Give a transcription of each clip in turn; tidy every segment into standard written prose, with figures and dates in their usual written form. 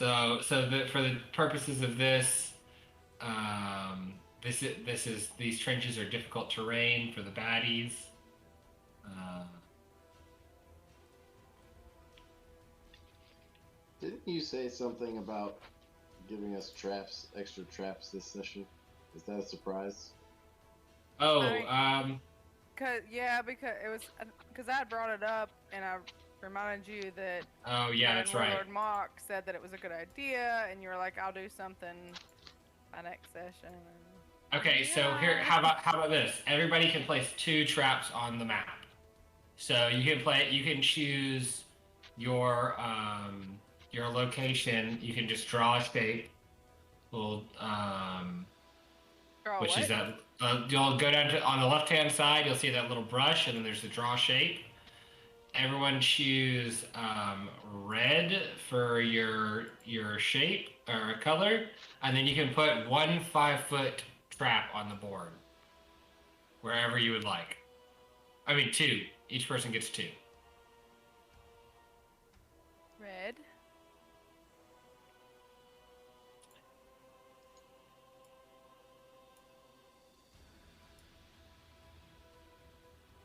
For the purposes of this, these trenches are difficult terrain for the baddies. Uh, Didn't you say something about giving us extra traps this session? Is that a surprise? oh, because it was because I had brought it up and I reminded you that. oh yeah, that's right. Warlord Mock said that it was a good idea, and you were like, "I'll do something by next session." Okay, so here, how about this? Everybody can place 2 traps on the map. So you can choose your location. You can just draw a shape. Little Draw which what? is that you'll go down to on the left hand side. You'll see that little brush, and then there's the draw shape. Everyone choose red for your shape or color, and then you can put 1 5-foot trap on the board wherever you would like. I mean 2. Each person gets 2. Red.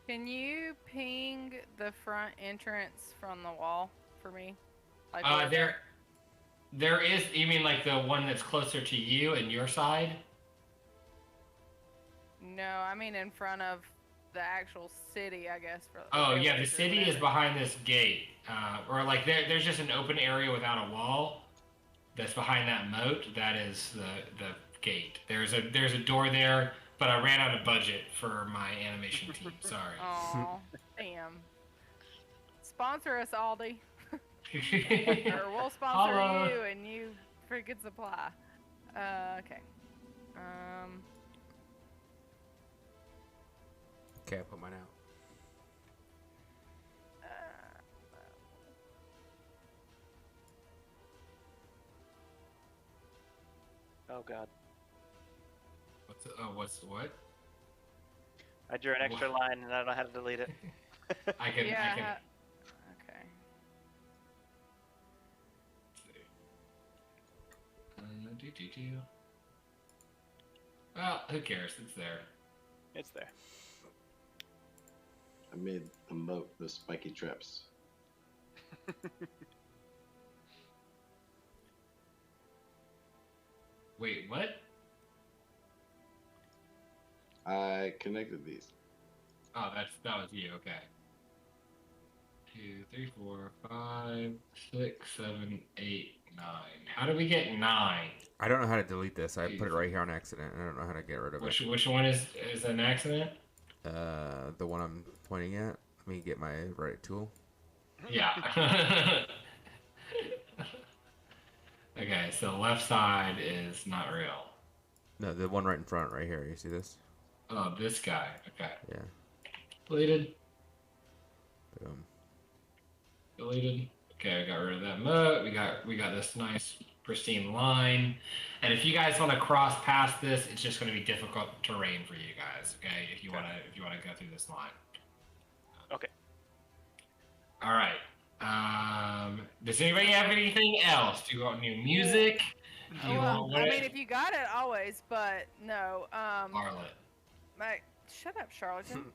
Can you ping the front entrance from the wall for me? Like there is. You mean like the one that's closer to you and your side? No, I mean in front of the actual city, I guess. Oh yeah, the city is behind this gate, or like there's just an open area without a wall. That's behind that moat. That is the gate. There's a door there, but I ran out of budget for my animation team. Sorry. Oh, damn. Sponsor us, Aldi. Or we'll sponsor you and you freaking supply. Okay. Okay, I put mine out. Oh god. What's what? I drew an extra line and I don't know how to delete it. I can. Okay. Well, who cares? It's there. It's there. I made a moat with spiky traps. Wait, what? I connected these. Oh, that was you. Okay. 2, 3, 4, 5, 6, 7, 8, 9. How do we get 9? I don't know how to delete this. I put it right here on accident. I don't know how to get rid of it. Which one is an accident? The one I'm pointing at. Let me get my right tool. Yeah. Okay, so left side is not real. No, the one right in front, right here. You see this? Oh, this guy. Okay. Yeah. Deleted. Boom. Deleted. Okay, we got rid of that mode. We got this nice pristine line. And if you guys want to cross past this, it's just going to be difficult terrain for you guys. Okay, if you want to go through this line. Okay. All right. Does anybody have anything else? Do you want new music? Do you want I mean, if you got it, always. But no. Marlet. Shut up, charlatan.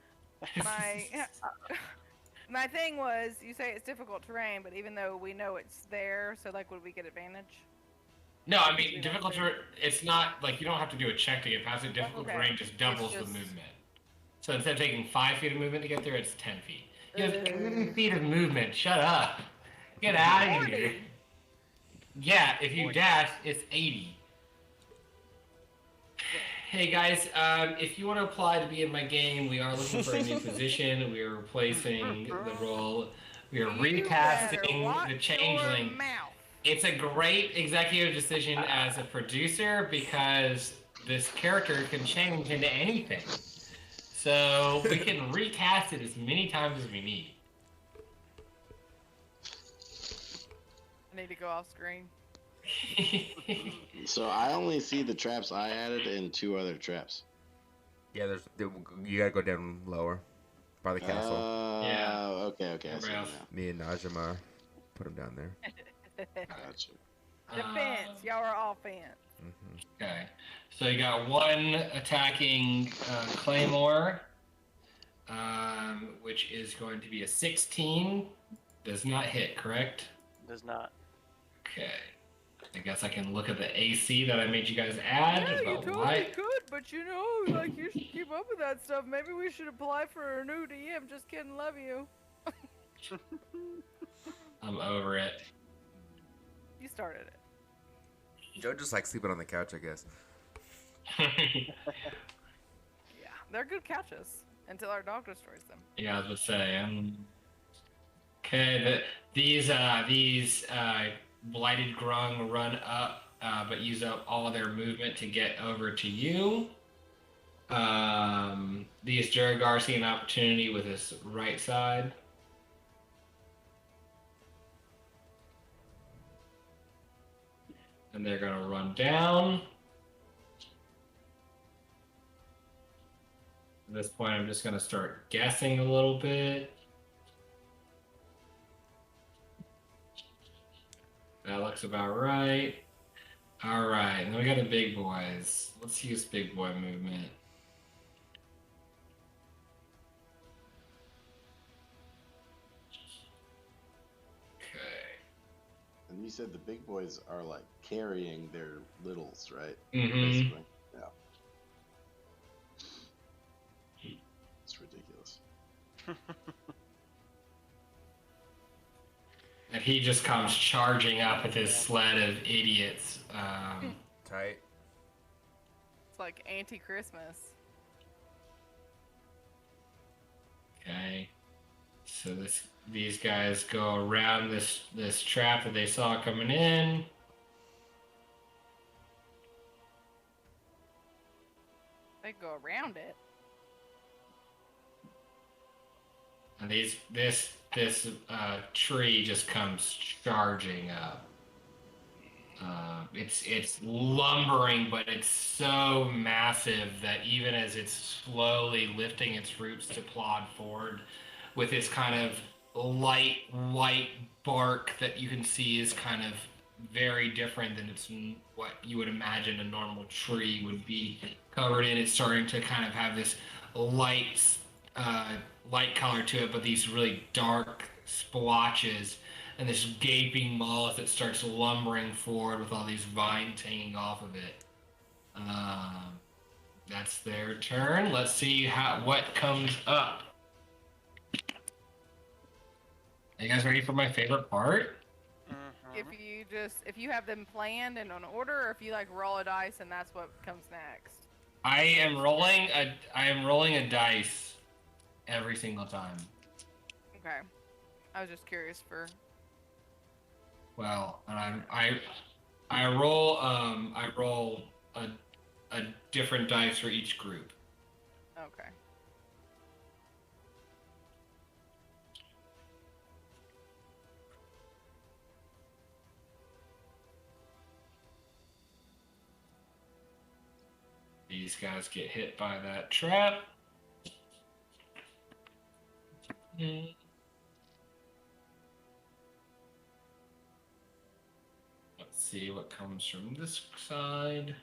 My thing was, you say it's difficult terrain, but even though we know it's there, so like, would we get advantage? No, I mean difficult terrain. It's not like you don't have to do a check to get past it. Difficult terrain just doubles the movement. So instead of taking 5 feet of movement to get there, it's 10 feet. You have 80 feet of movement. Shut up. Get out of here. Yeah, if you dash, it's 80. Hey guys, if you want to apply to be in my game, we are looking for a new position. We are replacing the role. We are recasting the changeling. It's a great executive decision as a producer because this character can change into anything. So we can recast it as many times as we need. I need to go off screen. So I only see the traps I added and 2 other traps. Yeah, you gotta go down lower by the castle. Yeah. Okay. I see now. Me and Najima put them down there. Gotcha. Defense. Y'all are offense. Okay. So you got one attacking Claymore, which is going to be a 16. Does not hit, correct? Does not. Okay. I guess I can look at the AC that I made you guys add. Yeah, you But totally why? could, but you know, like, you should keep up with that stuff. Maybe we should apply for a new DM. Just kidding, love you. I'm over it. You started it. Joe just like sleeping on the couch, I guess. Yeah, they're good couches until our dog destroys them. Yeah, I was gonna say. Okay, these blighted grung run up, but use up all of their movement to get over to you. These Juragar see an opportunity with his right side. And they're gonna run down. At this point, I'm just gonna start guessing a little bit. That looks about right. All right, and then we got the big boys. Let's use big boy movement. Okay. And you said the big boys are like carrying their littles, right? Mm-hmm. Basically. Yeah. It's ridiculous. And he just comes charging up with his sled of idiots. Tight. It's like anti-Christmas. Okay. So these guys go around this trap that they saw coming in. They go around it. And this tree just comes charging up. It's lumbering, but it's so massive that even as it's slowly lifting its roots to plod forward, with its kind of light white bark that you can see is kind of very different than what you would imagine a normal tree would be covered in. It's starting to kind of have this light color to it, but these really dark splotches and this gaping maw that starts lumbering forward with all these vines hanging off of it. That's their turn. Let's see what comes up. Are you guys ready for my favorite part? If you have them planned and on order, or if you like roll a dice and that's what comes next. I am rolling a dice every single time. Okay. I was just curious for. Well, and I roll a different dice for each group. Okay. These guys get hit by that trap. Let's see what comes from this side.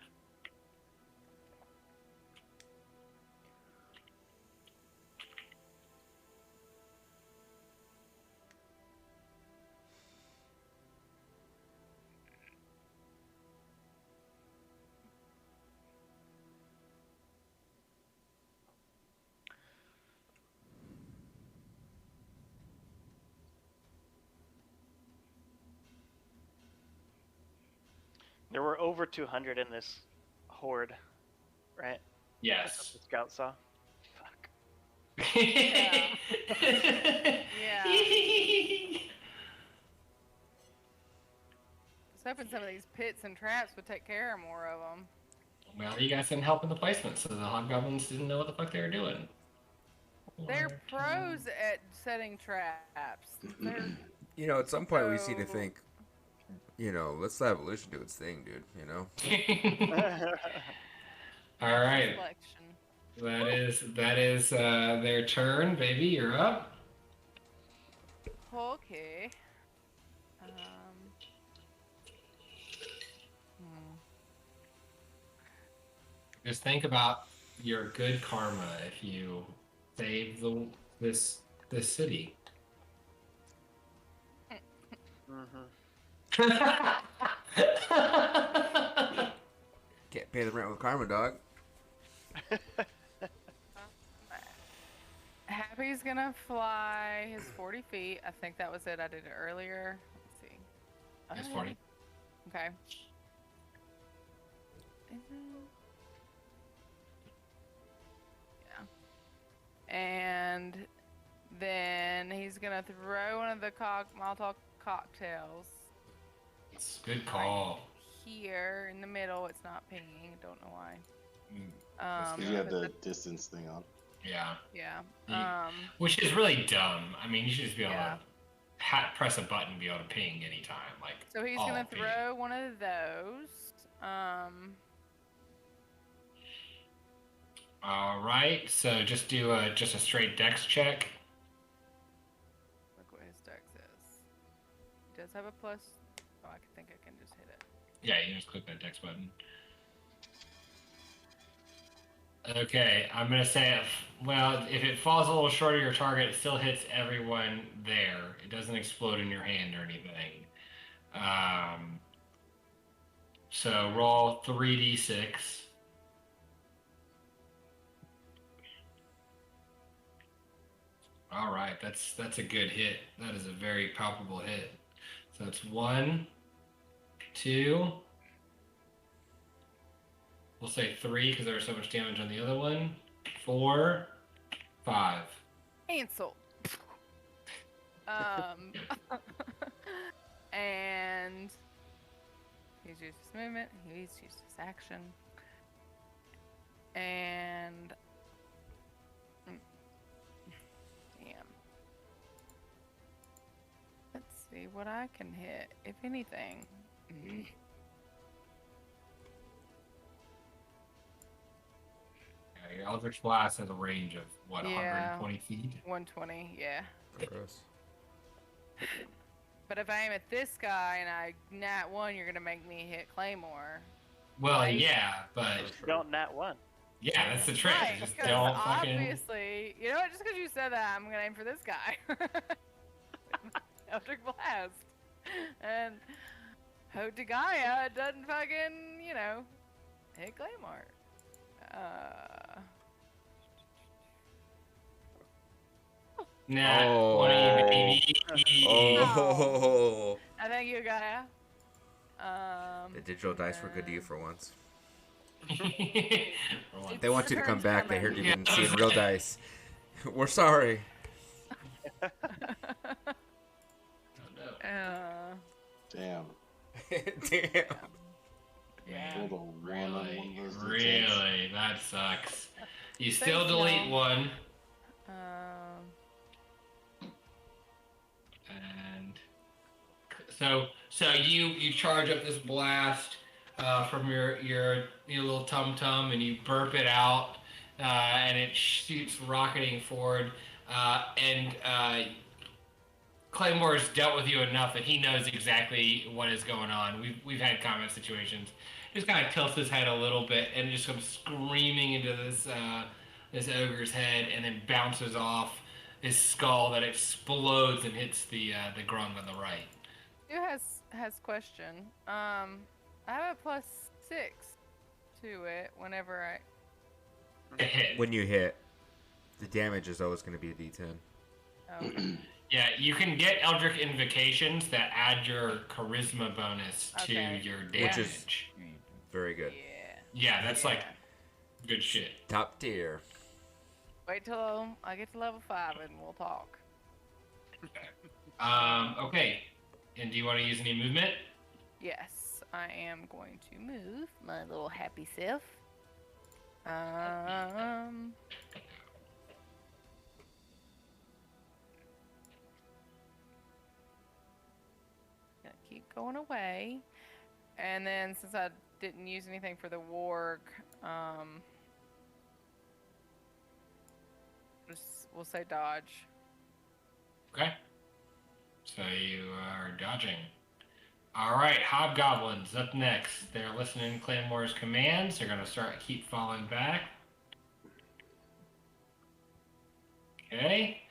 There were over 200 in this horde, right? Yes. The scout saw. Fuck. Yeah. I was hoping some of these pits and traps would take care of more of them. Well, you guys didn't help in the placement, so the hobgoblins didn't know what the fuck they were doing. They're pros at setting traps. You know, at some point we seem to think, you know, let's let evolution do its thing, dude. You know. All right. Selection. That is their turn, baby. You're up. Okay. Just think about your good karma if you save this city. Mm-hmm. Can't pay the rent with karma, dog. Happy's gonna fly his 40 feet. I think that was it. I did it earlier. Let's see. It's 40. Okay. Yeah. And then he's gonna throw one of the Molotov cocktails It's a good call. here in the middle. It's not pinging. I don't know why. Because you have the distance thing on. Yeah. Yeah. Which is really dumb. I mean, you should just be able Yeah. to press a button and be able to ping anytime. Like. So he's all gonna ping. throw one of those. All right. So just do a straight dex check. Look what his dex is. He does have a plus. Oh, I think I can just hit it. Yeah, you just click that dex button. Okay, I'm gonna say, well, if it falls a little short of your target, it still hits everyone there. It doesn't explode in your hand or anything. So roll 3d6. All right, that's a good hit. That is a very palpable hit. So it's 1, 2. We'll say 3 because there was so much damage on the other one. 4, 5. Cancel. And he's used his movement. He's used his action. And damn. Let's see what I can hit, if anything. Your Eldritch Blast has a range of, what, Yeah. 120 feet? 120, yeah. Gross. But if I aim at this guy and I nat 1, you're gonna make me hit Claymore. Well, Right? yeah, but Don't nat 1. yeah, that's the trick. Right, Just because don't fucking. obviously, you know what? Just because you said that, I'm gonna aim for this guy. Electric Blast. And hope to Gaia it doesn't fucking, hit Claymore. Nah, Oh. 20, baby. Oh. I thank you, Gaia. The digital dice were good to you for once. For once. They want you to come Return's back. They coming. heard you didn't see real dice. We're sorry. Oh, no. Damn. Damn. Yeah. Rolled a 1 on one of those D10s. Really, that sucks. You still Thanks, delete y'all. 1, and so you charge up this blast from your little tum tum, and you burp it out, and it shoots rocketing forward, and Claymore's dealt with you enough that he knows exactly what is going on. We've had combat situations. He just kind of tilts his head a little bit and just comes screaming into this ogre's head, and then bounces off his skull that explodes and hits the grung on the right. Who has question? I have a +6 to it whenever I. A hit. When you hit, the damage is always going to be a D10. Oh, Yeah, you can get Eldritch Invocations that add your charisma bonus to Okay. your Which damage. is very good. yeah. Yeah, that's like good shit. Top tier. Wait till I get to level 5 and we'll talk. Okay. And do you want to use any movement? Yes, I am going to move my little happy self. Gonna keep going away, and then since I didn't use anything for the warg, we'll say dodge. Okay. So you are dodging. All right, hobgoblins up next. They're listening to Claymore's commands. They're gonna keep falling back. Okay.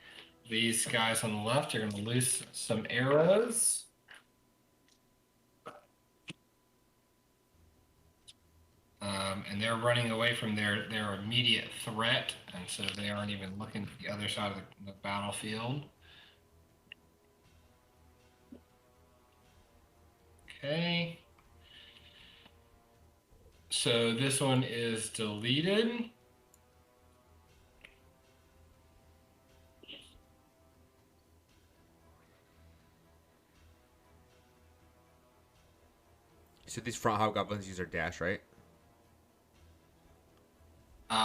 These guys on the left are gonna loose some arrows. And they're running away from their immediate threat, and so they aren't even looking at the other side of the battlefield. Okay. So this one is deleted. So these front hobgoblins use their dash, right?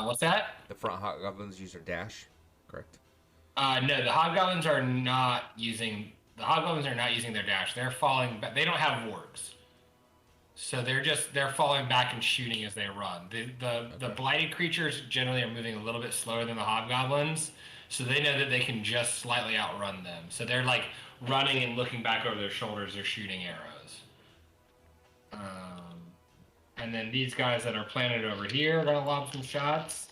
What's that? The front hobgoblins use their dash, correct? No, the hobgoblins are not using their dash. They're falling back. They don't have wargs. So they're falling back and shooting as they run. The blighted creatures generally are moving a little bit slower than the hobgoblins, so they know that they can just slightly outrun them. So they're like running and looking back over their shoulders. They're shooting arrows. And then these guys that are planted over here are gonna lob some shots.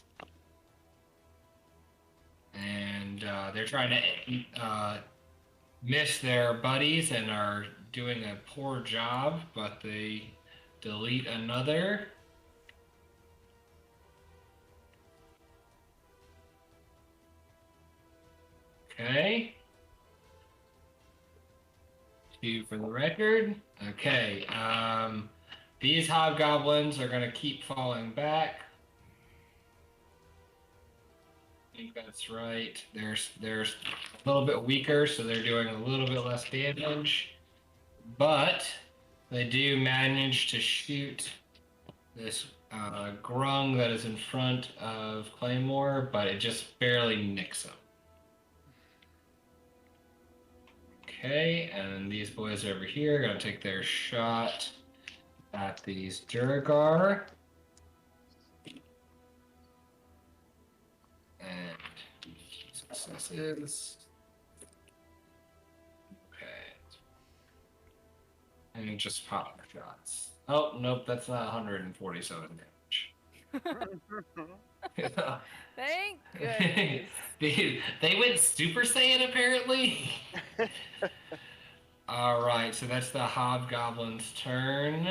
And they're trying to miss their buddies and are doing a poor job, but they delete another. Okay. 2 for the record. Okay. These hobgoblins are going to keep falling back. I think that's right. They're a little bit weaker, so they're doing a little bit less damage. But they do manage to shoot this grung that is in front of Claymore, but it just barely nicks him. Okay, and these boys over here are going to take their shot at these Durgar. And successes. Okay. And just pop shots. Oh, nope, that's not 147 damage. Thank goodness. They went Super Saiyan, apparently. All right, so that's the Hobgoblin's turn.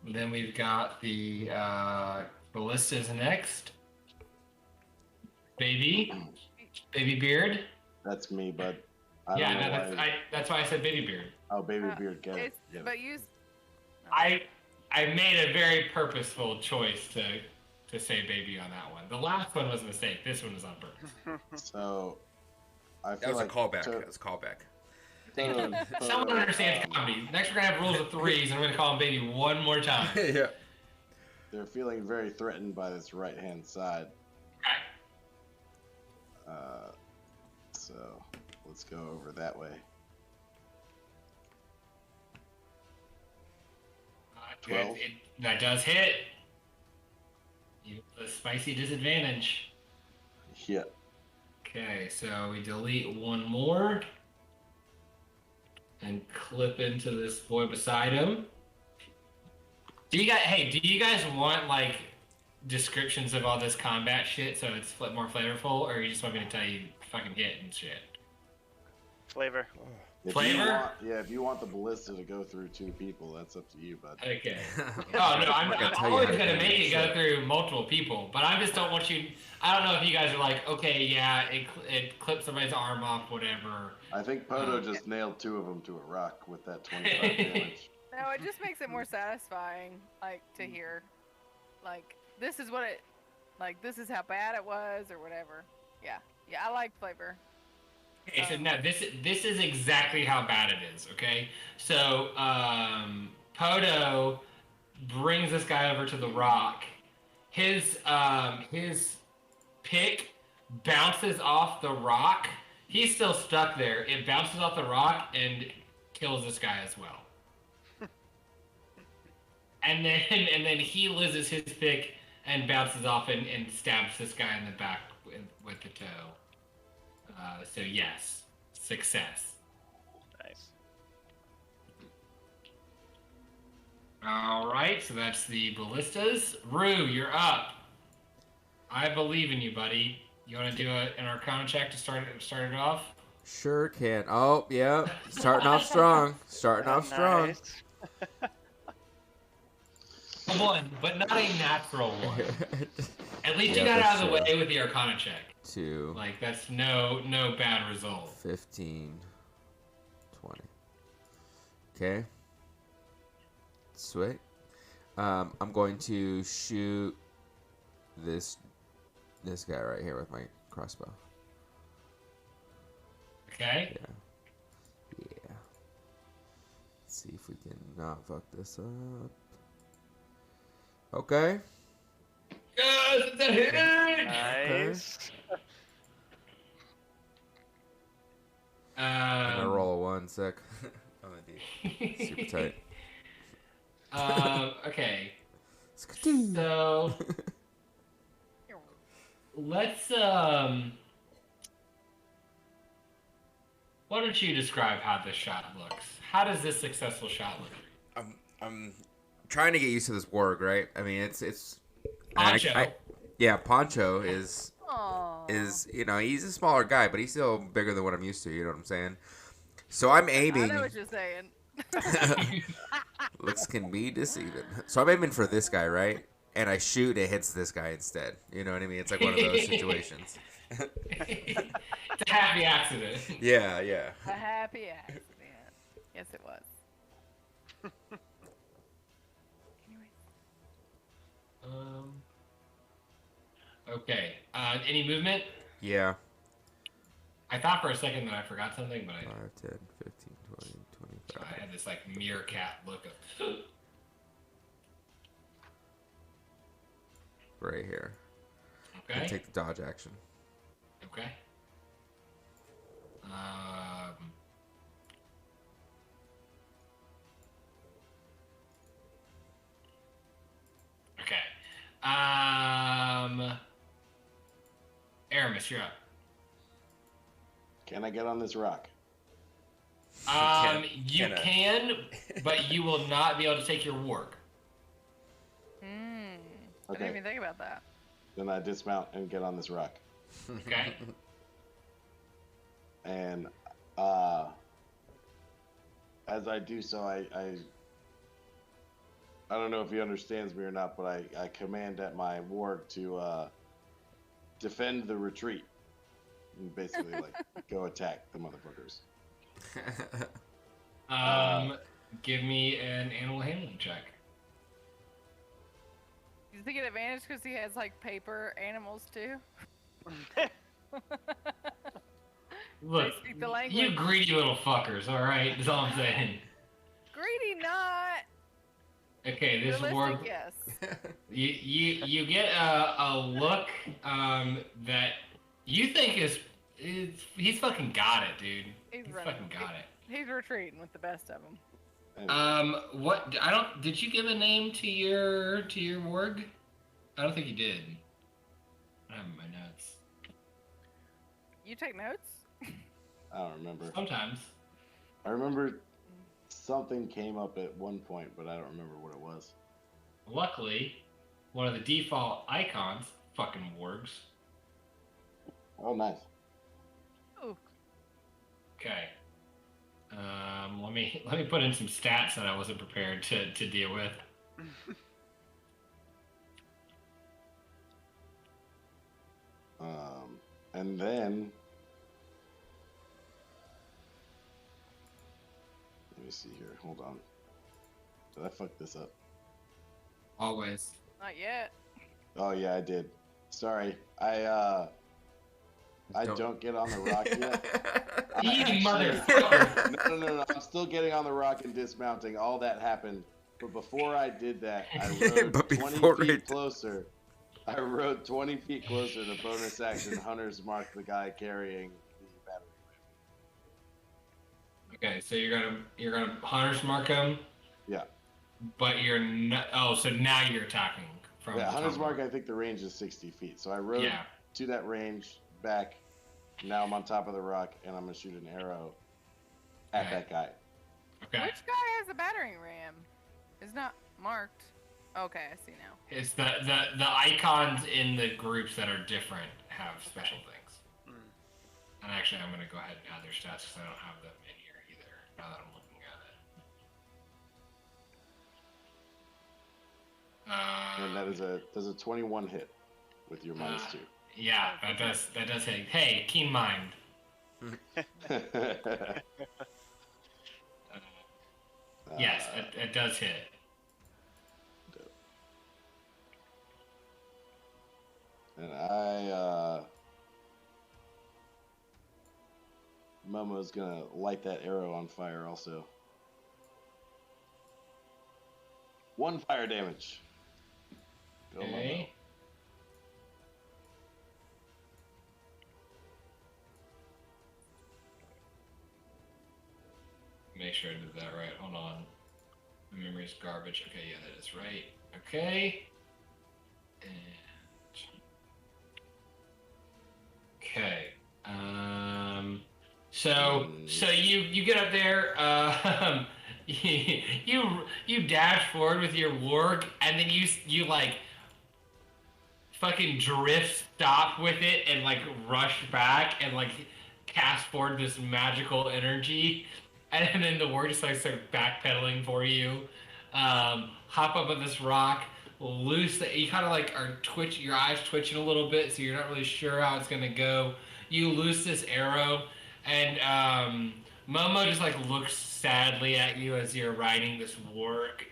Then we've got the Ballista's next. Baby Beard. That's me, bud. That's why I said Baby Beard. Oh, Baby Beard, get it. But you. I made a very purposeful choice to say baby on that one. The last one was a mistake. This one was on purpose. So, I feel That was like a callback. That was a callback. Someone understands comedy. Next, we're gonna have rules of threes, and we're gonna call him baby one more time. Yeah. They're feeling very threatened by this right-hand side. Okay. So let's go over that way. 12. That does hit. The spicy disadvantage. Yeah. Okay, so we delete one more and clip into this boy beside him. Do you guys want like descriptions of all this combat shit so it's more flavorful, or you just want me to tell you fucking hit and shit? Flavor. Flavor? If you want the ballista to go through 2 people, that's up to you, bud. Okay. Oh no, I'm always gonna make it go through multiple people, but I just don't want you. I don't know if you guys are like, okay, yeah, it clips somebody's arm off, whatever. I think Poto just nailed 2 of them to a rock with that 25 damage. No, it just makes it more satisfying, like, to hear. Like, this is what it, like, this is how bad it was, or whatever. Yeah, I like flavor. Okay, so now this is exactly how bad it is. Okay, so Poto brings this guy over to the rock. His pick bounces off the rock. He's still stuck there. It bounces off the rock and kills this guy as well. and then he loses his pick and bounces off and stabs this guy in the back with the toe. So yes, success. Nice. All right, so that's the ballistas. Rue, you're up. I believe in you, buddy. You want to do an Arcana check to start it off? Sure can. Oh, yeah. Starting off strong. Starting off strong. Nice. One, but not a natural one. At least you Yeah, got it out that's of the true. way with the Arcana check. 2, Like, that's no bad result. 15, 20. Okay. Sweet. I'm going to shoot this guy right here with my crossbow. Okay. Yeah. Let's see if we can not fuck this up. Okay. Yes, it's a hit! Nice. I'm gonna roll a 1 sec. I'm gonna do super tight. Okay. So let's why don't you describe how this shot looks? How does this successful shot look? I'm trying to get used to this warg, right? I mean, it's Poncho. yeah, Poncho is Aw. he's a smaller guy, but he's still bigger than what I'm used to. You know what I'm saying? So I'm I aiming. know what you're saying. Looks can be deceiving. So I'm aiming for this guy, right? And I shoot, it hits this guy instead. You know what I mean? It's like one of those situations. It's a happy accident. Yeah. A happy accident. Yes, it was. Okay. Any movement? Yeah. I thought for a second that I forgot something, but 5, 10, 15, 20, 25. I had this like meerkat look of. Right here. Okay. And take the dodge action. Okay. Okay. Aramis, you're up. Can I get on this rock? You can, but you will not be able to take your warg. I didn't even think about that. Then I dismount and get on this rock. Okay. And as I do so, I don't know if he understands me or not, but I command at my warg to defend the retreat. And basically, like, go attack the motherfuckers. Give me an animal handling check. Does he get advantage because he has like paper animals too? Look, They speak the language. you greedy little fuckers, alright? That's all I'm saying. Greedy, not. Okay, this Realistic, warg. yes. You get a look that you think is he's fucking got it, dude. He's fucking got it. He's retreating with the best of them. What did you give a name to your warg? I don't think you did. I have it in my notes. You take notes? I don't remember. Sometimes. I remember something came up at one point, but I don't remember what it was. Luckily, one of the default icons, fucking wargs. Oh, nice. Ooh. Okay. Let me put in some stats that I wasn't prepared to deal with. And then let me see here. Hold on. Did I fuck this up? Always. Not yet. Oh yeah, I did. Sorry. I don't get on the rock yet. You Actually- motherfucker! No. I'm still getting on the rock and dismounting. All that happened. But before I did that, I rode But 20 before feet it- closer. I rode 20 feet closer to bonus action Hunter's Mark, the guy carrying the battery. Okay, so you're gonna Hunter's mark him, Yeah. but you're not. Oh, so now you're attacking from. Yeah, the Hunter's top. Mark, I think the range is 60 feet. So I rode Yeah. to that range, back. Now I'm on top of the rock, and I'm going to shoot an arrow at Okay. that guy. Okay. Which guy has a battering ram? It's not marked. Okay, I see now. It's the icons in the groups that are different have special things. Mm. And actually, I'm gonna go ahead and add their stats because I don't have them in here either. Now that I'm looking at it. And does a 21 hit with your -2. Yeah, that does hit. Hey, keen mind. Yes, it does hit. And Momo's gonna light that arrow on fire also. 1 fire damage. Go Okay. Make sure I did that right. Hold on. My memory's garbage. Okay, yeah, that is right. Okay. And okay. So you get up there. You dash forward with your warg, and then you like fucking drift stop with it and like rush back and like cast forward this magical energy, and then the warg just like starts backpedaling for you. Hop up on this rock, loose that you kind of like are your eyes twitching a little bit, so you're not really sure how it's gonna go. You loose this arrow, and Momo just like looks sadly at you as you're riding this warg,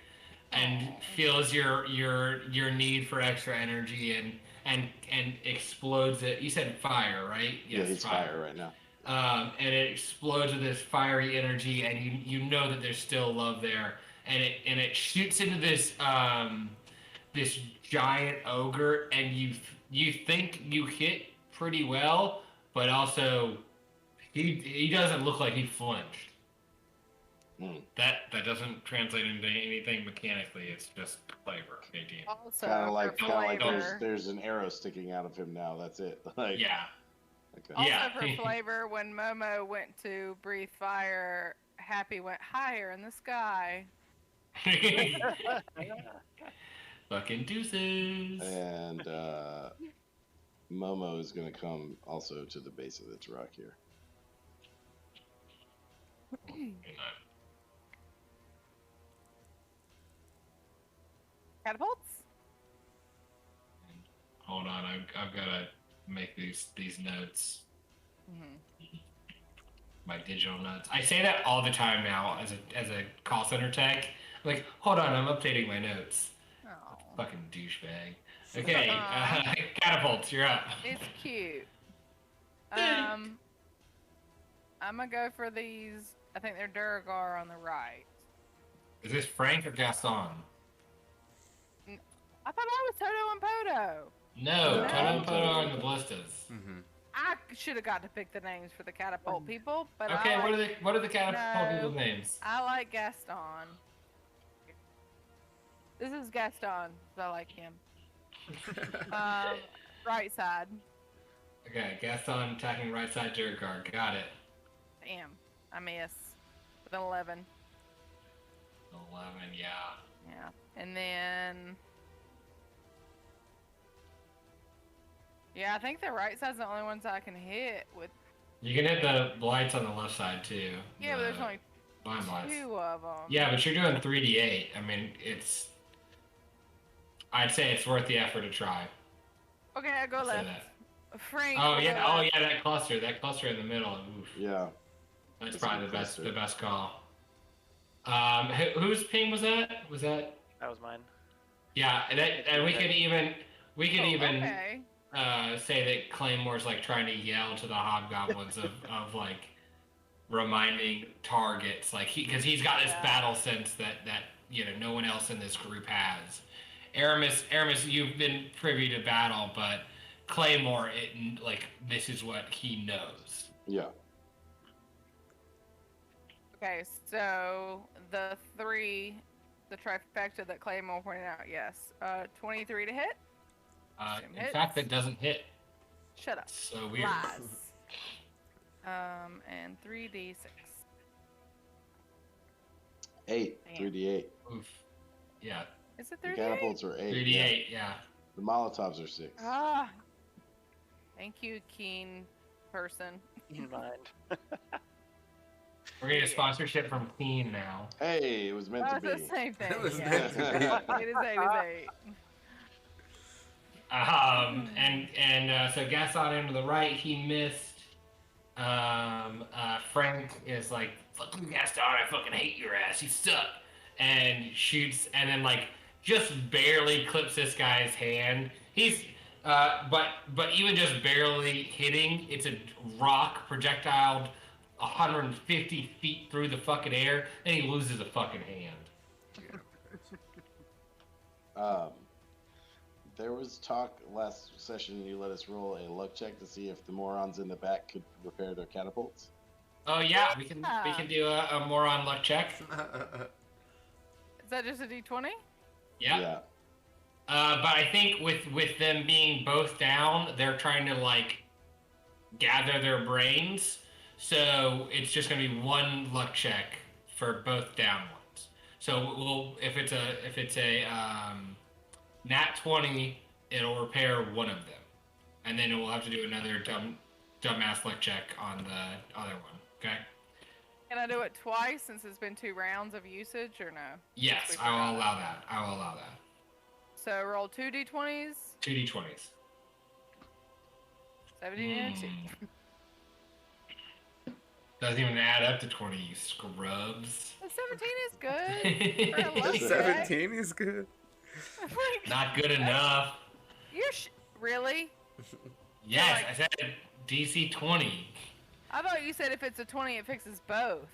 and feels your need for extra energy and explodes it. You said fire, right? Yeah, he's fire right now. And it explodes with this fiery energy, and you know that there's still love there, and it shoots into this this giant ogre, and you think you hit pretty well, but also he doesn't look like he flinched. That doesn't translate into anything mechanically. It's just flavor. 18. Also, Kind of like flavor, there's an arrow sticking out of him now. That's it. Like, Yeah. Okay. also Yeah. for flavor, when Momo went to breathe fire, Happy went higher in the sky. Fucking deuces. And Momo is gonna come also to the base of this rock here. Catapults? Hold on, I've got to make these notes. My digital notes. I say that all the time now as a call center tech. Like, hold on, I'm updating my notes. Oh. Fucking douchebag. Okay, catapults, you're up. It's cute. I'm gonna go for these. I think they're Duragar on the right. Is this Frank or Gaston? I thought that was Toto and Poto. No, No. Toto and Poto are in the ballistas. I should have got to pick the names for the catapult people, but Okay, I like, what are the catapult No. people's names? I like Gaston. This is Gaston, so I like him. Right side. Okay, Gaston attacking right side Durgar. Got it. Damn, I miss with an 11. 11, yeah. Yeah, and then yeah, I think the right side's the only ones I can hit with. You can hit the blights on the left side too. Yeah, but there's only blind blights. 2 of them. Yeah, but you're doing 3d8. I mean, I'd say it's worth the effort to try. Okay, I go I'll say left. that. Frank. Oh go yeah, left. that cluster in the middle. Oof. Yeah. That's That's probably a the cluster. best call. Whose ping was that? Was that? That was mine. Yeah, and we could even Okay. say that Claymore's like trying to yell to the hobgoblins of like reminding targets, like because he's got this Yeah. battle sense that no one else in this group has. Aramis, you've been privy to battle, but Claymore, this is what he knows. Yeah. Okay, so the trifecta that Claymore pointed out, yes. 23 to hit? Same In fact, hits. that doesn't hit. Shut up. So weird. Lies. And 3d6. 8. Damn. 3d8. Oof. Yeah, Is it The 38? catapults are 8. 38, yeah. The Molotovs are 6. Ah. Thank you, keen person. In mind. We're getting a sponsorship from Clean now. Hey, it was meant Oh, to it's be. the same thing. It was yeah. meant to be. It is 8, it's 8. So Gaston into the right, he missed. Frank is like, fuck you, Gaston, I fucking hate your ass, you suck. And shoots, and then like just barely clips this guy's hand. He's but even just barely hitting, it's a rock projectile 150 feet through the fucking air, and he loses a fucking hand. There was talk last session. You let us roll a luck check to see if the morons in the back could repair their catapults. Oh yeah, we can do a moron luck check. Is that just a D20? Yeah. But I think with them being both down, they're trying to like gather their brains. So it's just gonna be one luck check for both down ones. So if it's a nat 20, it'll repair one of them, and then we'll have to do another dumbass luck check on the other one. Okay. Can I do it twice since it's been 2 rounds of usage, or no? Yes, I will allow that. I will allow that. So roll 2 D20s. 2 d20s. 17 and a 2. Doesn't even add up to 20, you scrubs. 17 is good. For a luck check. 17 is good. Like, Not good enough. you're really? Yes, I said DC 20. I thought you said if it's a 20, it fixes both.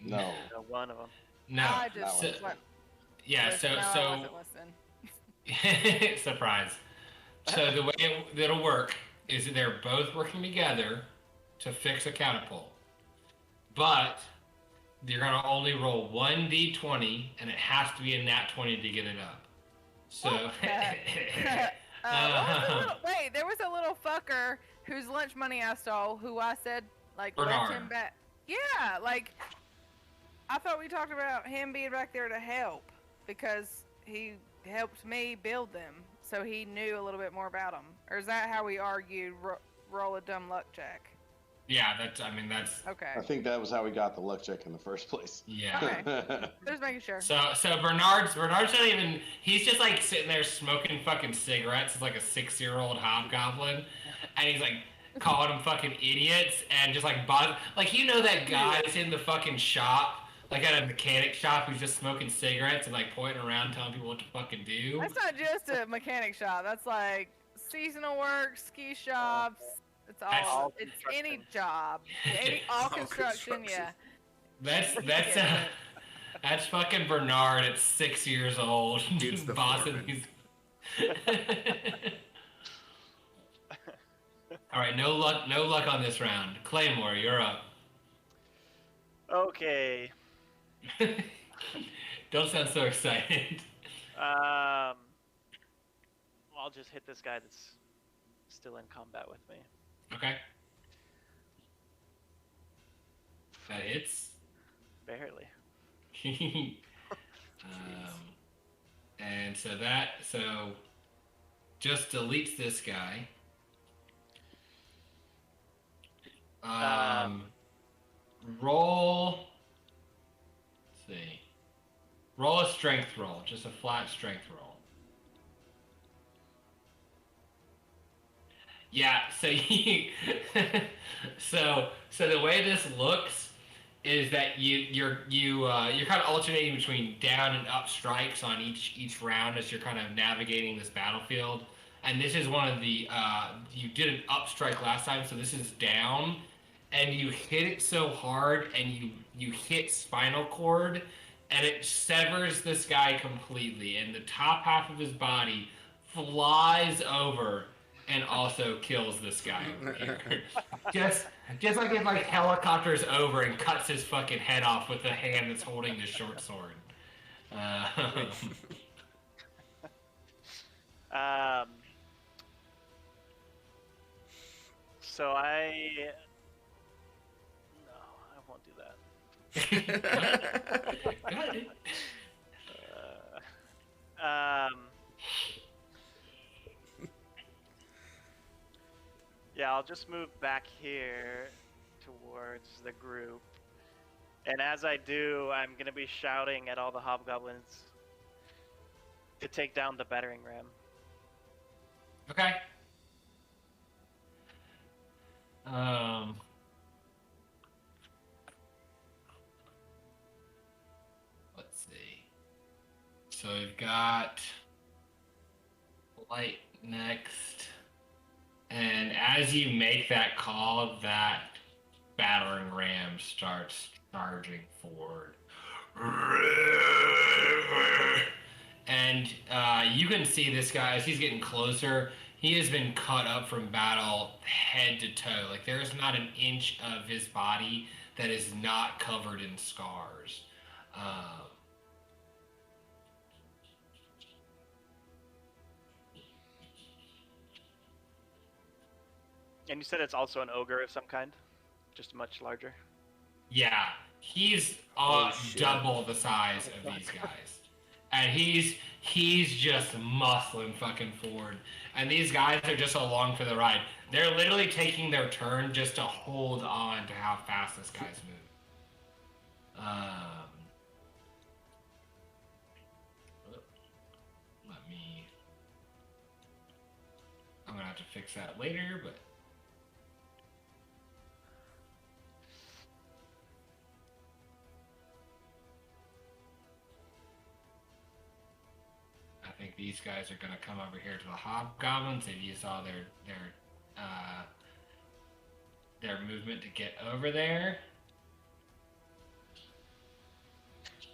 No. No, one of them. No. I just That went- Yeah, no, I wasn't listening. surprise. So the way that'll work is that they're both working together to fix a catapult. But you're going to only roll 1 d20, and it has to be a nat 20 to get it up. So... Wait, there was a little fucker whose lunch money I stole, who I said, like, Bernard. let him back. Yeah, like, I thought we talked about him being back there to help, because he helped me build them, so he knew a little bit more about them. Or is that how we argued, roll a dumb luck check? Yeah, that's... Okay. I think that was how we got the luck check in the first place. Yeah. Okay. Just making sure. So Bernard's not even, he's just like sitting there smoking fucking cigarettes as like a 6-year-old hobgoblin, and he's like calling them fucking idiots and just like you know that guy that's in the fucking shop, like at a mechanic shop, who's just smoking cigarettes and like pointing around telling people what to fucking do. That's not just a mechanic shop. That's like seasonal work, ski shops. It's all. It's any job. All construction. Yeah. That's fucking Bernard at 6 years old. Dude's the bossing foreman. these. All right, no luck on this round. Claymore, you're up. Okay. Don't sound so excited. I'll just hit this guy that's still in combat with me. Okay. That hits. Barely. And so just deletes this guy. Roll. Let's see. Roll a strength roll, just a flat strength roll. Yeah, so the way this looks is that you're kind of alternating between down and up strikes on each round as you're kind of navigating this battlefield. And this is one of the you did an up strike last time, so this is down, and you hit it so hard, and you hit spinal cord, and it severs this guy completely, and the top half of his body flies over and also kills this guy over here. just like it like helicopters over and cuts his fucking head off with the hand that's holding the short sword. So no, I won't do that. Yeah, I'll just move back here towards the group. And as I do, I'm going to be shouting at all the hobgoblins to take down the battering ram. Okay. Let's see. So we've got light next. And as you make that call, that battering ram starts charging forward. And you can see this guy as he's getting closer. He has been cut up from battle head to toe. Like there is not an inch of his body that is not covered in scars. And you said it's also an ogre of some kind? Just much larger? Yeah, he's double the size of these guys. And he's just muscling fucking forward. And these guys are just along for the ride. They're literally taking their turn just to hold on to how fast this guy's moving. I'm gonna have to fix that later, but I think these guys are gonna come over here to the hobgoblins. If you saw their movement to get over there.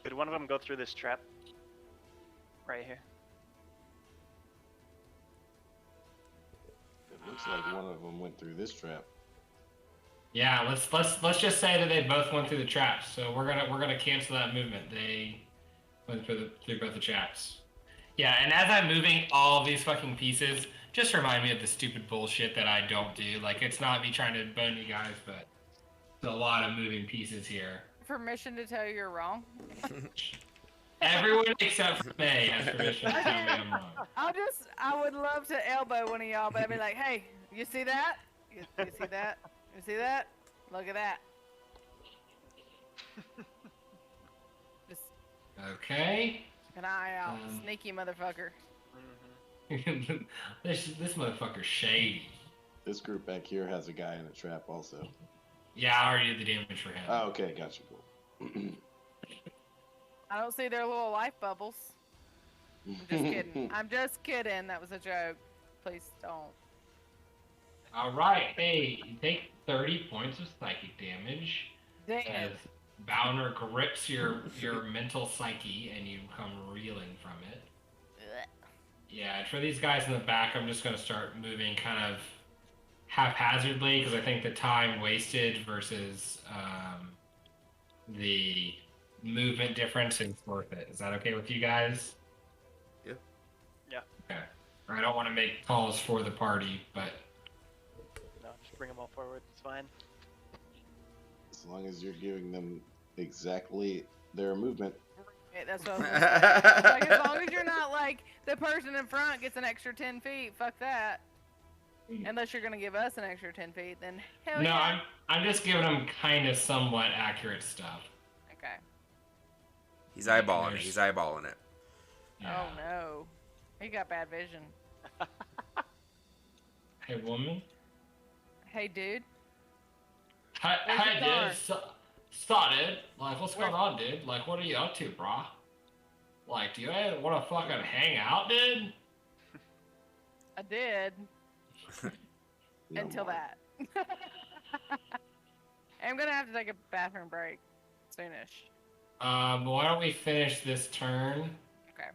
Did one of them go through this trap? Right here. It looks like one of them went through this trap. Yeah, let's just say that they both went through the traps. So we're gonna cancel that movement. They went through both the traps. Yeah, and as I'm moving all these fucking pieces, just remind me of the stupid bullshit that I don't do. Like it's not me trying to bone you guys, but there's a lot of moving pieces here. Permission to tell you you're wrong. Everyone except for May has permission to tell me I'm wrong. I would love to elbow one of y'all, but I'd be like, hey, you see that? You see that? You see that? Look at that. Just Okay. an eye out. Sneaky motherfucker. this motherfucker's shady. This group back here has a guy in a trap also. Yeah, I already did the damage for him. Oh, okay, gotcha. Cool. I don't see their little life bubbles. I'm just kidding. I'm just kidding. That was a joke. Please don't. All right, hey, you take 30 points of psychic damage. Damn. As Bowner grips your mental psyche and you come reeling from it. Yeah, and for these guys in the back, I'm just going to start moving kind of haphazardly because I think the time wasted versus the movement difference is worth it. Is that okay with you guys? Yeah. Yeah. Okay. I don't want to make calls for the party, but No, just bring them all forward. It's fine. As long as you're giving them exactly their movement. Yeah, that's what I was gonna say. Like, as long as you're not like the person in front gets an extra 10 feet, fuck that. Unless you're gonna give us an extra 10 feet, then hell no, yeah. I'm just giving them kind of somewhat accurate stuff. Okay. He's eyeballing it. He's eyeballing it. Yeah. Oh no. He got bad vision. Hey, woman. Hey, dude. Hi, Where's your car? dude. Dude. Like, what's going on, dude? Like, what are you up to, brah? Like, do you want to fucking hang out, dude? I did. No Until more. that. I'm gonna have to take a bathroom break soonish. Why don't we finish this turn Okay.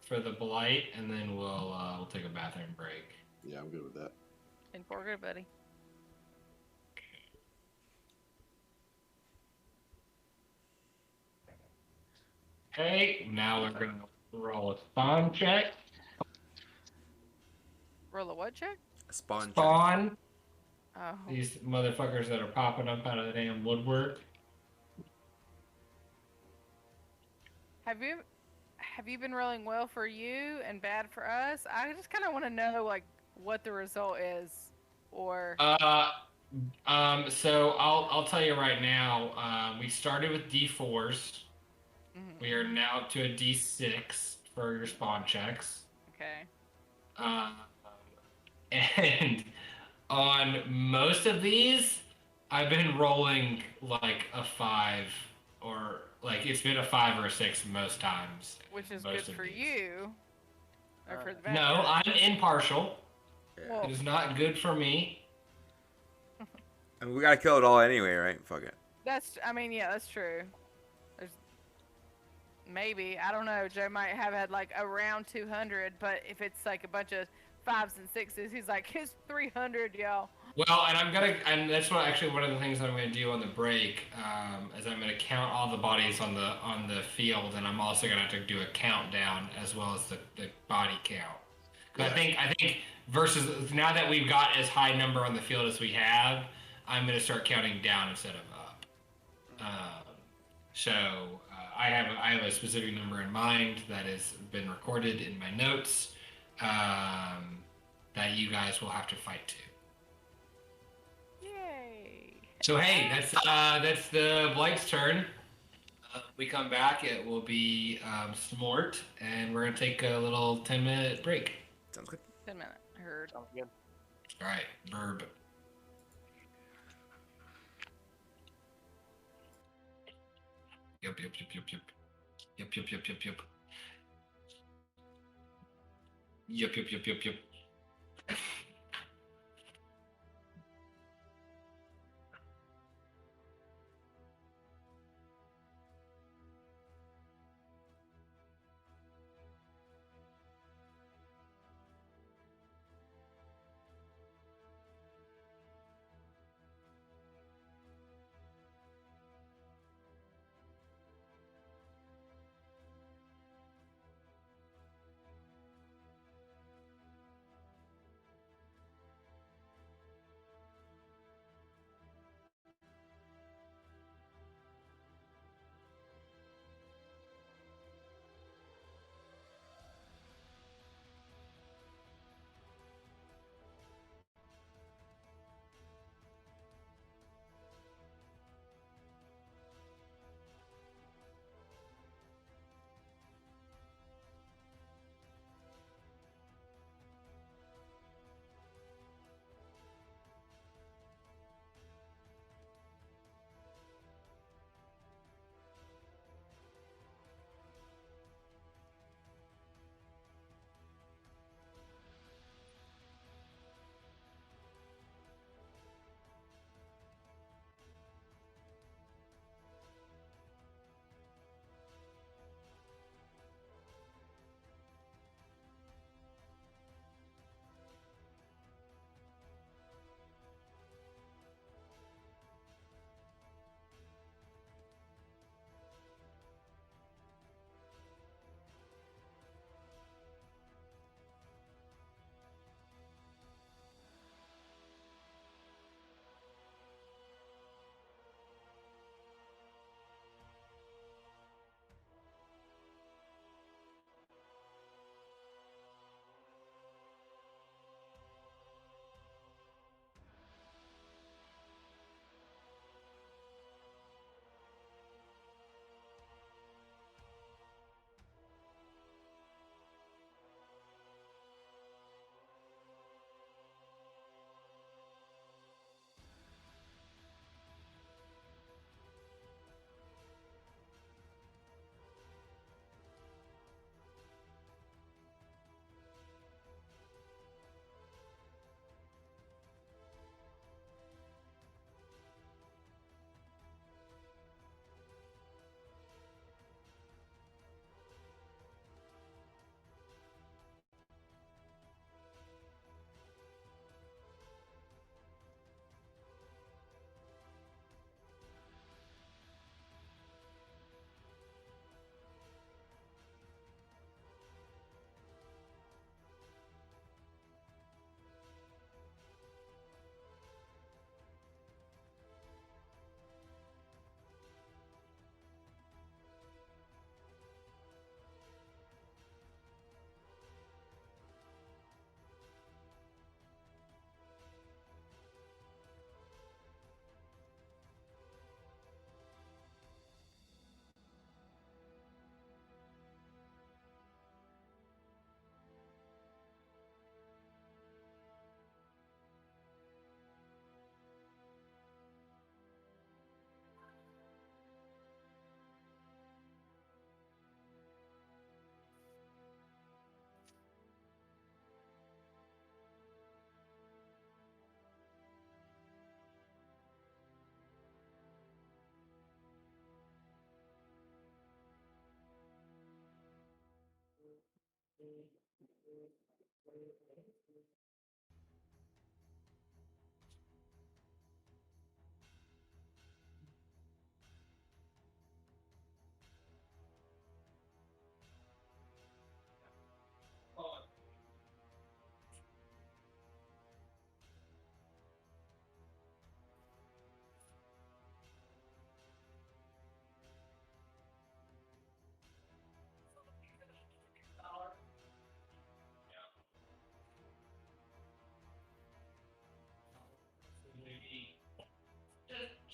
for the blight, and then we'll take a bathroom break. Yeah, I'm good with that. And for good, buddy. Okay, now we're gonna roll a spawn check. Roll a what check? Spawn. Spawn. Oh. These motherfuckers that are popping up out of the damn woodwork. Have you have you been rolling well for you and bad for us? I just kind of want to know like what the result is, or So I'll tell you right now. We started with D4s. Mhm. We are now up to a D6 for your spawn checks. Okay. And on most of these, I've been rolling like a 5, or like it's been a 5 or a 6 most times. Which is most good of for these. you. Or for the bad No, guys. I'm impartial. Well, It is not good for me. I mean, we gotta kill it all anyway, right? Fuck it. I mean, yeah, that's true. There's maybe, I don't know. Joe might have had like around 200, but if it's like a bunch of 5s and 6s, he's like, here's 300, y'all. Well, and that's what actually one of the things that I'm gonna do on the break, is I'm gonna count all the bodies on the field, and I'm also gonna have to do a countdown as well as the body count. 'Cause I think versus now that we've got as high number on the field as we have, I'm gonna start counting down instead of up. So I have a specific number in mind that has been recorded in my notes, that you guys will have to fight to. Yay. So hey, that's the Blight's turn. We come back, it will be Smort, and we're gonna take a little 10-minute break. Sounds good. 10 minutes. Heard. Sounds good. All right, Burb. Yep. Yep.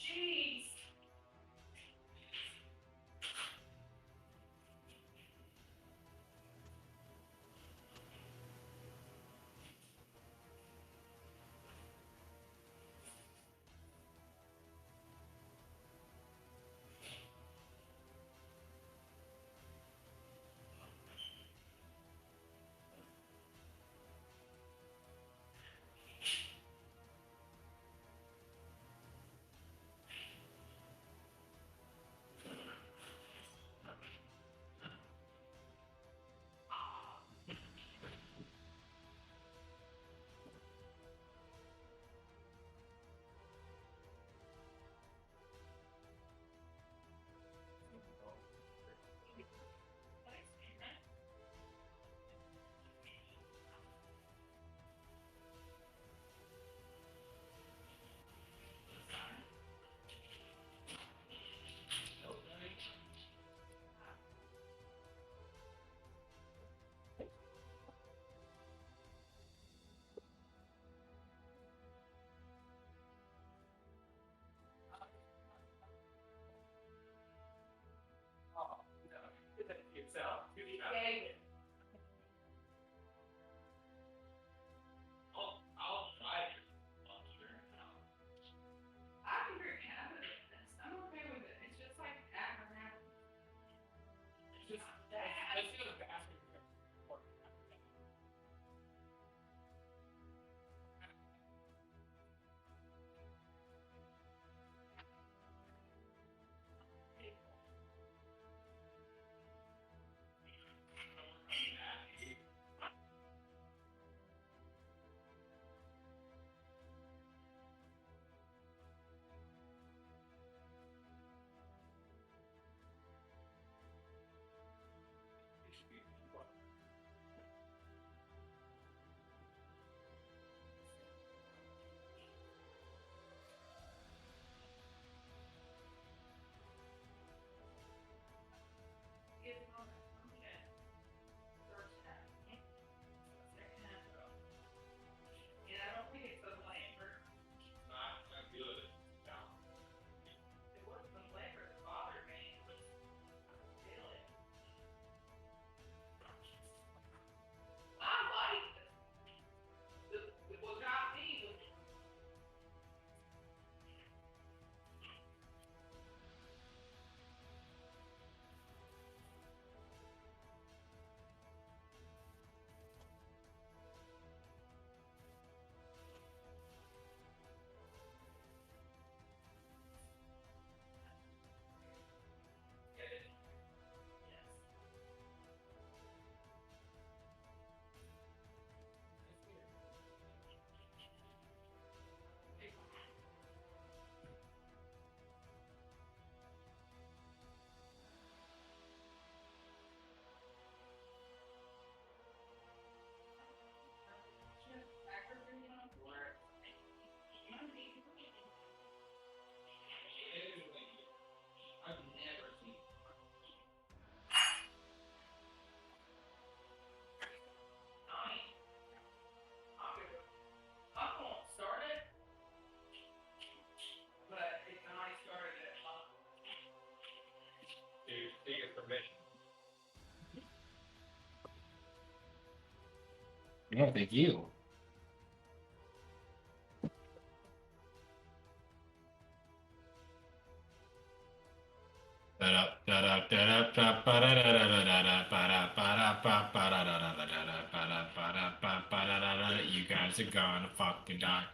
Jeez. Yourself. I'll try it. I'm very happy with this. I'm okay with it. It's just like that. It's just that. Let's go to the bathroom. I've never seen Nine. I won't start it, but if I started it, dude, take it permission. No, thank you. You guys are gonna fucking die.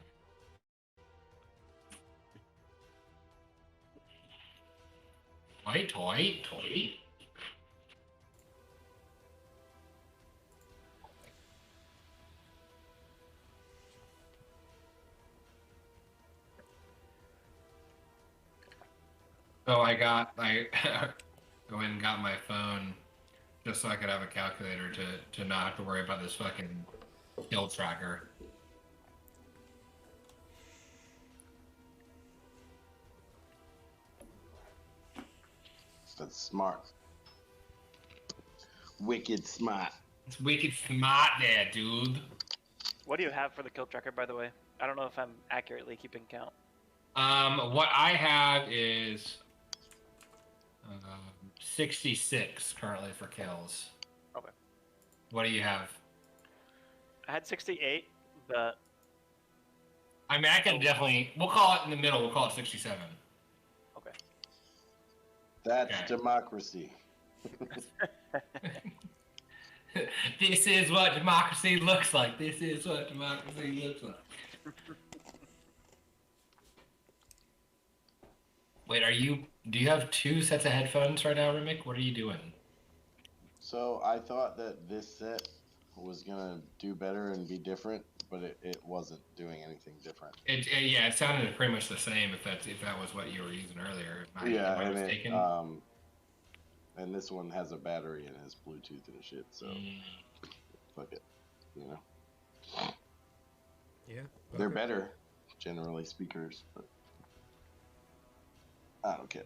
Toy. So I went and got my phone just so I could have a calculator to not have to worry about this fucking kill tracker. That's smart. Wicked smart. It's wicked smart there, dude. What do you have for the kill tracker, by the way? I don't know if I'm accurately keeping count. What I have is 66 currently for kills. Okay. What do you have? I had 68, but I mean, I can definitely. We'll call it in the middle. We'll call it 67. okay. That's Okay. democracy. This is what democracy looks like. This is what democracy looks like. Wait, do you have 2 sets of headphones right now, Remick? What are you doing? So I thought that this set was gonna do better and be different, but it wasn't doing anything different. It sounded pretty much the same if that was what you were using earlier. Am I mistaken? And this one has a battery and has Bluetooth and shit, so fuck it, you know. Yeah. They're better, generally speakers, but I don't care.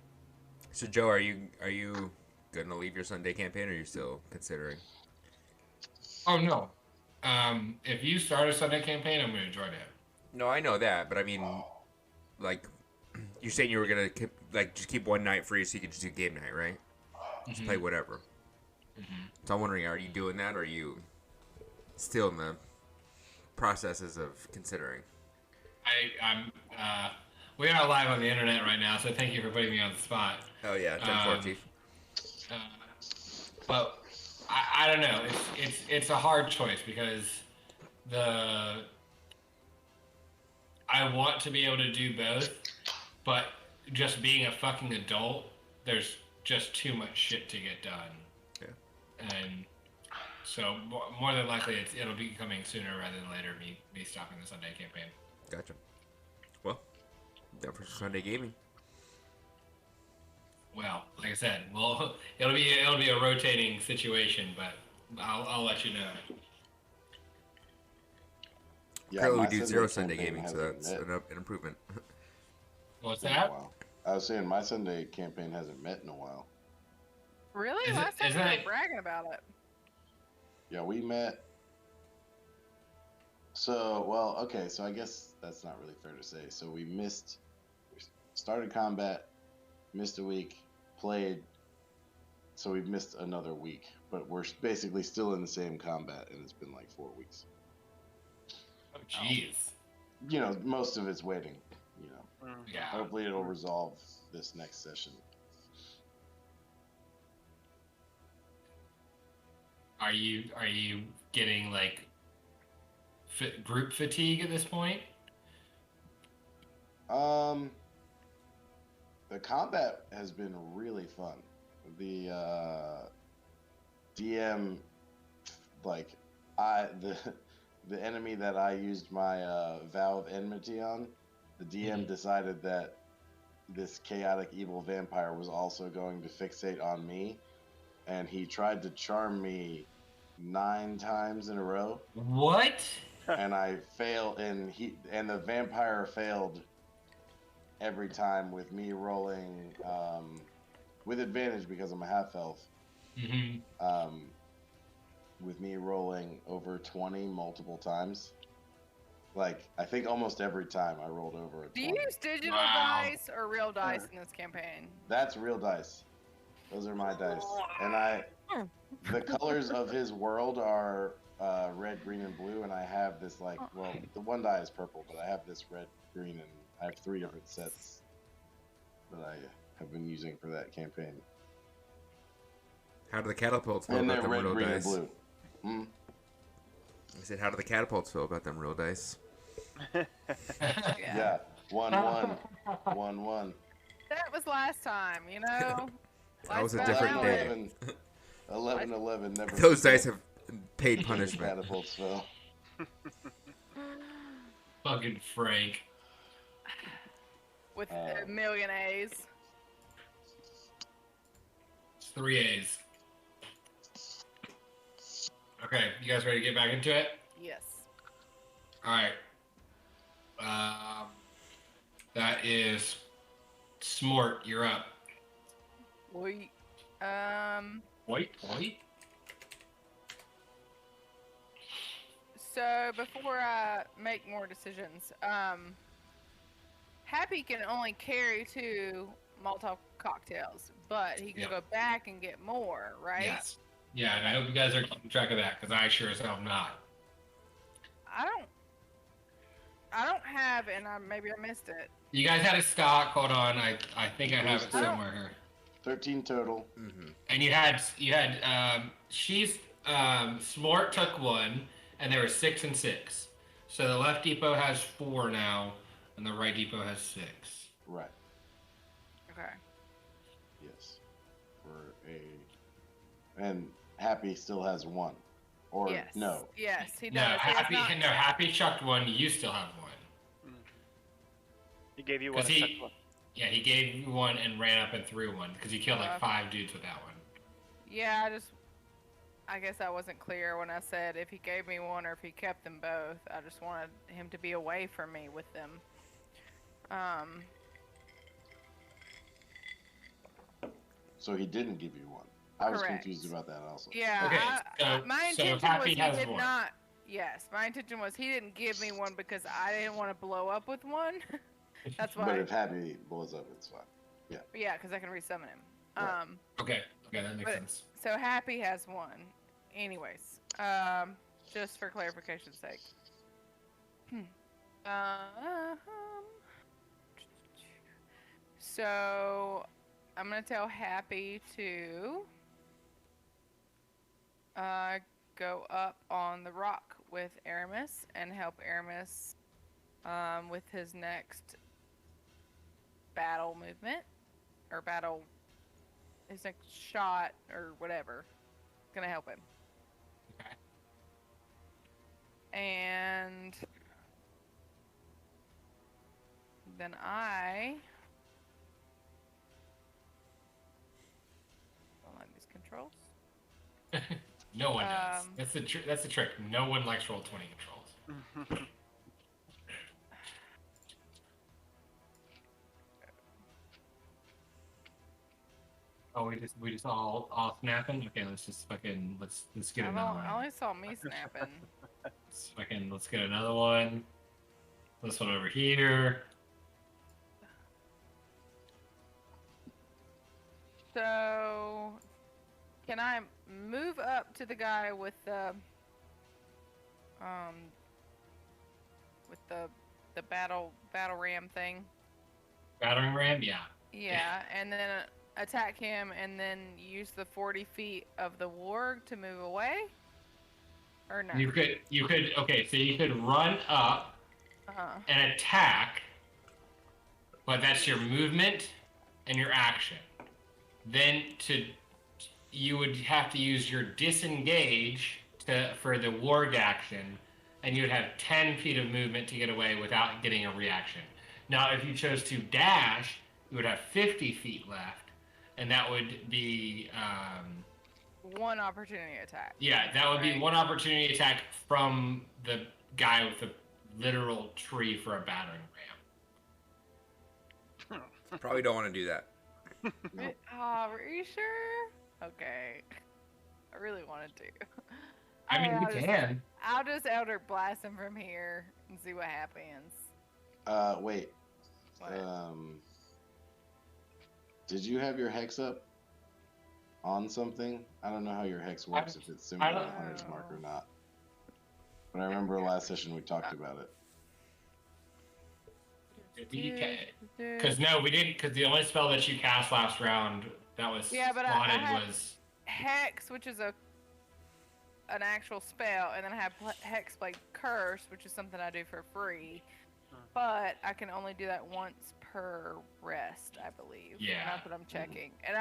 So Joe, are you gonna leave your Sunday campaign, or are you still considering? Oh no. If you start a Sunday campaign, I'm gonna join it. No, I know that, but I mean, like, you're saying you were gonna just keep one night free so you could just do game night, right? Just play whatever. So I'm wondering, are you doing that, or are you still in the processes of considering? We are live on the internet right now, so thank you for putting me on the spot. Oh yeah, 10-4, Chief. But I don't know. It's a hard choice because I want to be able to do both, but just being a fucking adult, there's just too much shit to get done. Yeah. And so more than likely it'll be coming sooner rather than later, me stopping the Sunday campaign. Gotcha. Well, down for Sunday gaming. Well, like I said, it'll be a rotating situation, but I'll let you know. Yeah, Currently my we do 0 Sunday campaign gaming, so hasn't that's met an improvement. What's in a that? while. I was saying my Sunday campaign hasn't met in a while. Really? Is it- Last time isn't you were it- bragging about it. Yeah, we met. So, well, okay, so I guess that's not really fair to say. So we started combat, missed a week, played, so we've missed another week. But we're basically still in the same combat, and it's been like 4 weeks. Oh, jeez. You know, most of it's waiting, you know. Yeah. Hopefully it'll resolve this next session. Are you getting like group fatigue at this point? The combat has been really fun. The DM, like the enemy that I used my vow of enmity on, the DM decided that this chaotic evil vampire was also going to fixate on me, and he tried to charm me 9 times in a row. What? And I failed, and the vampire failed every time with me rolling with advantage because I'm a half elf. With me rolling over 20 multiple times. Like, I think almost every time I rolled over a 20. Do you use digital Wow. dice or real dice in this campaign? That's real dice. Those are my dice. And the colors of his world are red, green, and blue, and I have this, like, well, the one die is purple, but I have this red, green, and I have 3 different sets that I have been using for that campaign. How do the catapults feel And about they're them red, real green, and dice? blue. Hmm? I said, how do the catapults feel about them real dice? Yeah. 1-1. 1-1. That was last time, you know? That was a Life's different about day. 11-11 never. Those dice have paid punishment. Catapults fell. Fucking Frank. With a million A's. 3 A's. Okay, you guys ready to get back into it? Yes. All right. That is Smort. You're up. Wait. Wait. So before I make more decisions, Happy can only carry 2 Molotov cocktails, but he can Yep. go back and get more, right? Yes. Yeah, and I hope you guys are keeping track of that because I sure as hell am not. I don't have, and maybe I missed it. You guys had a stock. Hold on, I think I have it I don't- somewhere here. 13 total. And you had Smart took 1, and there were 6 and 6. So the left depot has 4 now, and the right depot has 6. Right. Okay. Yes. And Happy still has 1. Or Yes. no. Yes, he does. No, He has not- Happy chucked 1. You still have 1. He gave you one. 'Cause Yeah, he gave you 1 and ran up and threw 1 because he killed like 5 dudes with that one. Yeah, I guess I wasn't clear when I said if he gave me 1 or if he kept them both. I just wanted him to be away from me with them. So he didn't give you 1. I was Correct. confused about that also. Yeah, Okay, my so intention was Happy he has did 1. not. Yes, my intention was he didn't give me 1 because I didn't want to blow up with 1. That's why. But if Happy blows up, it's fine. Yeah, because I can resummon him. Right. Okay, that makes sense. So Happy has 1. Anyways, just for clarification's sake. So I'm gonna tell Happy to go up on the rock with Aramis and help Aramis with his next battle movement or his next shot or whatever. Gonna help him. Okay. And then I don't like these controls. No one does. That's the trick. No one likes Roll20 controls. Oh, we just all snapping. Okay, let's get another one. I only saw me snapping. Let's get another one. This one over here. So, can I move up to the guy with the battle ram thing? Battering ram, yeah. Yeah, and then attack him, and then use the 40 feet of the warg to move away, or no? You could. Okay, so you could run up and attack, but that's your movement and your action. Then you would have to use your disengage for the warg action, and you would have 10 feet of movement to get away without getting a reaction. Now, if you chose to dash, you would have 50 feet left, and that would be 1 opportunity attack. yeah, that would be Right. 1 opportunity attack from the guy with the literal tree for a battering ram. Probably don't want to do that. Oh, are you sure? Okay. I really wanted to. I mean, Alright, we can. I'll just Elder Blast him from here and see what happens. Wait. What? Did you have your hex up on something? I don't know how your hex works, if it's similar to Hunter's Mark or not. But I remember last session we talked about it. Because no, we didn't. Because the only spell that you cast last round that was Yeah, but I slotted had- was Hex, which is an actual spell, and then I have Hexblade Curse, which is something I do for free. But I can only do that once per rest, I believe. And Yeah. that's what I'm checking. And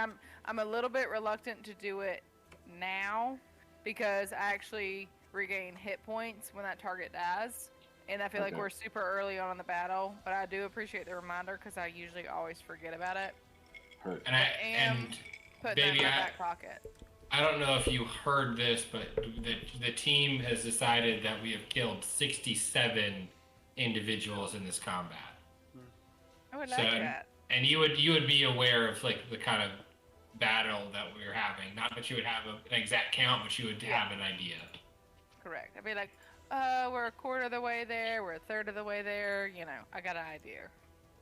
I'm a little bit reluctant to do it now because I actually regain hit points when that target dies. And I feel like Okay. we're super early on in the battle, but I do appreciate the reminder because I usually always forget about it. Hurt. and putting that in Baby, my back pocket. I don't know if you heard this, but the team has decided that we have killed 67 individuals in this combat. I would like that. And you would be aware of like the kind of battle that we were having. Not that you would have an exact count, but you would have an idea. Correct. I'd be like, we're a quarter of the way there. We're a third of the way there. You know, I got an idea.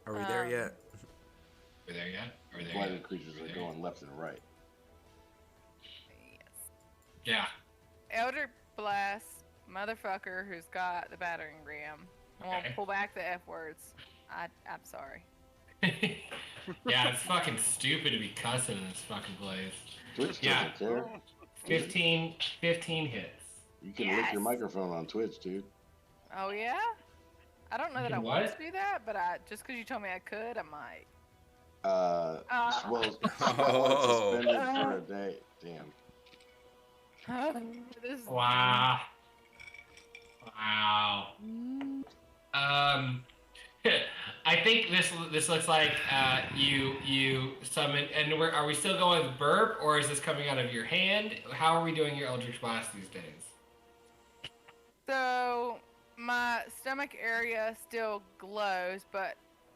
Are we there yet? Are we there yet? Are we there Blighted yet? creatures are going left and right. Yes. Yeah. Elder Blast, motherfucker who's got the battering ram. I won't pull back the F words. I'm sorry. Yeah, it's fucking stupid to be cussing in this fucking place. Twitch Yeah. doesn't care. 15 hits. You can lick your microphone on Twitch, dude. Oh yeah? I don't know that I want to do that, but just because you told me I could, I might. Well, suspended for a day. Damn. This is Wow. Wow. I think this looks like you summoned, and are we still going with burp, or is this coming out of your hand? How are we doing your Eldritch Blast these days? So my stomach area still glows,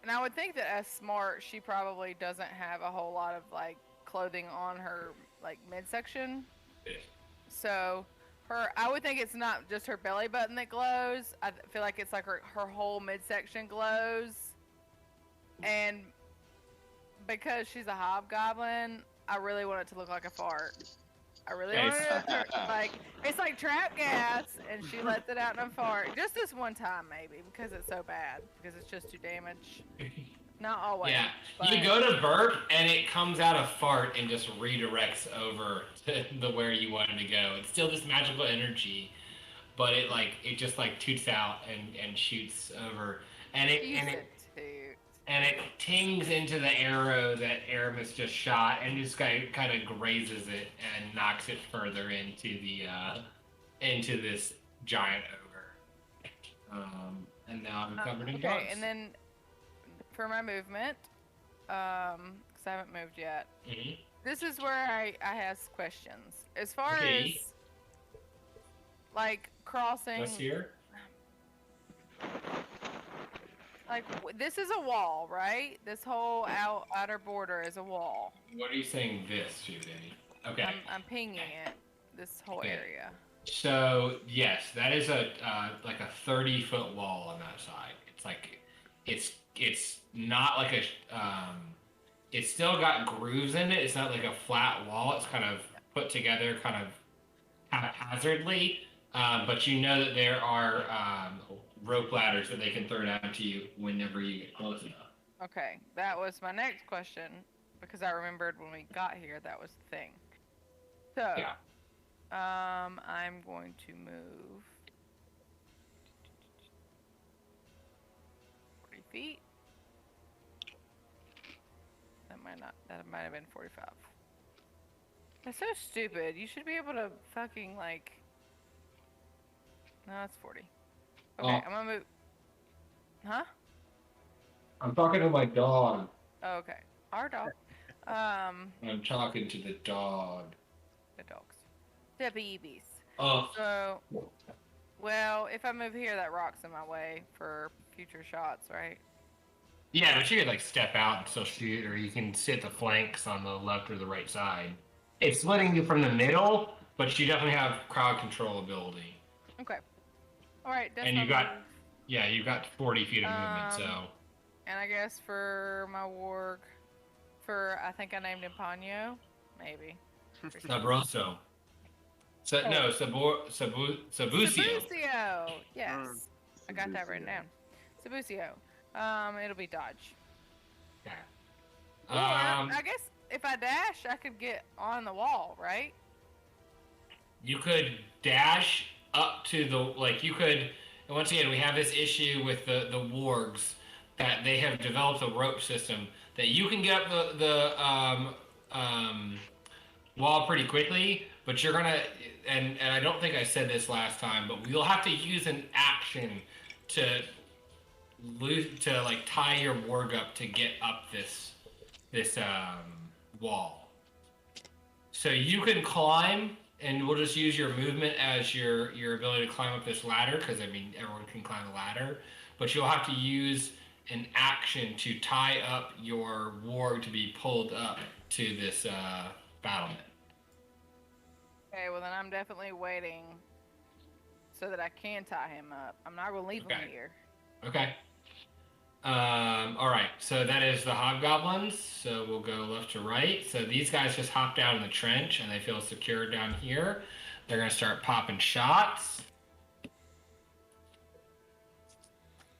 and I would think that as Smart, she probably doesn't have a whole lot of like clothing on her like midsection. So I would think it's not just her belly button that glows. I feel like it's like her whole midsection glows. And because she's a hobgoblin, I really want it to look like a fart. I really want it to like, it's like trap gas, and she lets it out in a fart. Just this one time, maybe, because it's so bad. Because it's just too damaged. Not always. Yeah, but you go to burp, and it comes out a fart and just redirects over to where you wanted to go. It's still this magical energy, but it just toots out and shoots over, and it tings into the arrow that Aramis just shot, and just kind of grazes it and knocks it further into the into this giant ogre. And now I'm covered in bugs. Okay, and then for my movement, because I haven't moved yet. Mm-hmm. This is where I ask questions. As far as like crossing. What's here? Like this is a wall, right? This whole outer border is a wall. What are you saying this, Judy? Okay. I'm pinging it. This whole area. So yes, that is a like a 30-foot wall on that side. It's like it's not like a it's still got grooves in it. It's not like a flat wall. It's kind of put together kind of haphazardly. But you know that there are rope ladders that they can throw down to you whenever you get close enough. Okay, that was my next question because I remembered when we got here that was the thing. So, yeah. I'm going to move 40 feet. That might have been 45. That's so stupid. You should be able to fucking like. No, it's 40. Okay, I'm gonna move. Huh? I'm talking to my dog. Oh, okay. Our dog. I'm talking to the dog. The dogs. The babies. Oh. So, well, if I move here, that rock's in my way for future shots, right? Yeah, but you could like step out and still shoot, or you can sit the flanks on the left or the right side. It's splitting you from the middle, but you definitely have crowd control ability. Okay. All right. That's and you my got, move. yeah, you got 40 feet of movement. So. And I guess for my warg, I think I named him Ponyo, maybe. Sabroso. Sabusio. Sabusio. Yes, I got that written down. Sabusio. It'll be dodge. Yeah. Or, I guess if I dash, I could get on the wall, right? You could dash up to the you could. And once again, we have this issue with the wargs that they have developed a rope system that you can get up the wall pretty quickly, but you're gonna and I don't think I said this last time, but you'll have to use an action to tie your warg up to get up this wall. So you can climb, and we'll just use your movement as your ability to climb up this ladder, because I mean everyone can climb a ladder, but you'll have to use an action to tie up your warg to be pulled up to this battlement. Okay, well then I'm definitely waiting so that I can tie him up. I'm not gonna leave him here. Okay. All right. So that is the hobgoblins. So we'll go left to right. So these guys just hop down in the trench and they feel secure down here. They're gonna start popping shots.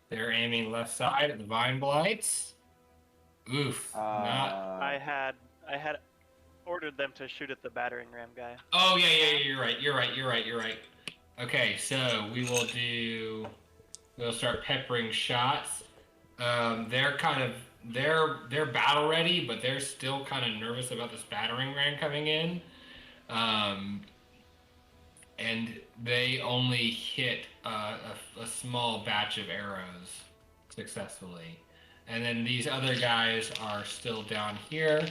They're aiming left side at the vine blights. Oof. I had ordered them to shoot at the battering ram guy. Oh yeah. You're right. Okay, so we'll start peppering shots. They're battle ready, but they're still kind of nervous about this battering ram coming in. And they only hit a small batch of arrows successfully. And then these other guys are still down here.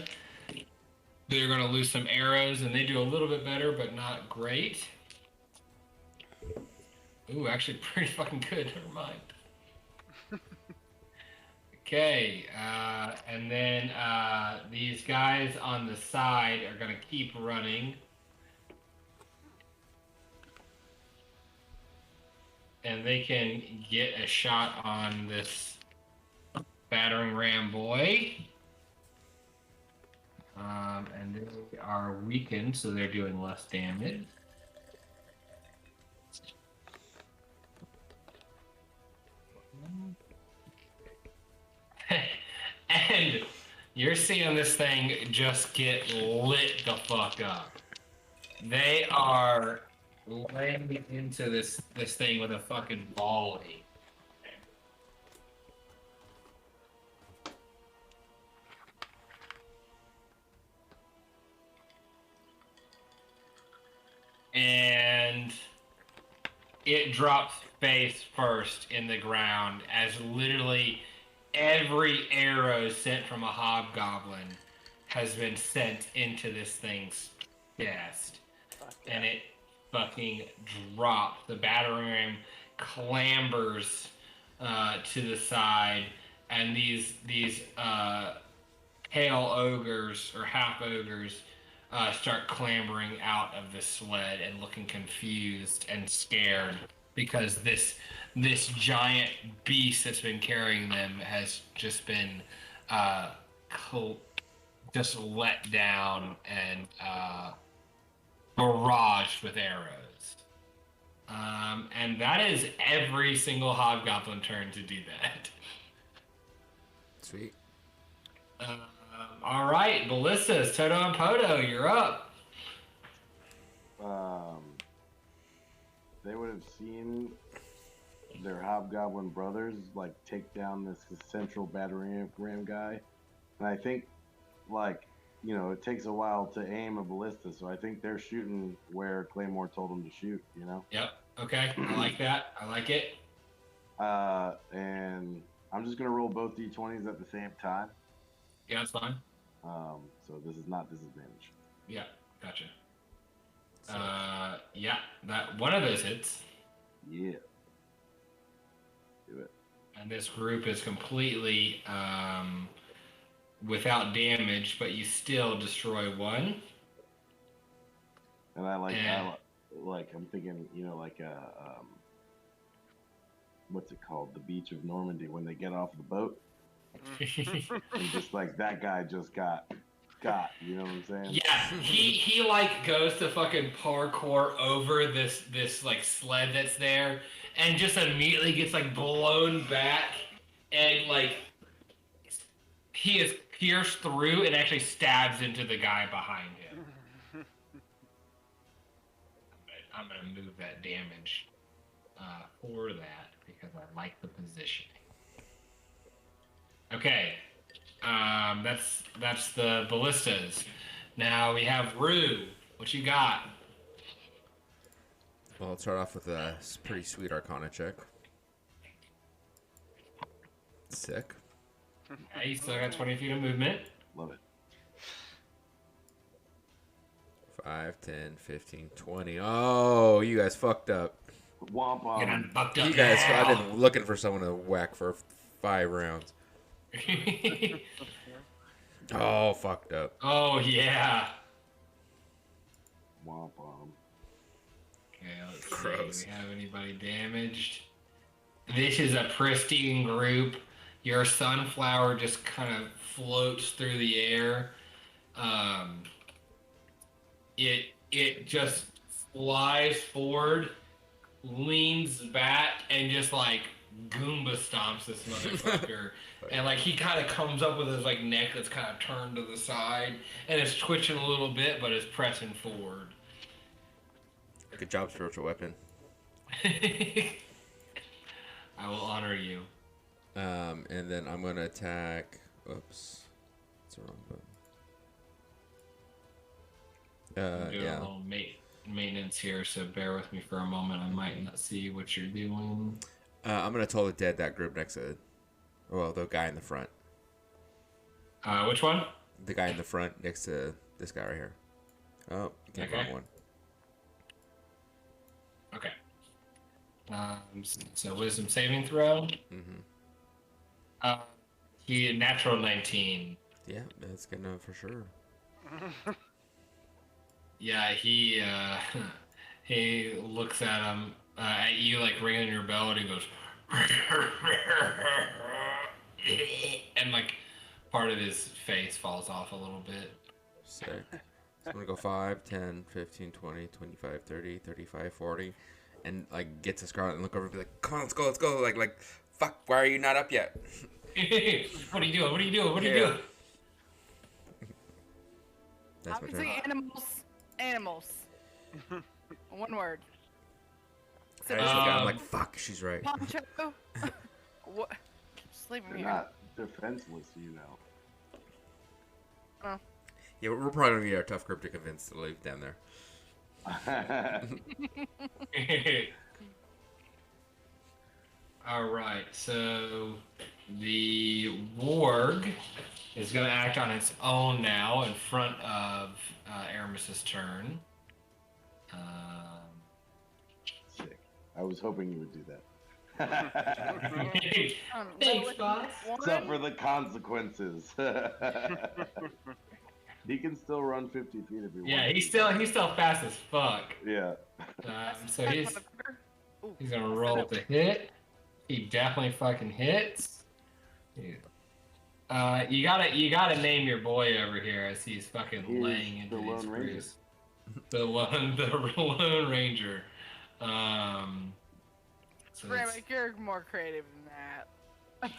They're going to lose some arrows, and they do a little bit better, but not great. Ooh, actually pretty fucking good. Never mind. Okay, and then these guys on the side are going to keep running. And they can get a shot on this battering ram boy. And they are weakened, so they're doing less damage. And you're seeing this thing just get lit the fuck up. They are laying into this thing with a fucking volley. And it drops face first in the ground as literally every arrow sent from a hobgoblin has been sent into this thing's chest. And it fucking drops. The battering ram clambers to the side, and these pale ogres or half ogres start clambering out of the sled and looking confused and scared because this giant beast that's been carrying them has just been just let down and barraged with arrows. And that is every single hobgoblin turn to do that. Sweet. All right, Ballistas, Toto and Poto, you're up. They would have seen their hobgoblin brothers like take down this central battering ram guy, and I think it takes a while to aim a ballista, so I think they're shooting where Claymore told them to shoot. Yep. Okay. I like that. I like it. And I'm just gonna roll both d20s at the same time. Yeah, that's fine. So this is not disadvantage. Yeah, gotcha. Yeah, that one of those hits. Yeah. Do it. And this group is completely without damage, but you still destroy one. And I'm thinking, what's it called? The Beach of Normandy, when they get off the boat. And just like that guy just got, you know what I'm saying? Yeah, he goes to fucking parkour over this sled that's there, and just immediately gets blown back, and he is pierced through and actually stabs into the guy behind him. I'm gonna move that damage for that because I like the positioning. Okay, that's the ballistas. Now we have Rue. What you got? Well, let's start off with a pretty sweet Arcana check. Sick. Okay, you still got 20 feet of movement. Love it. 5, 10, 15, 20. Oh, you guys fucked up. Womp Get womp. on fucked up. You guys, now. I've been looking for someone to whack for 5 rounds. Oh, fucked up. Oh yeah. Womp womp. Okay, let's Gross. see. Do we have anybody damaged? This is a pristine group. Your sunflower just kind of floats through the air. It just flies forward, leans back, and just like Goomba stomps this motherfucker. And like he kind of comes up with his like neck that's kind of turned to the side, and it's twitching a little bit, but it's pressing forward. Good job, spiritual weapon. I will honor you. And then I'm gonna attack. Oops, it's the wrong button. I'm doing a little maintenance here, so bear with me for a moment. I might not see what you're doing. I'm gonna toll the dead that group next to, well, the guy in the front. Which one? The guy in the front next to this guy right here. Oh, you can't Okay. find one. Okay. So wisdom saving throw. Mm-hmm. He natural 19. Yeah, that's good enough for sure. Yeah, he he looks at him at you like ringing your bell, and he goes, and like part of his face falls off a little bit. Sick. So I'm gonna go 5, 10, 15, 20, 25, 30, 35, 40, and like get to Scarlet and look over and be like, "Come on, let's go." Like, fuck, why are you not up yet? What are you doing? What are you doing? What are you Yeah. doing? That's my turn. Obviously, animals. One word. I just look at it, I'm like, fuck, she's right. Poncho. What? Just leave him They're here. not defenseless, you know. Yeah, we're probably gonna be our tough group to convince to leave down there. All right, so the warg is going to act on its own now in front of Aramis's turn. Sick. I was hoping you would do that. Thanks, boss. Except for the consequences. He can still run 50 feet if he wants. Yeah, he's still fast as fuck. Yeah. So he's gonna roll with the hit. He definitely fucking hits. You gotta name your boy over here as he's fucking He's laying into the these Lone Ranger. screws. The Lone Ranger. So it's- Remick, you're more creative than that.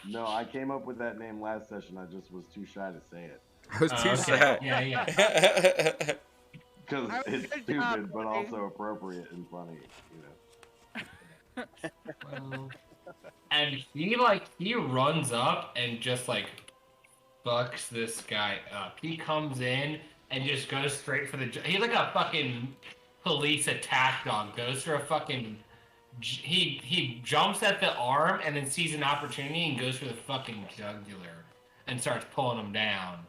No, I came up with that name last session. I just was too shy to say it. I was too okay. sad. Yeah. Because I was it's good stupid, job, but buddy. also appropriate and funny, you know. Well, and he runs up and just like fucks this guy up. He comes in and just goes straight for the. He's like a fucking police attack dog. Goes for a fucking. He jumps at the arm and then sees an opportunity and goes for the fucking jugular and starts pulling him down.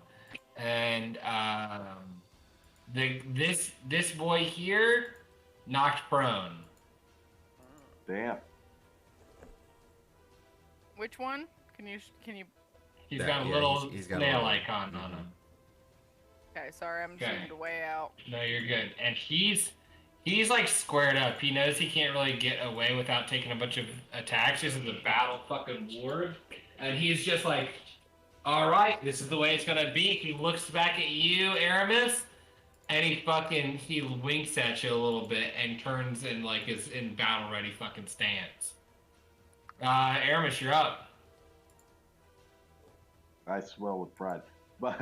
And this boy here knocked prone. Damn. Which one? Can you? He's That- got a yeah, little he's got a snail little- icon on him. Okay, sorry, I'm Okay. zooming way out. No, you're good. And he's like squared up. He knows he can't really get away without taking a bunch of attacks. This is a battle fucking ward. And he's just like, all right, this is the way it's gonna be. He looks back at you, Aramis, and he winks at you a little bit and turns and like is in battle ready fucking stance. Aramis, you're up. I swell with pride. But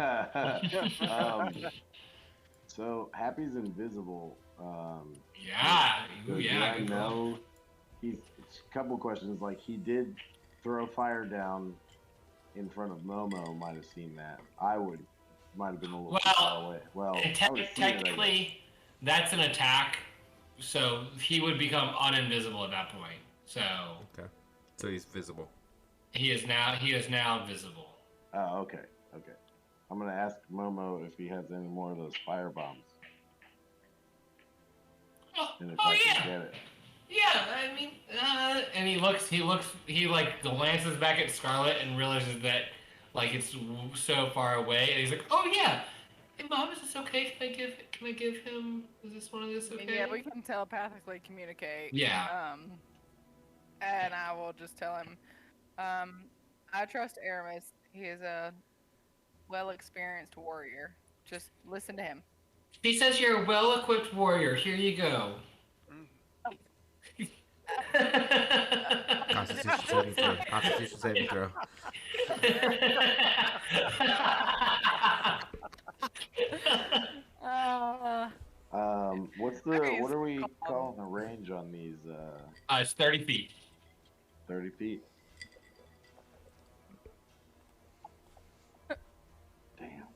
so Happy's invisible. Yeah. So Ooh, do yeah. I Good call. know? He's a couple questions. Like he did throw fire down in front of Momo. Might have seen that. Might have been a little too Well, far away. Well, And I would have seen it, I guess. technically, that's an attack, so he would become uninvisible at that point. So Okay. So he's visible. he is now visible. Oh, okay. I'm gonna ask Momo if he has any more of those fire bombs. And if Oh I can yeah. get it. Yeah, I mean, and he like glances back at Scarlet and realizes that, like, it's so far away, and he's like, oh yeah, hey Mom, is this okay? Can I give him, is this one of this I mean, okay? yeah, we can telepathically communicate. Yeah. And I will just tell him, I trust Aramis. He is a well-experienced warrior. Just listen to him. He says you're a well-equipped warrior. Here you go. Constitution saving throw. Constitution saving throw. What are we calling the range on these? It's 30 feet. 30 feet. Damn.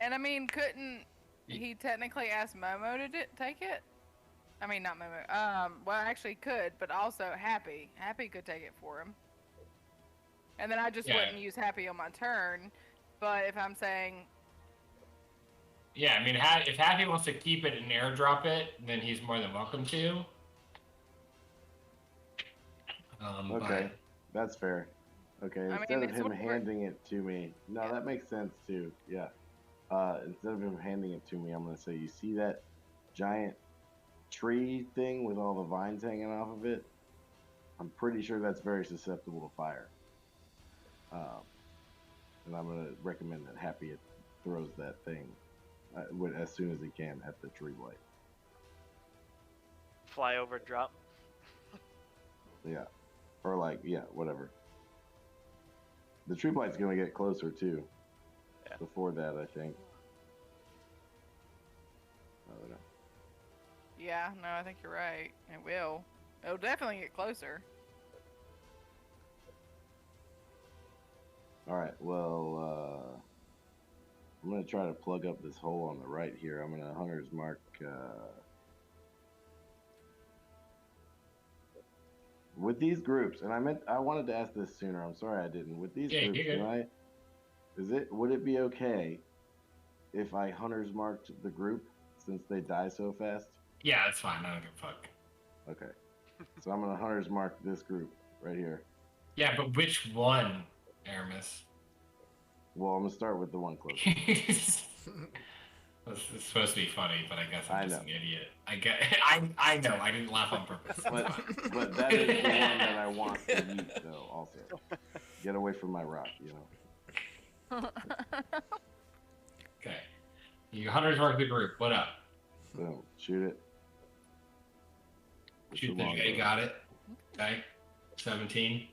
And I mean, couldn't he technically ask Momo to take it? I mean, not Momo. Well, actually could, but also Happy. Happy could take it for him. And then I just wouldn't use Happy on my turn. But if I'm saying... Yeah, I mean, if Happy wants to keep it and airdrop it, then he's more than welcome to. Okay, that's fair. Okay, instead of him handing it to me... No, that makes sense too, yeah. Instead of him handing it to me, I'm going to say, you see that giant tree thing with all the vines hanging off of it? I'm pretty sure that's very susceptible to fire. And I'm going to recommend that Happy throws that thing as soon as he can at the tree blight. Fly over, drop. Yeah. Or like, yeah, whatever. The tree blight's going to get closer too. Yeah. Before that, I think. I don't know. Yeah, no, I think you're right. It will. It'll definitely get closer. Alright, well, I'm going to try to plug up this hole on the right here. I'm going to hunter's mark, with these groups, and I wanted to ask this sooner. I'm sorry I didn't. With these groups, would it be okay if I hunter's marked the group since they die so fast? Yeah, that's fine. I don't give a fuck. Okay. So I'm going to hunter's mark this group right here. Yeah, but which one, Aramis? Well, I'm going to start with the one closest. This is supposed to be funny, but I guess I'm just an idiot. I know. I didn't laugh on purpose. But that is the one that I want to eat, though, also. Get away from my rock, you know. Okay. You hunters mark the group. What up? Boom. Shoot it. Shoot the you got it. Okay. 17.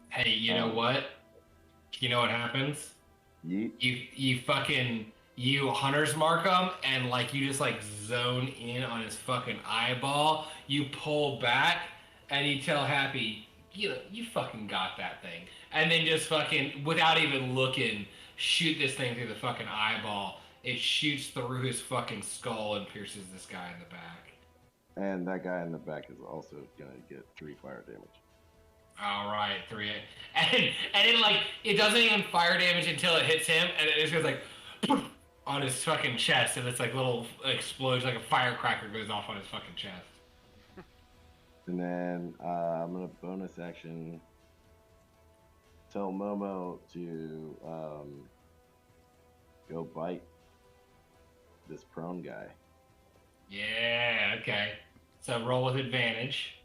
Hey, you know what? You know what happens? Yeet. You hunters mark him, and like you just like zone in on his fucking eyeball. You pull back, and you tell Happy, you fucking got that thing, and then just fucking without even looking, shoot this thing through the fucking eyeball. It shoots through his fucking skull and pierces this guy in the back. And that guy in the back is also gonna get 3 fire damage. All right, 3. And then like it doesn't even fire damage until it hits him, and it just goes like. Poof, on his fucking chest, and it's like little explosion, like a firecracker goes off on his fucking chest. And then I'm gonna bonus action tell Momo to go bite this prone guy. Yeah, okay. So roll with advantage.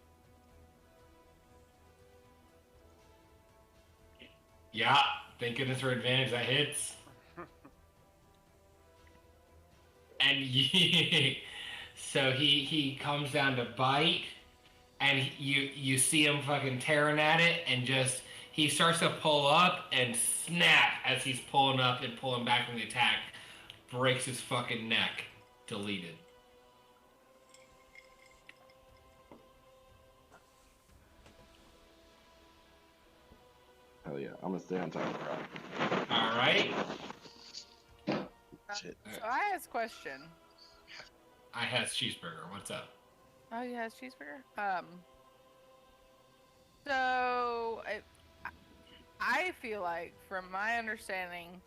Yeah, thank goodness for advantage, that hits. And so he comes down to bite, and you see him fucking tearing at it, and just he starts to pull up, and snap as he's pulling up and pulling back from the attack, breaks his fucking neck. Deleted. Hell yeah, I'm gonna stay on top of the rock. All right. Shit. So I asked a question. I has cheeseburger. What's up? Oh, you has cheeseburger? So I feel like, from my understanding,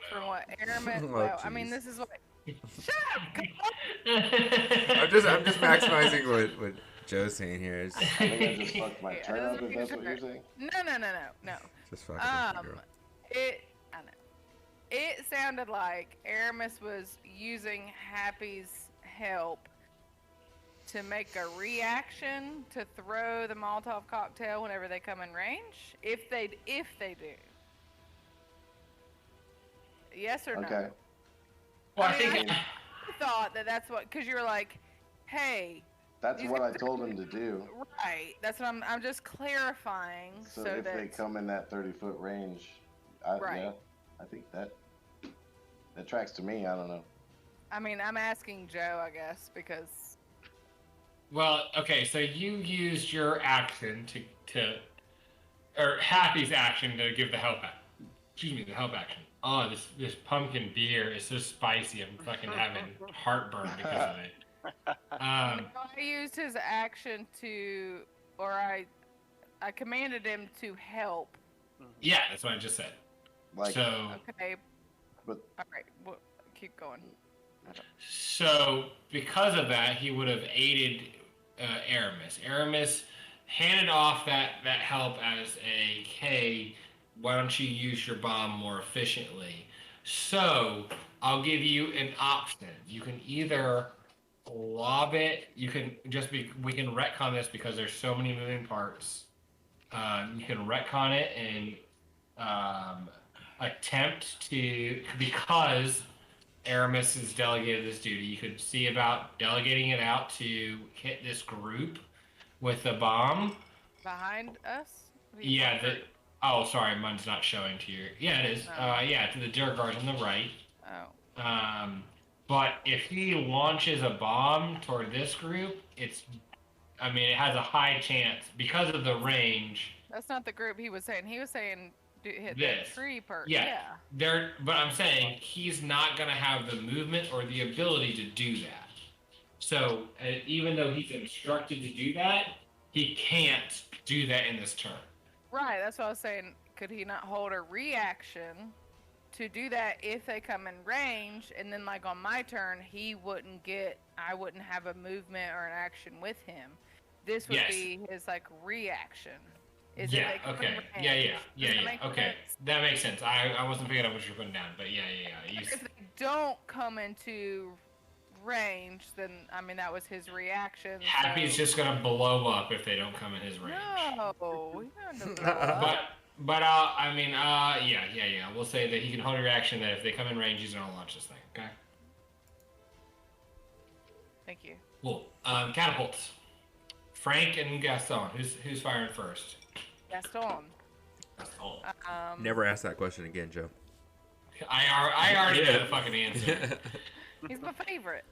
from what Aramis, well, I mean, this is what I'm just maximizing what Joe's saying here. It's I think I just fucked my turn up, if that's what you're saying. No. just fucking with you, girl. I know. It sounded like Aramis was using Happy's help to make a reaction to throw the Molotov cocktail whenever they come in range. If they do. Yes or no? Okay. Well, I I think I thought that's what, because you were like, hey. That's what I told him to do. Right. That's what I'm just clarifying. So so if that they come in that 30-foot range, Right. yeah, I think that tracks to me. I don't know. I mean, I'm asking Joe, I guess, because Well, okay, so you used your action or Happy's action to give the help the help action. Oh, this pumpkin beer is so spicy. I'm fucking having heartburn because of it. I used his action or I commanded him to help. Yeah, that's what I just said. Like, So, Okay. but All right. Well, keep going. so because of that, he would have aided Aramis. Aramis handed off that help as a, hey, why don't you use your bomb more efficiently? So I'll give you an option. You can either lob it. You can we can retcon this because there's so many moving parts. You can retcon it and attempt to, because Aramis has delegated this duty, you could see about delegating it out to hit this group with a bomb. Behind us? Yeah, oh, sorry, mine's not showing to you. Yeah, it is. Oh. Yeah, to the dirt guard on the right. Oh. But if he launches a bomb toward this group, it has a high chance because of the range. That's not the group he was saying. He was saying hit This. that tree part. Yeah. But I'm saying he's not going to have the movement or the ability to do that. So even though he's instructed to do that, he can't do that in this turn. Right, that's what I was saying. Could he not hold a reaction to do that if they come in range, and then like on my turn, I wouldn't have a movement or an action with him. This would be his like reaction. Okay. Yeah. Okay. Sense? That makes sense. I wasn't picking up what you're putting down, but yeah. If they don't come into range, then that was his reaction. Happy's just gonna blow up if they don't come in his range. No, he's not gonna blow up. But yeah. We'll say that he can hold a reaction that if they come in range, he's gonna launch this thing. Okay. Thank you. Cool. Catapults. Frank and Gaston. Who's firing first? Gaston. Never ask that question again, Joe. I already know the fucking answer. He's my favorite.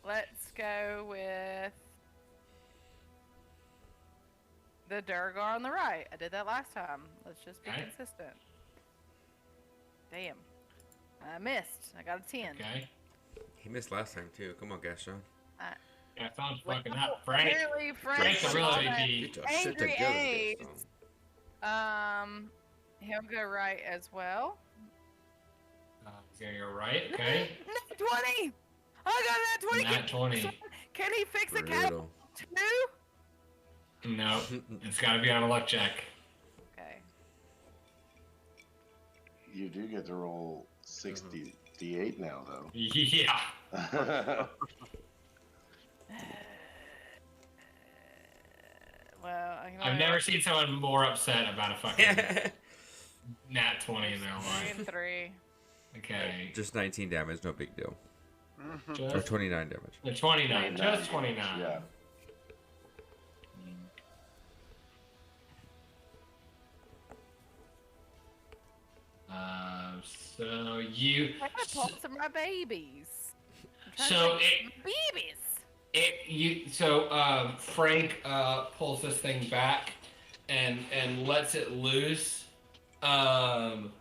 Let's go with the Durgar on the right. I did that last time. Let's just be consistent. Damn. I missed. I got a 10. Okay. He missed last time too. Come on, Gaston. Gaston's fucking up. Frank. Apparently Frank's the real MVP. Get your shit Angry together, Ace. Gaston. He'll go right as well. He's gonna go right. Okay. Nat 20! I got that 20! Nat 20. Can he fix the Brutal. catapult too? No, it's gotta be on a luck check. Okay. you do get to roll 60 D8 now, though. Yeah. Well, I've never seen someone more upset about a fucking Nat 20 in their life. 3. Okay. Just 19 damage, no big deal. Or Just 29 damage. the 29. Just 29. Yeah. So you. I gotta talk to my babies. So babies. Frank pulls this thing back and lets it loose. And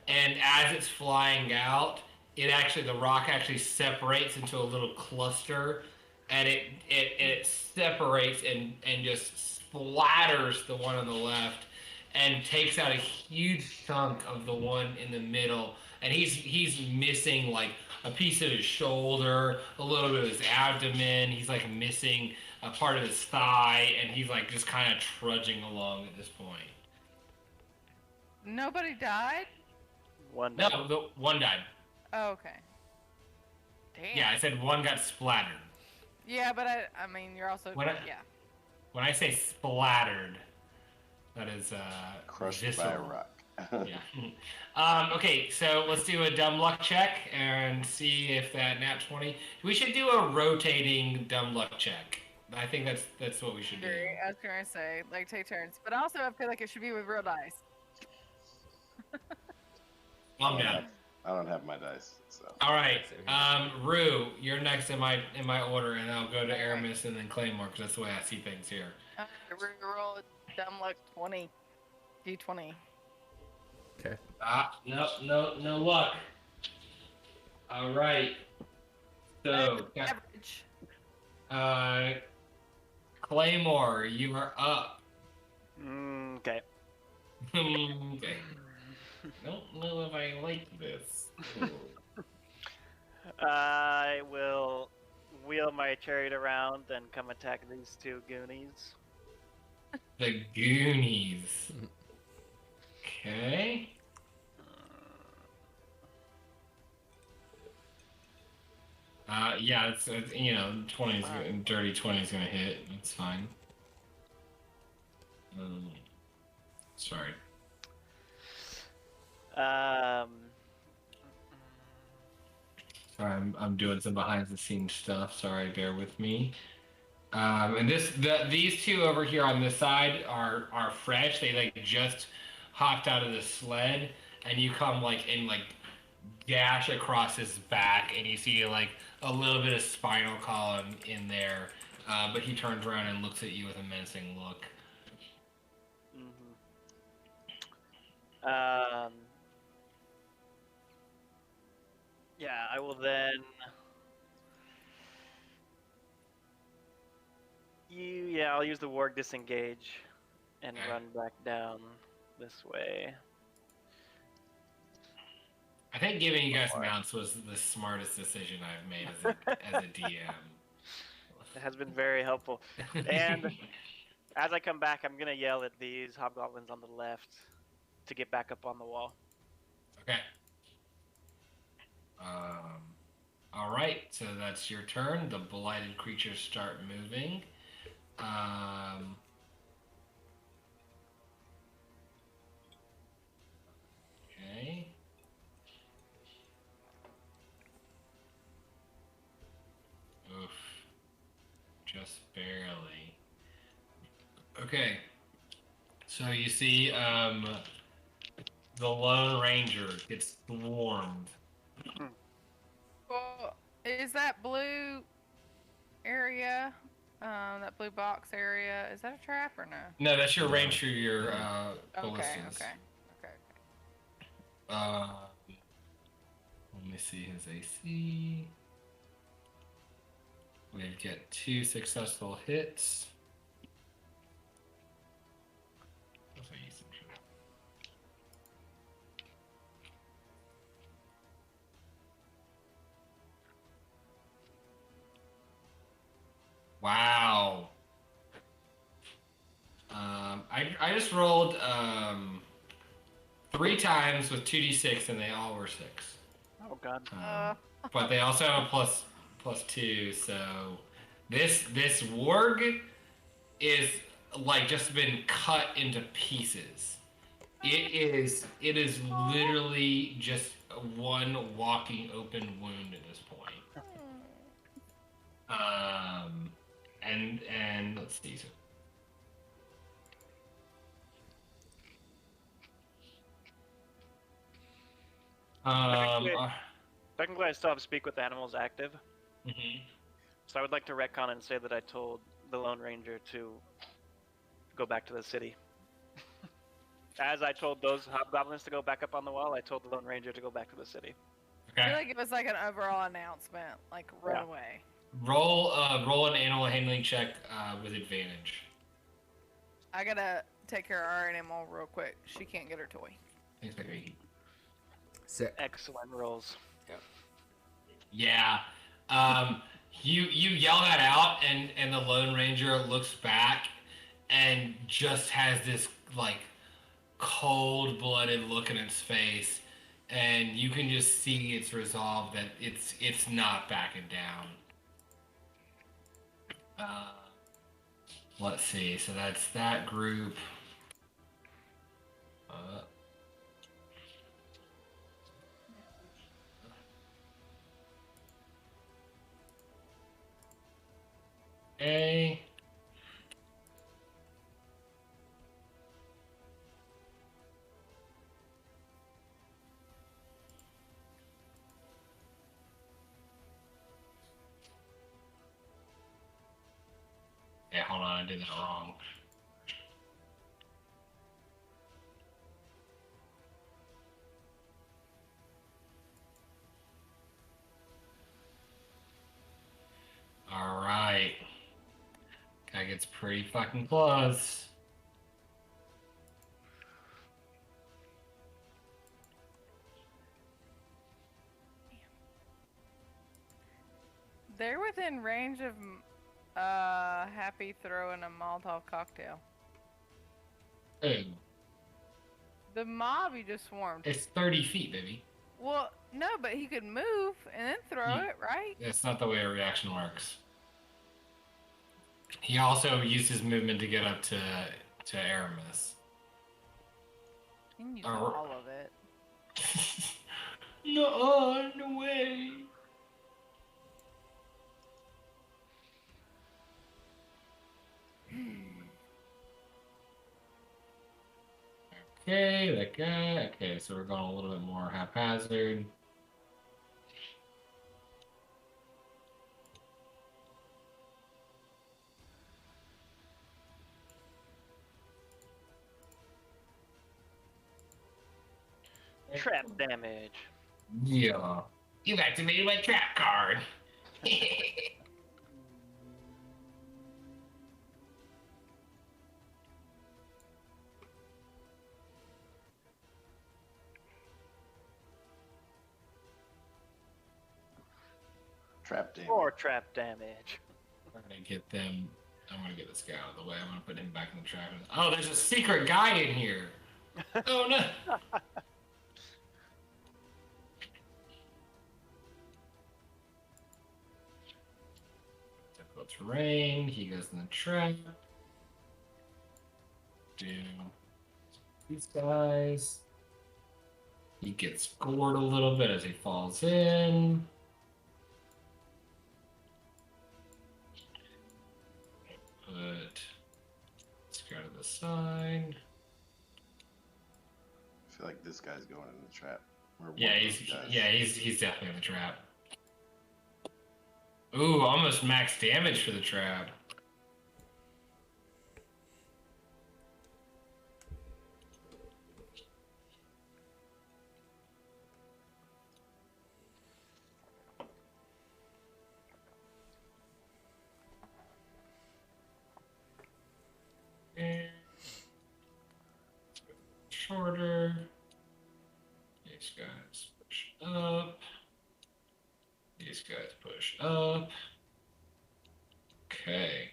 as it's flying out, the rock actually separates into a little cluster, and it separates and just splatters the one on the left and takes out a huge chunk of the one in the middle, and he's missing like a piece of his shoulder, a little bit of his abdomen. He's like missing a part of his thigh, and he's like just kind of trudging along at this point. Nobody died? One. No, the one died. Oh, okay. Damn. Yeah, I said one got splattered. Yeah, but I mean, you're also yeah. When I say splattered, that is Crushed visceral. by a rock. Yeah. Okay, so let's do a dumb luck check and see if that nat 20. We should do a rotating dumb luck check. I think that's what we should do. I was gonna say, like, take turns, but also I feel like it should be with real dice. Calm down. I don't have my dice, so. All right, Rue, you're next in my order, and I'll go to Aramis and then Claymore because that's the way I see things here. Roll a dumb luck 20, d20. Okay. No luck. All right. So, average. Claymore, you are up. Okay. Okay. Don't know if I like this. I will wheel my chariot around and come attack these two Goonies. The Goonies. Okay. Yeah, it's 20's dirty 20 is gonna hit. It's fine. Sorry. Sorry, I'm doing some behind the scenes stuff. Sorry, bear with me. And these two over here on this side are fresh. They like just hopped out of the sled, and you come like gash across his back, and you see like a little bit of spinal column in there. But he turns around and looks at you with a menacing look. Yeah, I will then. I'll use the warg disengage and run back down this way. I think giving you guys mounts was the smartest decision I've made as a DM. It has been very helpful. And as I come back, I'm gonna yell at these hobgoblins on the left to get back up on the wall. Okay. All right, so that's your turn. The blighted creatures start moving. Okay. Oof. Just barely. Okay. So you see, the Lone Ranger gets swarmed. Well, is that blue area, that blue box area, is that a trap or no? No, that's your range for your ballistas. Okay. Let me see his AC. We get 2 successful hits. Wow. I just rolled 3 times with 2d6 and they all were 6. Oh god. But they also have a +2, so this warg is like just been cut into pieces. It is literally just one walking open wound at this point. And let's see. Technically, I still have Speak with Animals active. Mm-hmm. So I would like to retcon and say that I told the Lone Ranger to go back to the city. As I told those hobgoblins to go back up on the wall, I told the Lone Ranger to go back to the city. I feel like it was like an overall announcement, like run away. Roll an animal handling check with advantage. I gotta take care of our animal real quick. She can't get her toy. Thanks, baby. Sick. Excellent rolls. Yeah. You yell that out, and the Lone Ranger looks back and just has this like cold-blooded look in its face, and you can just see its resolve that it's not backing down. Let's see. So that's that group. Okay. Yeah, hold on, I did that wrong. All right. Guy gets pretty fucking close. They're within range of Happy throwing a Molotov cocktail. Ooh, The mob you just swarmed. it's 30 feet, baby. Well, no, but he could move and then throw it, right? That's not the way a reaction works. He also used his movement to get up to Aramis. You can use Or- all of it. No way. Okay, that guy. Okay, so we're going a little bit more haphazard. Trap damage. Yeah. You've activated my trap card. Trap damage. Or trap damage. I'm gonna get them. I'm gonna get this guy out of the way. I'm gonna put him back in the trap. Oh, there's a secret guy in here. Oh no. Difficult terrain. He goes in the trap. Do these guys. He gets scored a little bit as he falls in. Put this guy to the side. I feel like this guy's going in the trap. Or one Yeah, of he's those guys. he's definitely in the trap. Ooh, almost max damage for the trap. And shorter. These guys push up. These guys push up. Okay.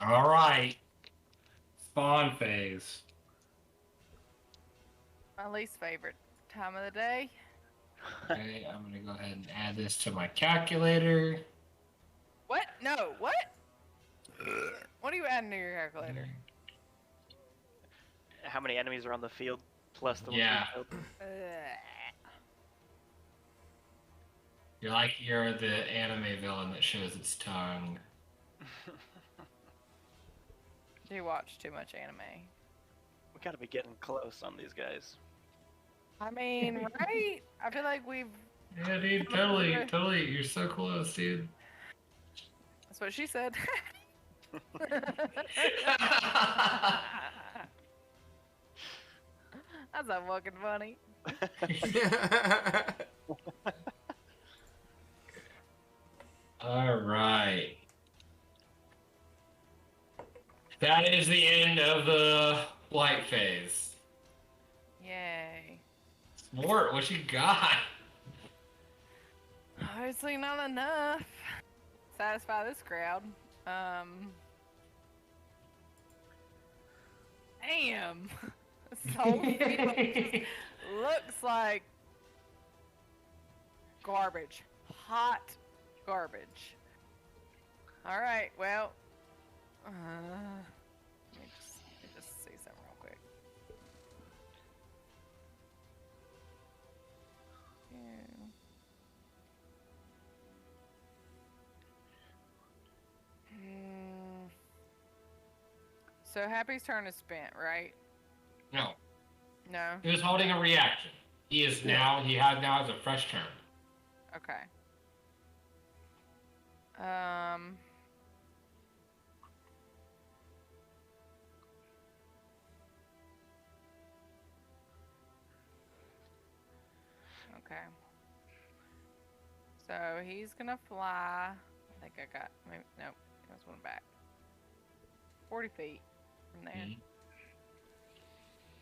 All right. Spawn phase. My least favorite time of the day. Okay, I'm gonna go ahead and add this to my calculator. What? No, what? What are you adding to your calculator? How many enemies are on the field plus the ones Yeah. we killed? You're the anime villain that shows its tongue. You watch too much anime. We gotta be getting close on these guys. I mean, right? I feel like we've. Yeah, dude, totally. You're so close, dude. That's what she said. That's not fucking funny. All right. That is the end of the flight phase. Yay. Sport, what you got? Obviously not enough. Satisfy this crowd. Damn. This whole field just looks like garbage. Hot garbage. Alright, well. Let me just see something real quick. So Happy's turn is spent, right? No. No. He was holding a reaction. He now has a fresh turn. Okay. Okay. So he's gonna fly. I think I got maybe nope. That's one back. 40 feet from there. Mhm.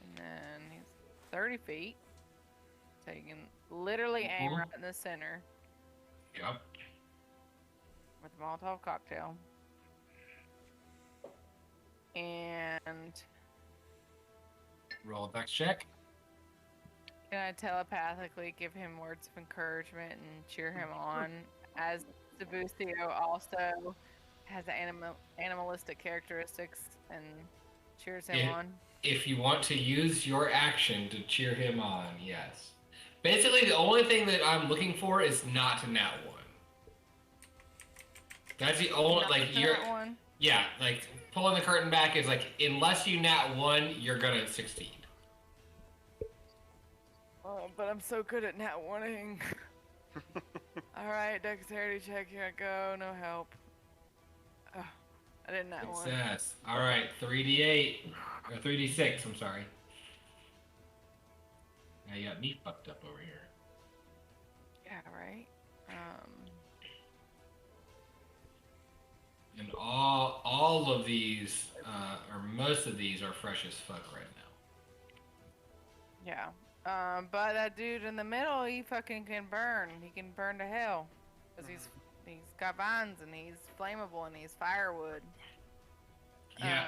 And then he's 30 feet. So you can literally aim right in the center Yep. with a Molotov cocktail. And Roll a dex check. can I telepathically give him words of encouragement and cheer him on? As Sabucio also has animalistic characteristics and cheers him on. If you want to use your action to cheer him on, yes. Basically, the only thing that I'm looking for is not to nat one. That's the only One. Yeah, like pulling the curtain back is like unless you nat one, you're gonna succeed. Oh, but I'm so good at nat wanting. Alright, dexterity check, here I go, no help. Oh, I didn't nat one. Success. Alright, 3d8. Or 3d6, I'm sorry. Now you got me fucked up over here. Yeah, right. And all of these, or most of these, are fresh as fuck right now. Yeah. But that dude in the middle, he fucking can burn. He can burn to hell. Because he's got vines and he's flammable and he's firewood. Yeah,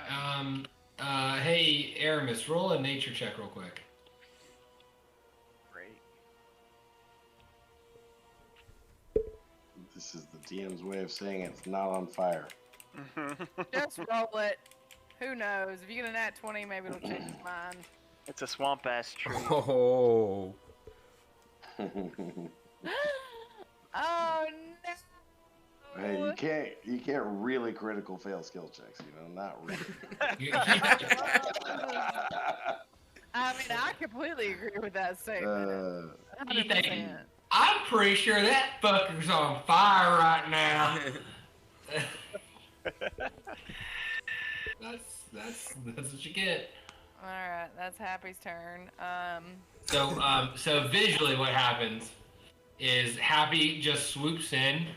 hey, Aramis, roll a nature check real quick. Great. This is the DM's way of saying it's not on fire. Just roll it. Who knows? If you get a nat 20, maybe it'll change his mind. It's a swamp ass tree. Oh. Oh no! Hey, you can't really critical fail skill checks, not really. I mean, I completely agree with that statement. 100%. I'm pretty sure that fucker's on fire right now. That's what you get. All right, that's Happy's turn. So visually, what happens is Happy just swoops in.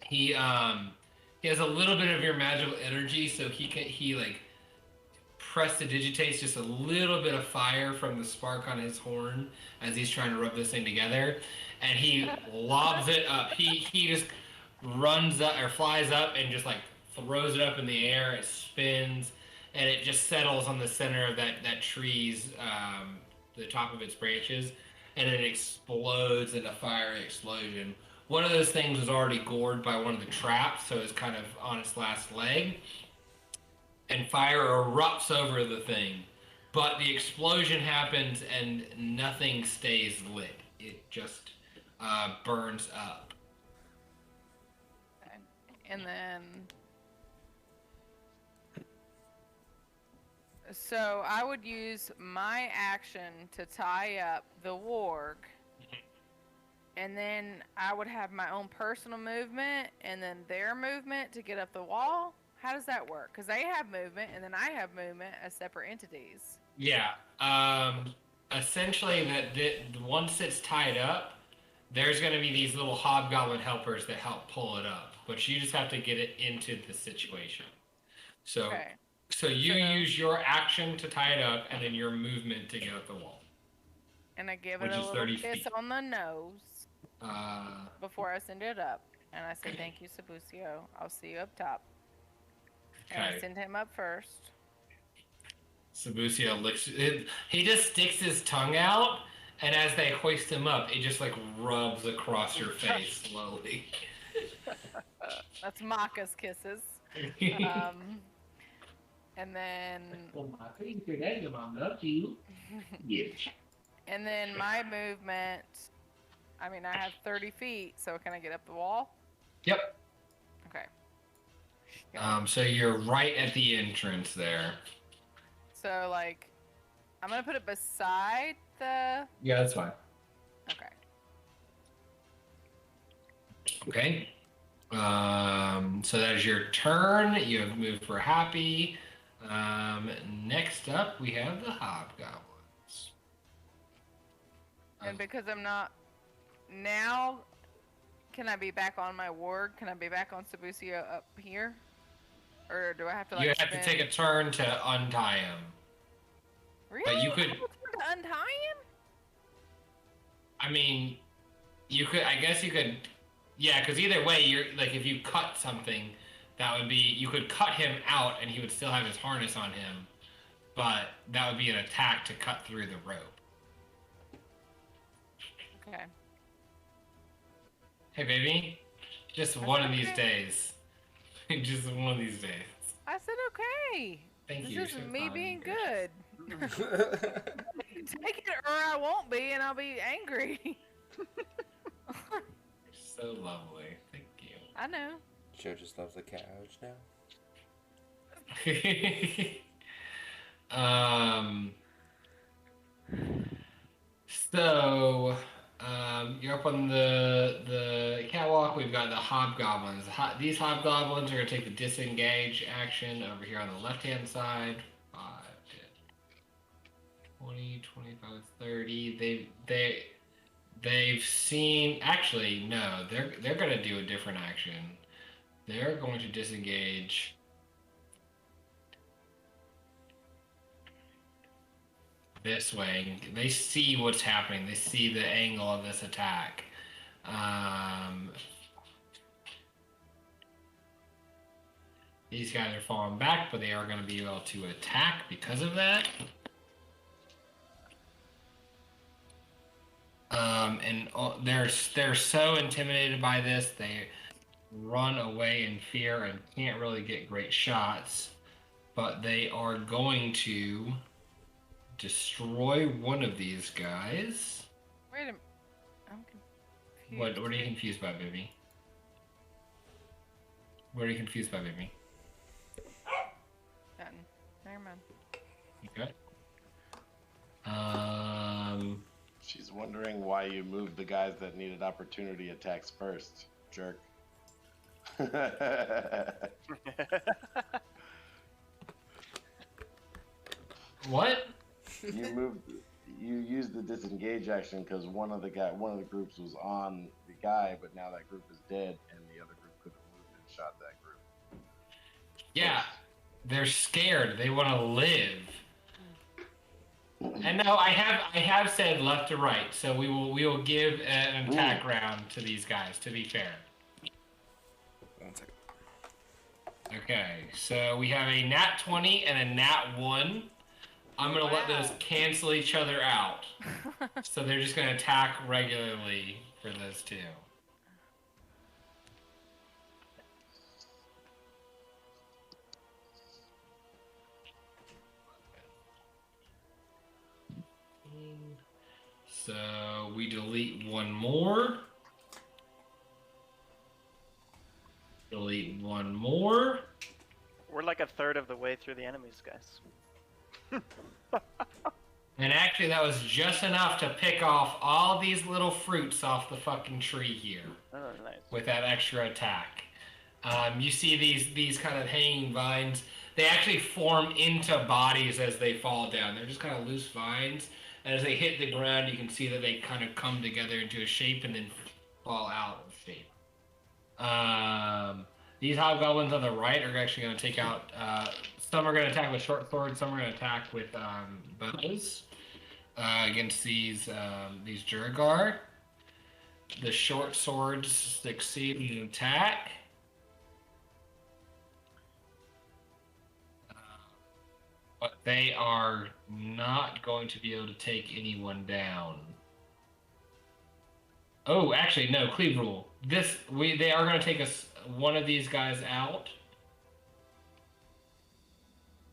He has a little bit of your magical energy, so he like prestidigitates just a little bit of fire from the spark on his horn as he's trying to rub this thing together, and he lobs it up. He just runs up or flies up and just like throws it up in the air. It spins. And it just settles on the center of that tree's, the top of its branches, and it explodes in a fiery explosion. One of those things was already gored by one of the traps, so it's kind of on its last leg. And fire erupts over the thing, but the explosion happens and nothing stays lit. It just burns up. Okay. And then... So I would use my action to tie up the warg, and then I would have my own personal movement and then their movement to get up the wall. How does that work? Because they have movement and then I have movement as separate entities. Yeah. Essentially, once it's tied up, there's going to be these little hobgoblin helpers that help pull it up, but you just have to get it into the situation. So. Okay. So you use your action to tie it up, and then your movement to get up the wall. And I give Which it a is little 30 kiss feet. on the nose Uh, before I send it up. And I say, thank you, Sabucio. I'll see you up top. And I okay. send him up first. Sabucio licks it. He just sticks his tongue out, and as they hoist him up, it just like rubs across your face slowly. That's Maka's kisses. And then. Well, Maka, you hear that? Your mom loves you. Yes. And then my movement. I mean, I have 30 feet, so can I get up the wall? Yep. Okay. So you're right at the entrance there. So, like, I'm gonna put it beside the. Yeah, that's fine. Okay. Okay. So that is your turn. You have moved for happy. Next up, we have the hobgoblins. And because I'm not now, can I be back on my ward? Can I be back on Sabucio up here, or do I have to like? You have to take a turn to untie him. Really? But you could. I have a turn to untie him? I mean, you could. I guess you could. Yeah, because either way, you're like if you cut something, that would be you could cut him out and he would still have his harness on him, but that would be an attack to cut through the rope. Okay. Hey, baby, just one of these days. Just one of these days. I said okay. Thank This you. is so me kind being and good. Take it or I won't be, and I'll be angry. So lovely. Thank you. I know. Joe just loves the couch now. So, you're up on the catwalk. We've got the hobgoblins. These hobgoblins are going to take the disengage action over here on the left-hand side. 5, 10, 20, 25, 30. They've seen. Actually, no. They're going to do a different action. They're going to disengage. This way. They see what's happening. They see the angle of this attack. These guys are falling back, but they are going to be able to attack because of that. And they're so intimidated by this, they run away in fear and can't really get great shots. But they are going to destroy one of these guys. Wait a minute. I'm confused. What are you confused by, baby? What are you confused by, baby? Nothing. Never mind. Okay. She's wondering why you moved the guys that needed opportunity attacks first, jerk. What? You used the disengage action because one of the groups was on the guy, but now that group is dead, and the other group could have moved and shot that group. Yeah, they're scared. They want to live. And no, I have said left to right, so we will give an attack round to these guys. To be fair. 1 second. Okay, so we have a nat 20 and a nat 1. I'm gonna let those cancel each other out. So they're just gonna attack regularly for those two. So we delete one more. Delete one more. We're like a third of the way through the enemies, guys. And actually that was just enough to pick off all these little fruits off the fucking tree here. Oh, nice. With that extra attack. You see these kind of hanging vines. They actually form into bodies as they fall down. They're just kind of loose vines. And as they hit the ground, you can see that they kind of come together into a shape and then fall out of shape. These hobgoblins on the right are actually going to take out... some are going to attack with short swords, some are going to attack with bows. against these Durgar. The short swords succeed in an attack. But they are not going to be able to take anyone down. Oh, actually, no, cleave rule. They are going to take one of these guys out.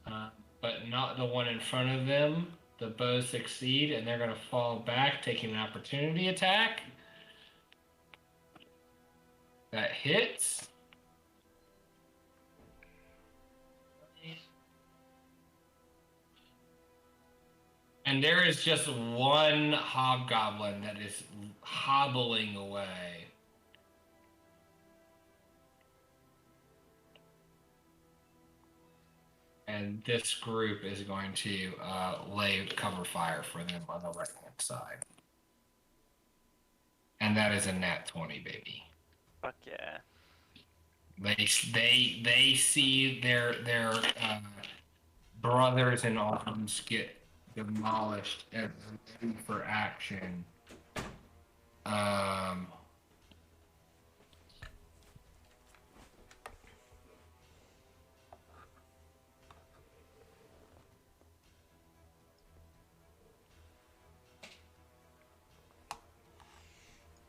But not the one in front of them. The bows succeed, and they're going to fall back, taking an opportunity attack. That hits. And there is just one hobgoblin that is hobbling away. And this group is going to lay cover fire for them on the right-hand side. And that is a nat 20, baby. Fuck yeah. They see their brothers in arms get demolished and ready for action.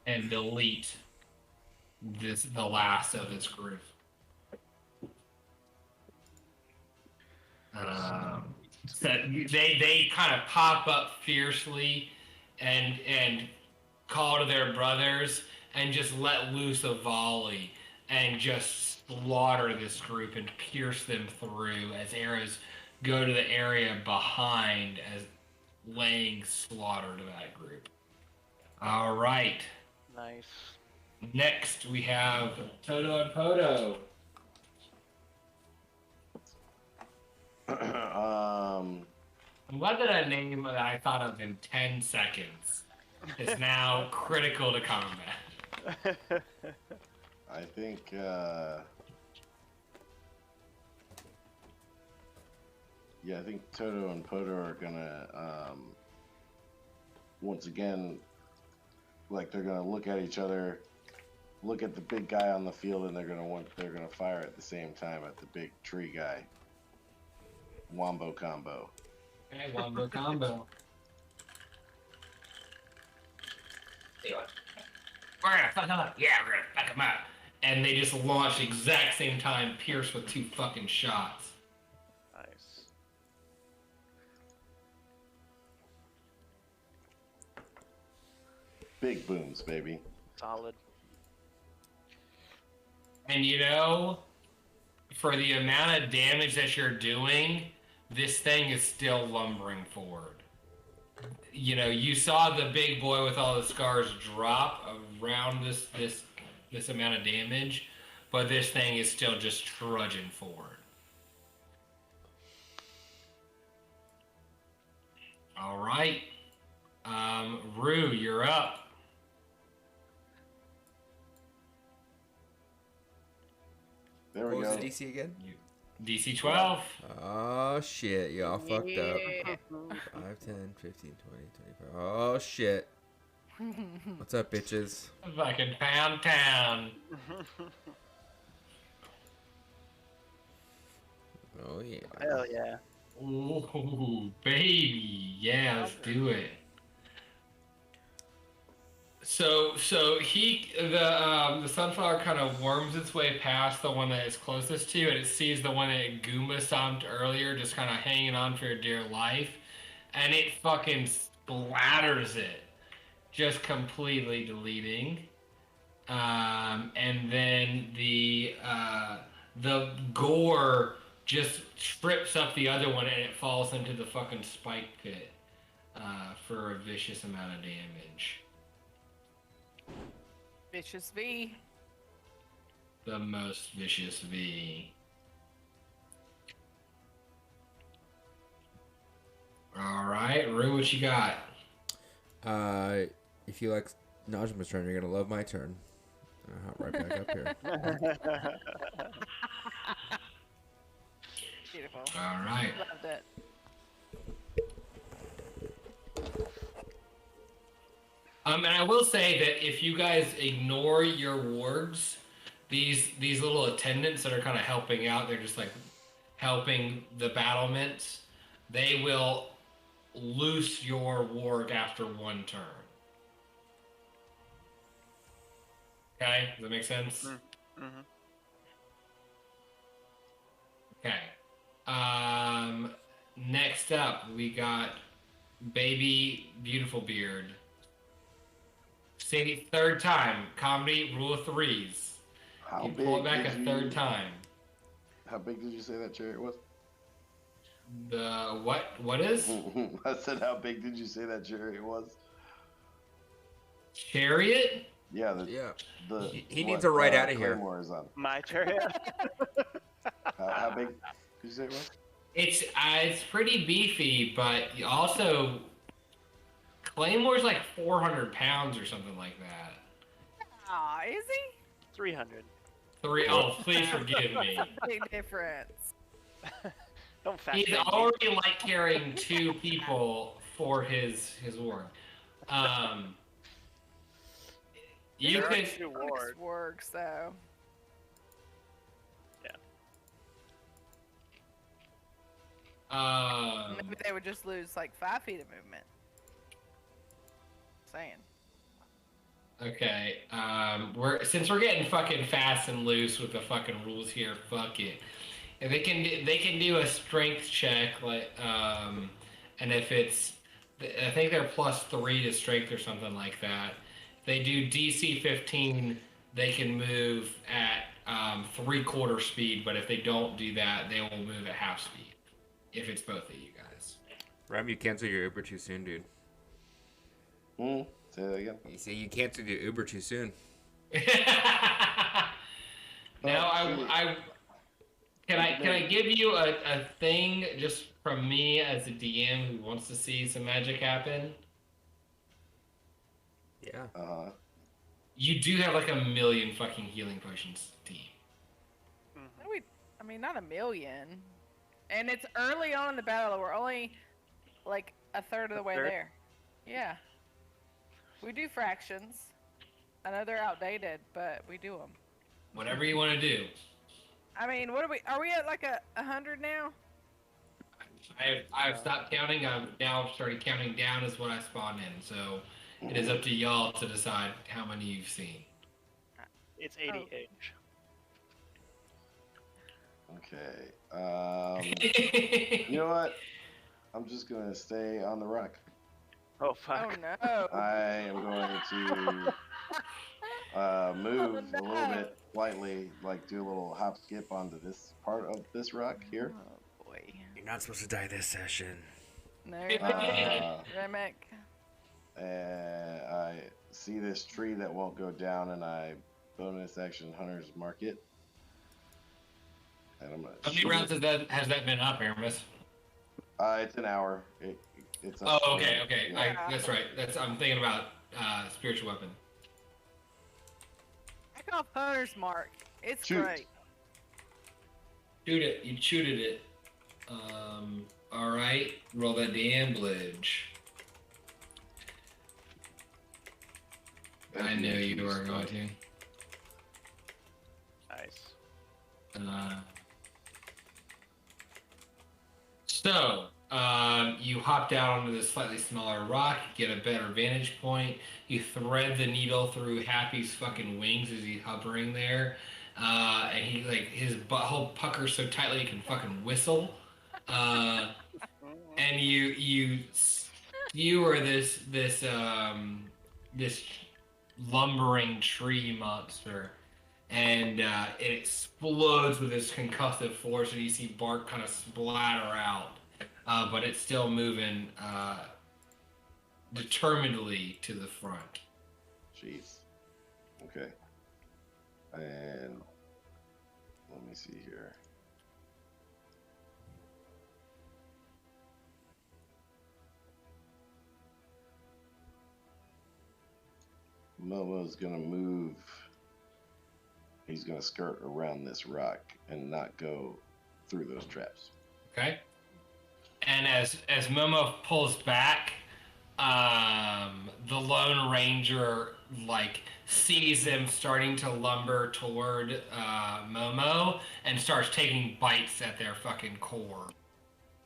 And delete the last of this group. So they kind of pop up fiercely and call to their brothers and just let loose a volley and just slaughter this group and pierce them through as arrows go to the area behind as laying slaughter to that group. All right. Nice. Next, we have Toto and Poto. I'm glad that a name that I thought of in 10 seconds is now critical to combat. I think, I think Toto and Poto are gonna, once again, like they're gonna look at each other, look at the big guy on the field, and they're gonna fire at the same time at the big tree guy. Wombo combo. Okay, wombo combo. We're gonna fuck him up. Yeah, we're gonna fuck him up. And they just launch exact same time, pierce with 2 fucking shots. Nice. Big booms, baby. Solid. And you know, for the amount of damage that you're doing, this thing is still lumbering forward. You know, you saw the big boy with all the scars drop around this amount of damage, but this thing is still just trudging forward. All right. Rue, you're up. There we What go. was the DC again? DC 12. Oh shit, y'all fucked up. 5, 10, 15, 20, 25. Oh shit. What's up, bitches? Fucking pound town. Oh yeah. Hell yeah. Ooh, baby. Yeah, let's do it. So the sunflower kind of worms its way past the one that it's closest to, and it sees the one that it Goomba stomped earlier, just kind of hanging on for dear life, and it fucking splatters it, just completely deleting. And then the gore just strips up the other one, and it falls into the fucking spike pit for a vicious amount of damage. Vicious V. The most vicious V. All right, Rue, what you got? If you like Najma's turn, you're gonna love my turn. I'll hop right back up here. Beautiful. All right. Loved it. And I will say that if you guys ignore your wards, these little attendants that are kind of helping out, they're just like helping the battlements. They will loose your ward after one turn. Okay, does that make sense? Mm-hmm. Okay. Next up, we got Baby Beautiful Beard. Say third time. Comedy rule of threes. How You big pull it back did a you, third time. How big did you say that chariot was? The what is? I said, how big did you say that chariot was? Chariot? Yeah, Yeah. He needs a ride out of here. Claymore is on. My chariot. How big did you say it was? It's pretty beefy, but also Claymore's like 400 pounds or something like that. Aw, is he? 300. Oh, please forgive me. Big difference. Don't fat He's shame me. already like carrying 2 people for his ward. You There are could 2 wards. Works though. Maybe they would just lose like 5 feet of movement. Saying. Okay, since we're getting fucking fast and loose with the fucking rules here, fuck it. If they can do a strength check, like, and if it's, I think they're +3 to strength or something like that. If they do DC 15, they can move at 3/4 speed, but if they don't do that, they will move at half speed. If it's both of you guys. Ram, you canceled your Uber too soon, dude. Say that again. You see, you canceled your Uber too soon. Now can I give you a thing just from me as a DM who wants to see some magic happen? Yeah. You do have like 1,000,000 fucking healing potions, team. I mean, not 1,000,000. And it's early on in the battle. We're only like a third of the way there. Yeah. We do fractions. I know they're outdated, but we do them. Whatever you want to do. I mean, are we at like 100 now? I've stopped counting. I've now started counting down as what I spawned in. So it is up to y'all to decide how many you've seen. It's 80 age. Okay. You know what? I'm just gonna stay on the rock. Oh fuck. Oh no. I am going to move a little bit lightly, like do a little hop skip onto this part of this rock here. Oh boy. You're not supposed to die this session. No, Remick. And I see this tree that won't go down, and I bonus action Hunter's Mark it. And I'm gonna How many shoot rounds it. has that been up, Aramis? It's an hour. It's up. Oh, okay. Yeah. That's right. I'm thinking about spiritual weapon. Back off Hunter's Mark. It's Shoot. great. Shoot it. You shooted it. All right. Roll that damage. I knew you were going to. Nice. So, you hop down onto this slightly smaller rock, get a better vantage point. You thread the needle through Happy's fucking wings as he's hovering there, and he like his butthole puckers so tightly he can fucking whistle. And you skewer this lumbering tree monster, and it explodes with this concussive force, and you see bark kind of splatter out, but it's still moving determinedly to the front. Jeez. Okay. And let me see here. Momo's gonna move. He's gonna skirt around this rock and not go through those traps. Okay. And as Momo pulls back, the Lone Ranger like sees them starting to lumber toward Momo and starts taking bites at their fucking core.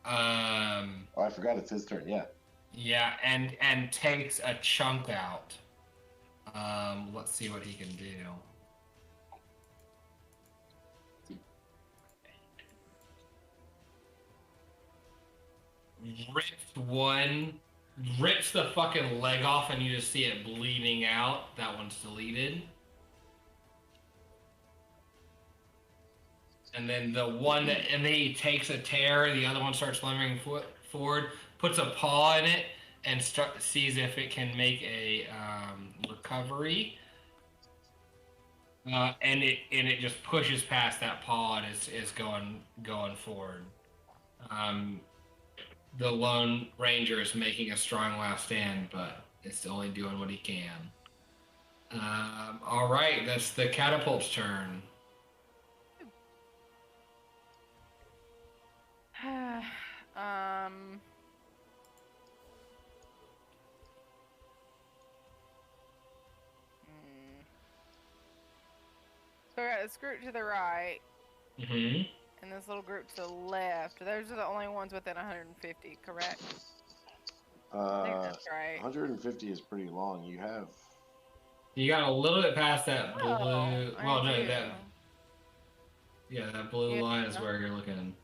Oh, I forgot it's his turn. Yeah. Yeah, and takes a chunk out. Let's see what he can do. Rips the fucking leg off, and you just see it bleeding out. That one's deleted. And then and then he takes a tear. The other one starts lumbering forward, puts a paw in it, and sees if it can make a recovery. And it just pushes past that paw and is going forward. The Lone Ranger is making a strong last stand, but it's only doing what he can. All right, that's the catapult's turn. So we got this group to the right. Mm-hmm. And this little group to the left. Those are the only ones within 150, correct? I think that's right. 150 is pretty long. You got a little bit past that blue. Well, no, that blue line is where you're looking.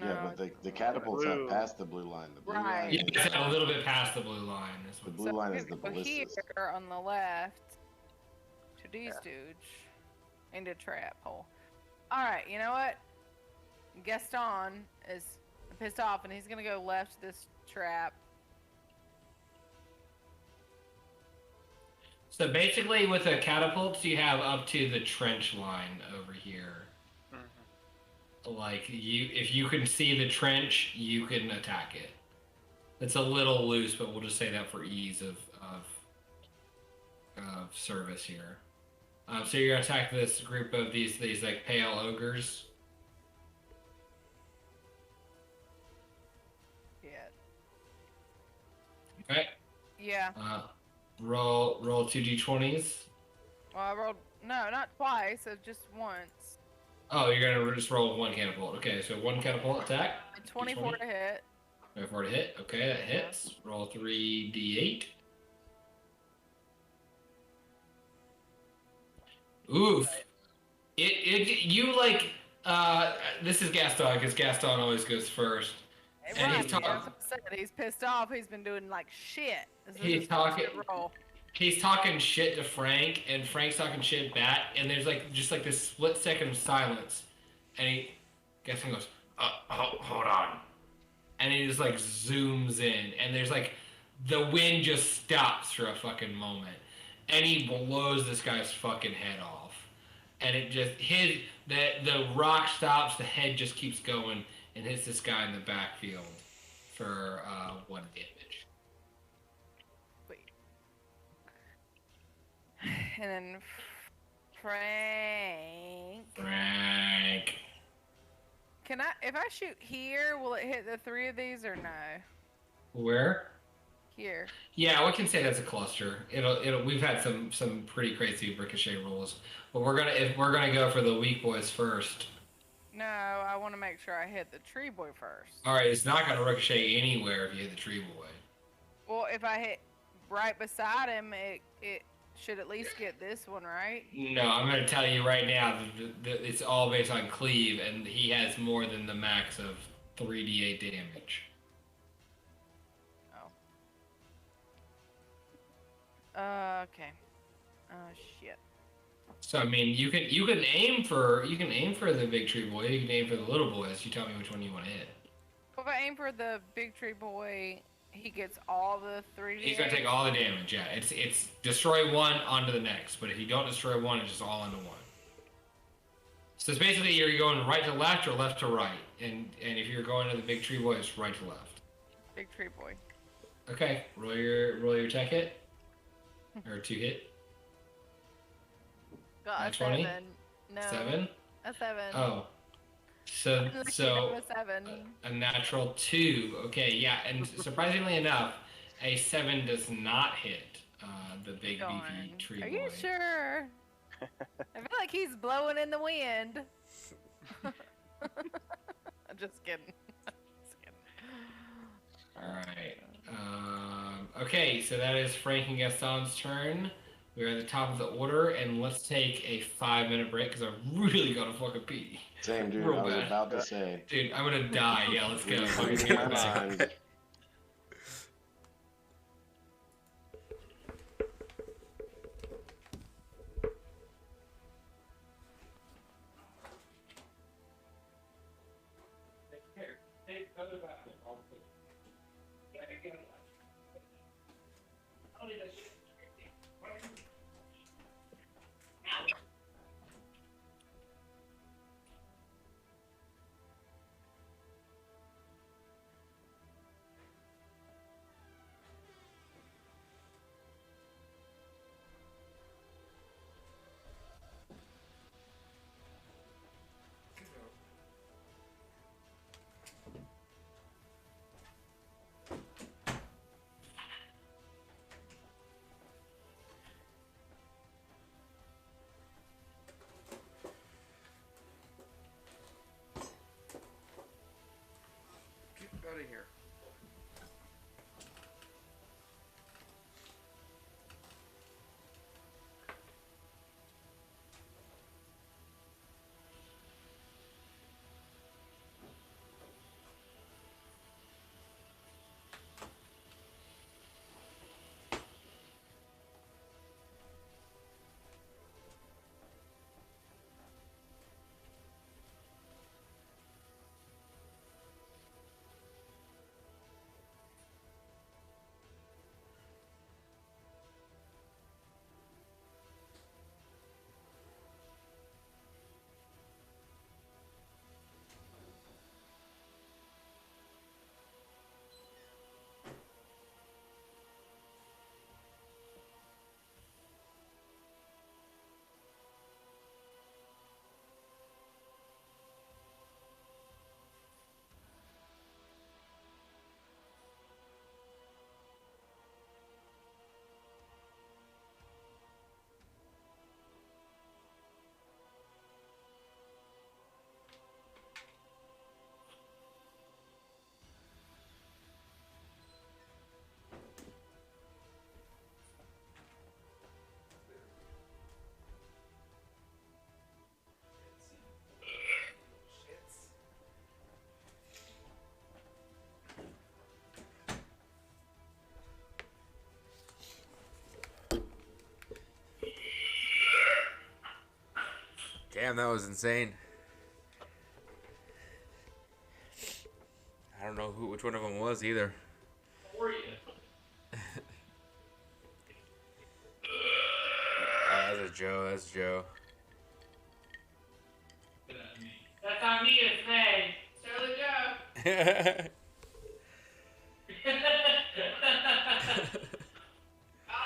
No, yeah, but the catapult's not past the blue line. The blue line is a little bit past the blue line. The blue line is the ballistas. Here on the left to these dudes into trap hole. All right, you know what? Gaston is pissed off, and he's gonna go left to this trap. So basically, with the catapults, you have up to the trench line over here. Like if you can see the trench, you can attack it. It's a little loose, but we'll just say that for ease of service here. So you're gonna attack this group of these like pale ogres. Yeah. Okay. Yeah. Roll 2d20s. Well, I rolled not twice, so just once. Oh, you're gonna just roll one catapult. Okay, so one catapult attack. 24 to hit. 24 to hit. Okay, that hits. Roll 3d8. Oof. You like this is Gaston, because Gaston always goes first. And right, he's pissed off. He's been doing like shit. He's talking shit to Frank, and Frank's talking shit back, and there's like just like this split second of silence, and Gaston goes, hold on, and he just like zooms in, and there's like the wind just stops for a fucking moment, and he blows this guy's fucking head off, and it just the rock stops, the head just keeps going and hits this guy in the backfield for 1 damage. Wait. And then Frank. Can if I shoot here, will it hit the 3 of these or no? Where? Here. Yeah, we can say that's a cluster. We've had some pretty crazy ricochet rules, but if we're gonna go for the weak boys first. No, I want to make sure I hit the tree boy first. All right, it's not gonna ricochet anywhere if you hit the tree boy. Well, if I hit right beside him, it should at least get this one, right? No, I'm gonna tell you right now that it's all based on cleave, and he has more than the max of 3d8 damage. Okay. Oh shit. So I mean, you can aim for the big tree boy. You can aim for the little boys. You tell me which one you want to hit. If I aim for the big tree boy, he gets all the 3D. He's gonna take all the damage. Yeah, it's destroy one onto the next. But if you don't destroy one, it's just all into one. So it's basically you're going right to left or left to right, and if you're going to the big tree boy, it's right to left. Big tree boy. Okay, roll your attack hit. Or 2 hit. Got a 20? 7. No. 7? A 7. Oh. So a 7. a natural 2. Okay, yeah, and surprisingly enough, A 7 does not hit the big Darn. beefy tree Are boy. you sure? I feel like he's blowing in the wind. I'm just kidding. Just kidding. All right. Okay, so that is Frank and Gaston's turn. We're at the top of the order, and let's take a 5-minute break because I really gotta fucking pee. Same, dude. Real I was bad. about to say. Dude, I'm gonna die. Yeah, let's go. Fucking Reading be my right back. mind. Get out of here. Damn, that was insane. I don't know which one of them was either. How are you? Oh, that's Joe. That's Joe. That's on me, it's May. Charlie Joe. I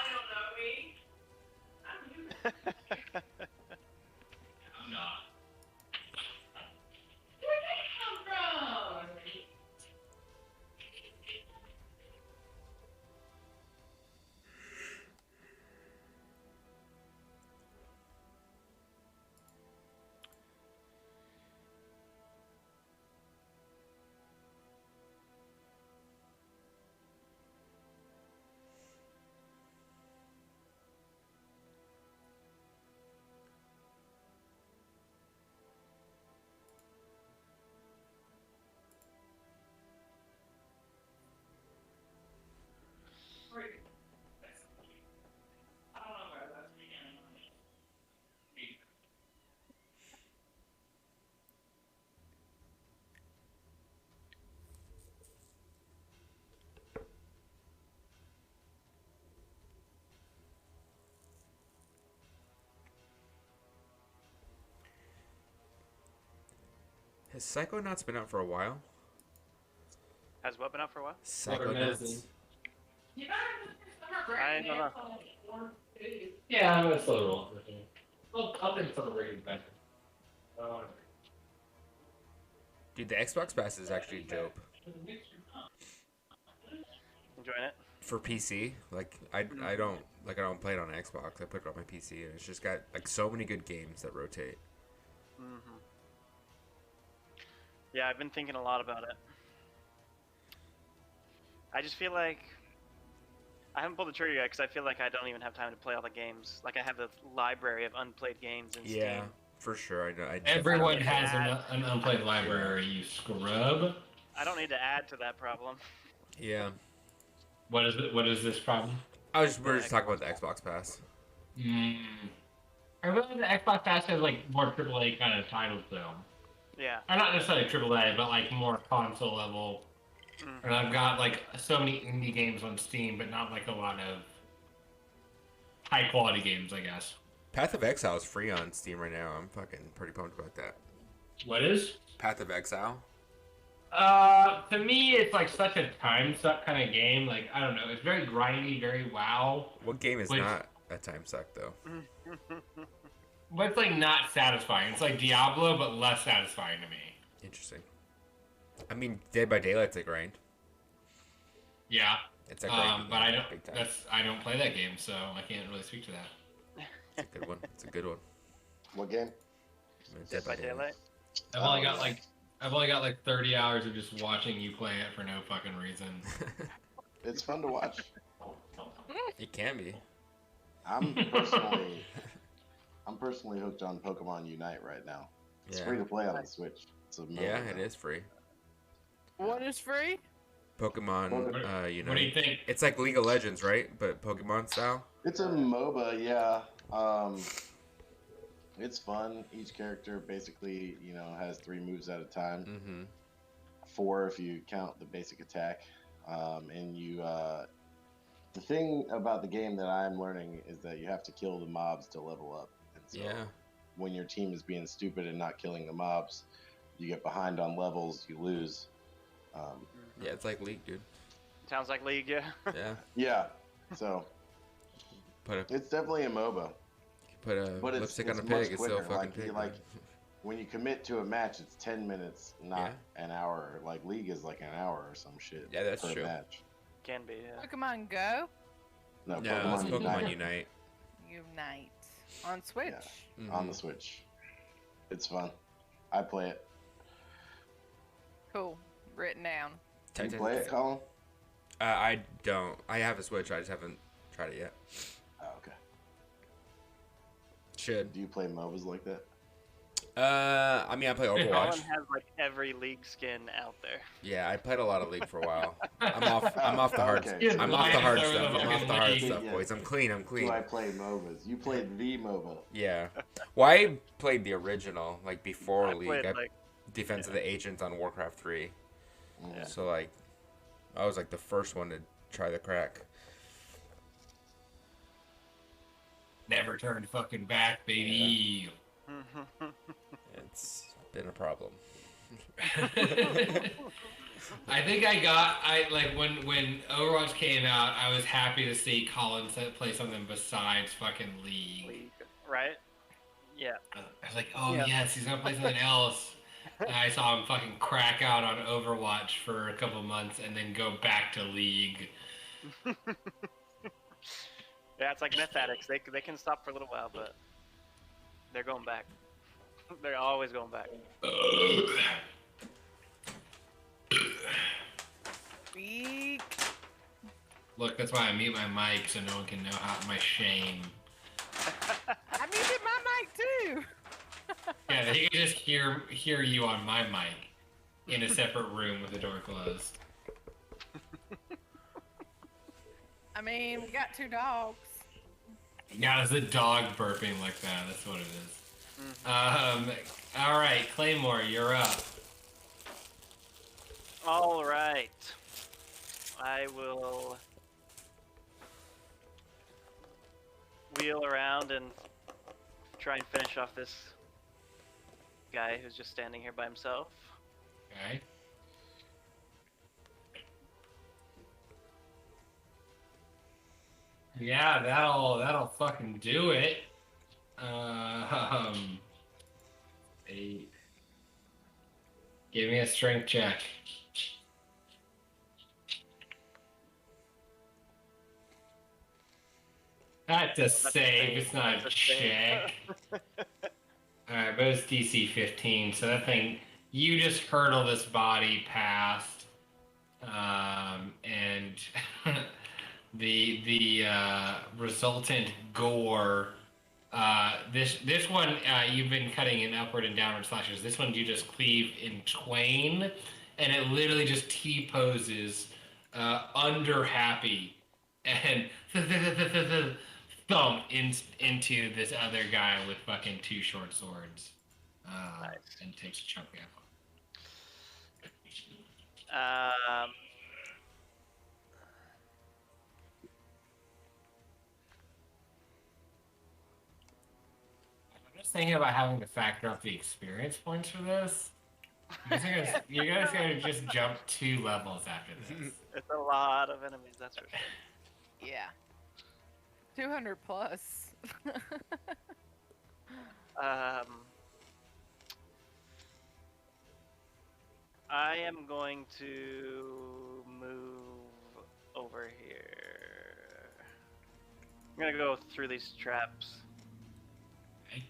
don't know me. I'm you. I'm not. Where did I come from? Has Psychonauts been out for a while? Has what been out for a while? Psychonauts. I don't know. Yeah, I'm gonna slow roll. Well, I'll think some rated better. Dude, the Xbox Pass is actually dope. Enjoying it? for PC. Like I don't play it on Xbox. I put it on my PC, and it's just got like so many good games that rotate. Mm-hmm. Yeah, I've been thinking a lot about it. I just feel like I haven't pulled the trigger yet because I feel like I don't even have time to play all the games. Like I have a library of unplayed games in Yeah, Steam. for sure. I know. Everyone has an unplayed library, you scrub. I don't need to add to that problem. Yeah. What is it? What is this problem? We're just talking about the Xbox Pass. I realize the Xbox Pass has like more AAA kind of titles though. Yeah. Or not necessarily AAA, but like more console level. Mm-hmm. And I've got like so many indie games on Steam, but not like a lot of high quality games, I guess. Path of Exile is free on Steam right now. I'm fucking pretty pumped about that. What is? Path of Exile. To me, it's like such a time suck kind of game. Like I don't know, it's very grindy, very WoW. What game is not a time suck though? But it's like not satisfying. It's like Diablo, but less satisfying to me. Interesting. I mean, Dead by Daylight's a grind. Yeah. It's a grind. But I don't. I don't play that game, so I can't really speak to that. It's a good one. It's a good one. What game? Dead by Daylight. I've only got like 30 hours of just watching you play it for no fucking reason. It's fun to watch. It can be. I'm personally hooked on Pokemon Unite right now. It's free to play on the Switch. Yeah, it is free. What is free? Pokemon Unite. What do you think? It's like League of Legends, right? But Pokemon style. It's a MOBA, yeah. It's fun. Each character basically, has 3 moves at a time. Mm-hmm. 4 if you count the basic attack. And you, the thing about the game that I'm learning is that you have to kill the mobs to level up. And so when your team is being stupid and not killing the mobs, you get behind on levels, you lose. Yeah, it's like League, dude. Sounds like League, yeah. Yeah. Yeah. So it's definitely a MOBA. Put a lipstick on a pig, it's still a fucking pig. When you commit to a match, it's 10 minutes, not an hour. Like League is like an hour or some shit. Yeah, that's per true. Match. Can be, yeah. Pokemon Go? No, it's Pokemon Unite. Unite. On Switch? Yeah, on the Switch. It's fun. I play it. Cool. Written down. Do you play it, Colin? I don't. I have a Switch, I just haven't tried it yet. Oh, okay. Should. Do you play MOBAs like that? I mean, I play Overwatch. Colin has like every League skin out there. Yeah, I played a lot of League for a while. I'm off the hard stuff. I'm off the hard stuff. I'm off the hard stuff, boys. I'm clean. Do I play MOBAs? You played the MOBA. Yeah. Well, I played the original, like before League. Played, Defense of the Agents on Warcraft 3. Yeah. So like, I was like the first one to try the crack. Never turned fucking back, baby. It's been a problem. I think when Overwatch came out, I was happy to see Colin play something besides fucking League. Right? Yeah. I was like, oh yes, he's gonna play something else. And I saw him fucking crack out on Overwatch for a couple months and then go back to League. Yeah, it's like meth addicts. They can stop for a little while, but they're going back. They're always going back. Weak. Look, that's why I mute my mic so no one can know my shame. I muted my mic too. Yeah, they can just hear you on my mic in a separate room with the door closed. I mean, we got 2 dogs. Yeah, it's a dog burping like that. That's what it is. All right, Claymore, you're up. All right. I will wheel around and try and finish off this guy who's just standing here by himself. Okay. Yeah, that'll fucking do it. 8. Give me a strength check. That's a save. It's not a That's a save. check. Alright, but it's DC 15, so that thing, you just hurdle this body past, and the resultant gore. This one you've been cutting in upward and downward slashes. This one you just cleave in twain, and it literally just T poses under happy and thump into this other guy with fucking 2 short swords. Nice. And takes a chunk of Um, I'm just thinking about having to factor up the experience points for this. You guys gotta just jump 2 levels after this. it's a lot of enemies, that's for sure. Yeah. 200 plus. I am going to move over here. I'm gonna go through these traps. Okay.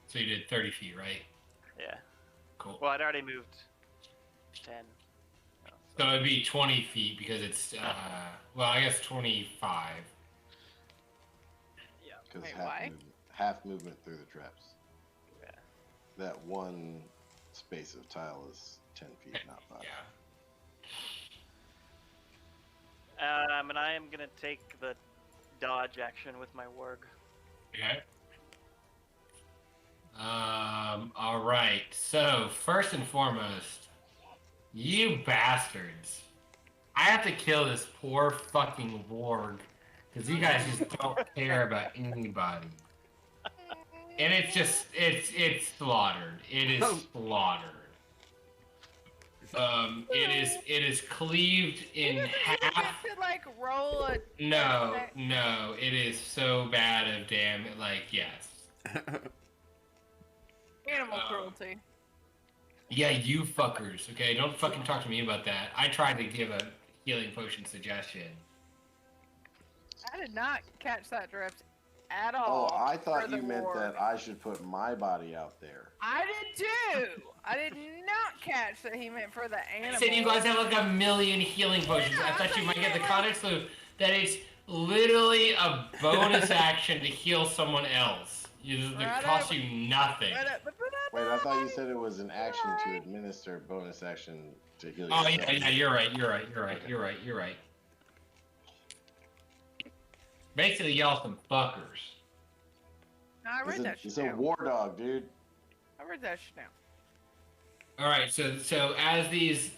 So you did 30 feet, right? Yeah. Cool. Well, I'd already moved 10. Oh, So it'd be 20 feet because it's, well, I guess 25. yeah. Because Wait, why? half movement through the traps. Yeah. That one space of tile is 10 feet, not 5. Yeah. And I am gonna take the dodge action with my warg. Okay. All right. So first and foremost, you bastards, I have to kill this poor fucking warg because you guys just don't care about anybody, and it's just it's slaughtered. It is slaughtered. It is cleaved in You half. get to like roll a. No, it is so bad of damn. Like yes. Animal cruelty. Yeah, you fuckers. Okay, don't fucking talk to me about that. I tried to give a healing potion suggestion. I did not catch that drift at Oh, all. I thought for the you meant war. that I should put my body out there. I did too. I did not catch that he meant for the animal. I said you guys have like a million healing potions. Yeah, I I thought thought you might you get the meant, context clue that it's literally a bonus action to heal someone else. It costs you nothing. Wait, I thought you said it was an action to administer bonus action to heal Oh yourself. yeah, you're right. Basically, y'all some fuckers. No, I read that shit It's a down. war dog, dude. I read that shit down. All right, so as these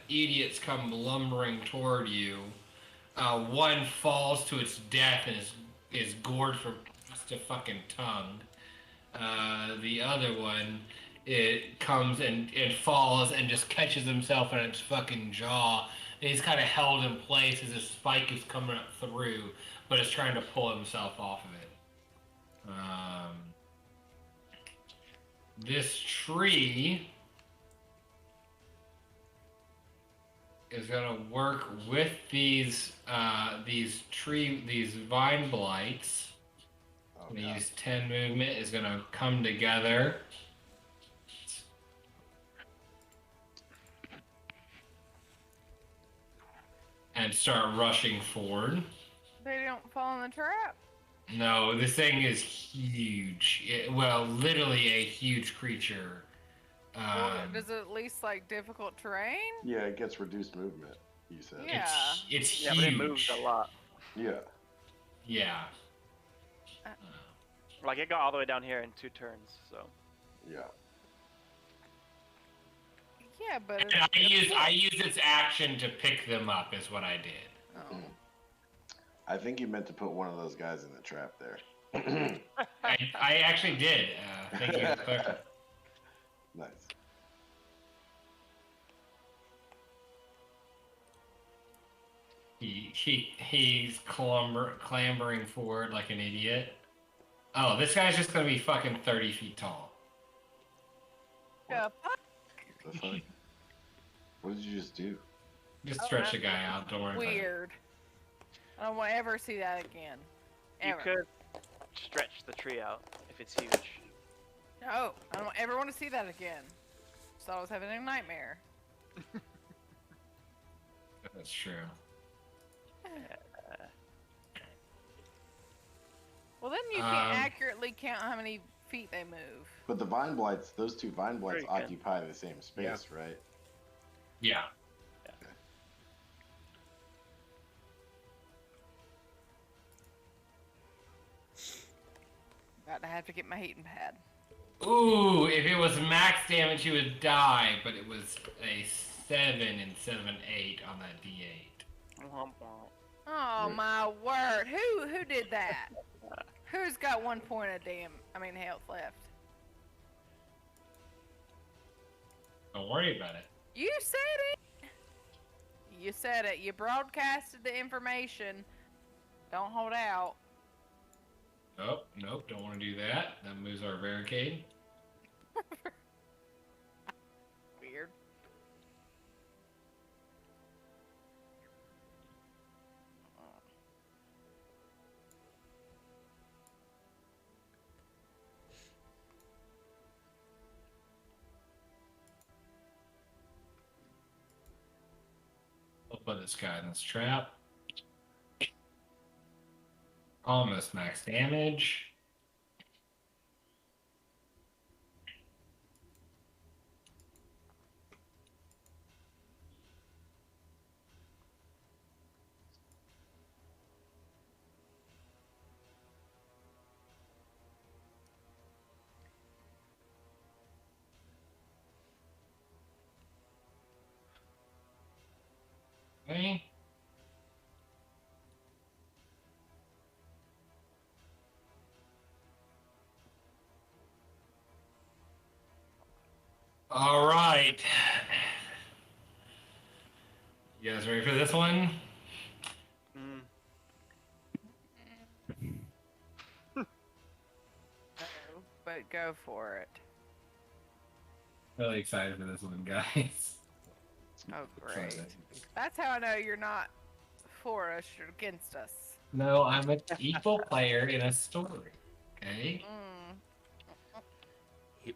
idiots come lumbering toward you, one falls to its death and is gored from just a fucking tongue. The other one, it comes and falls and just catches himself in its fucking jaw, and he's kind of held in place as a spike is coming up through, but is trying to pull himself off of it. This tree is gonna work with these vine blights. Oh, I'm gonna God. use 10 movement. Is gonna come together. And start rushing forward. They don't fall in the trap. No, this thing is huge. Well, literally a huge creature. Does it at least like difficult terrain? Yeah, it gets reduced movement, you said. Yeah. It's Yeah, huge. but it moves a lot. Yeah. Yeah. Like it got all the way down here in 2 turns, so. Yeah. Yeah, but And I used its action to pick them up. Is what I did. Oh. I think you meant to put one of those guys in the trap there. I actually did. Thank you. Nice. He's clambering forward like an idiot. Oh, this guy's just gonna be fucking 30 feet tall. Yeah. The fuck? What did you just do? Just stretch the guy out. Don't worry about it. Weird. I don't want to ever see that again. Ever. You could stretch the tree out if it's huge. No, I don't ever want to see that again. So I was having a nightmare. That's true. Well, then you can't accurately count how many feet they move. But the vine blights, those two vine blights Very good. occupy the same space, right? Yeah. About to have to get my heating pad. Ooh, if it was max damage, he would die, but it was a 7 instead of an 8 on that D8. Oh my word! Who did that? Who's got 1 point of health left? Don't worry about it. You said it. You said it. You broadcasted the information. Don't hold out. Oh, nope, don't want to do that. That moves our barricade. Weird. I'll put this guy in this trap. Almost max damage. Okay. All right. You guys ready for this one? But go for it. Really excited for this one, guys. Oh, great. Excited. That's how I know you're not for us, you're against us. No, I'm an equal player in a story. Okay?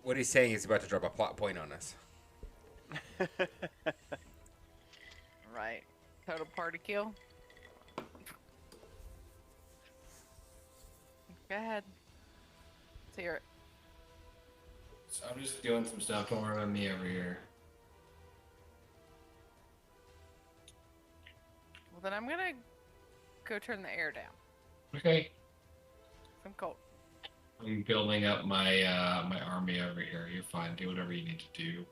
What he's saying is about to drop a plot point on us. Right. Total party kill. Go ahead. Let's hear it. So I'm just doing some stuff. Don't worry about me over here. Well, then I'm gonna go turn the air down. Okay. I'm cold. I'm building up my my army over here. You're fine. Do whatever you need to do.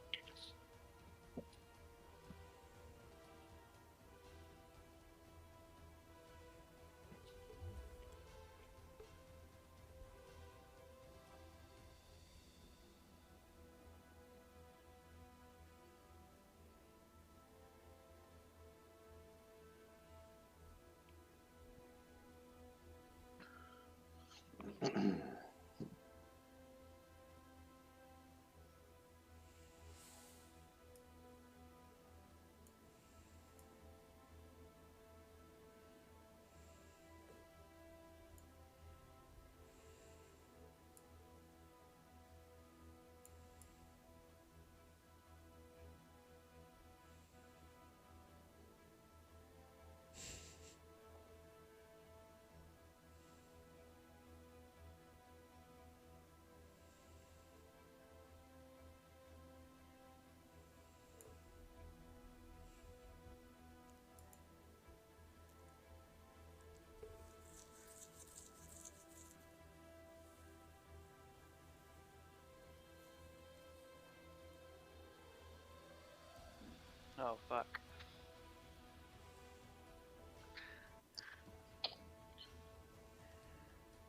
Oh, fuck.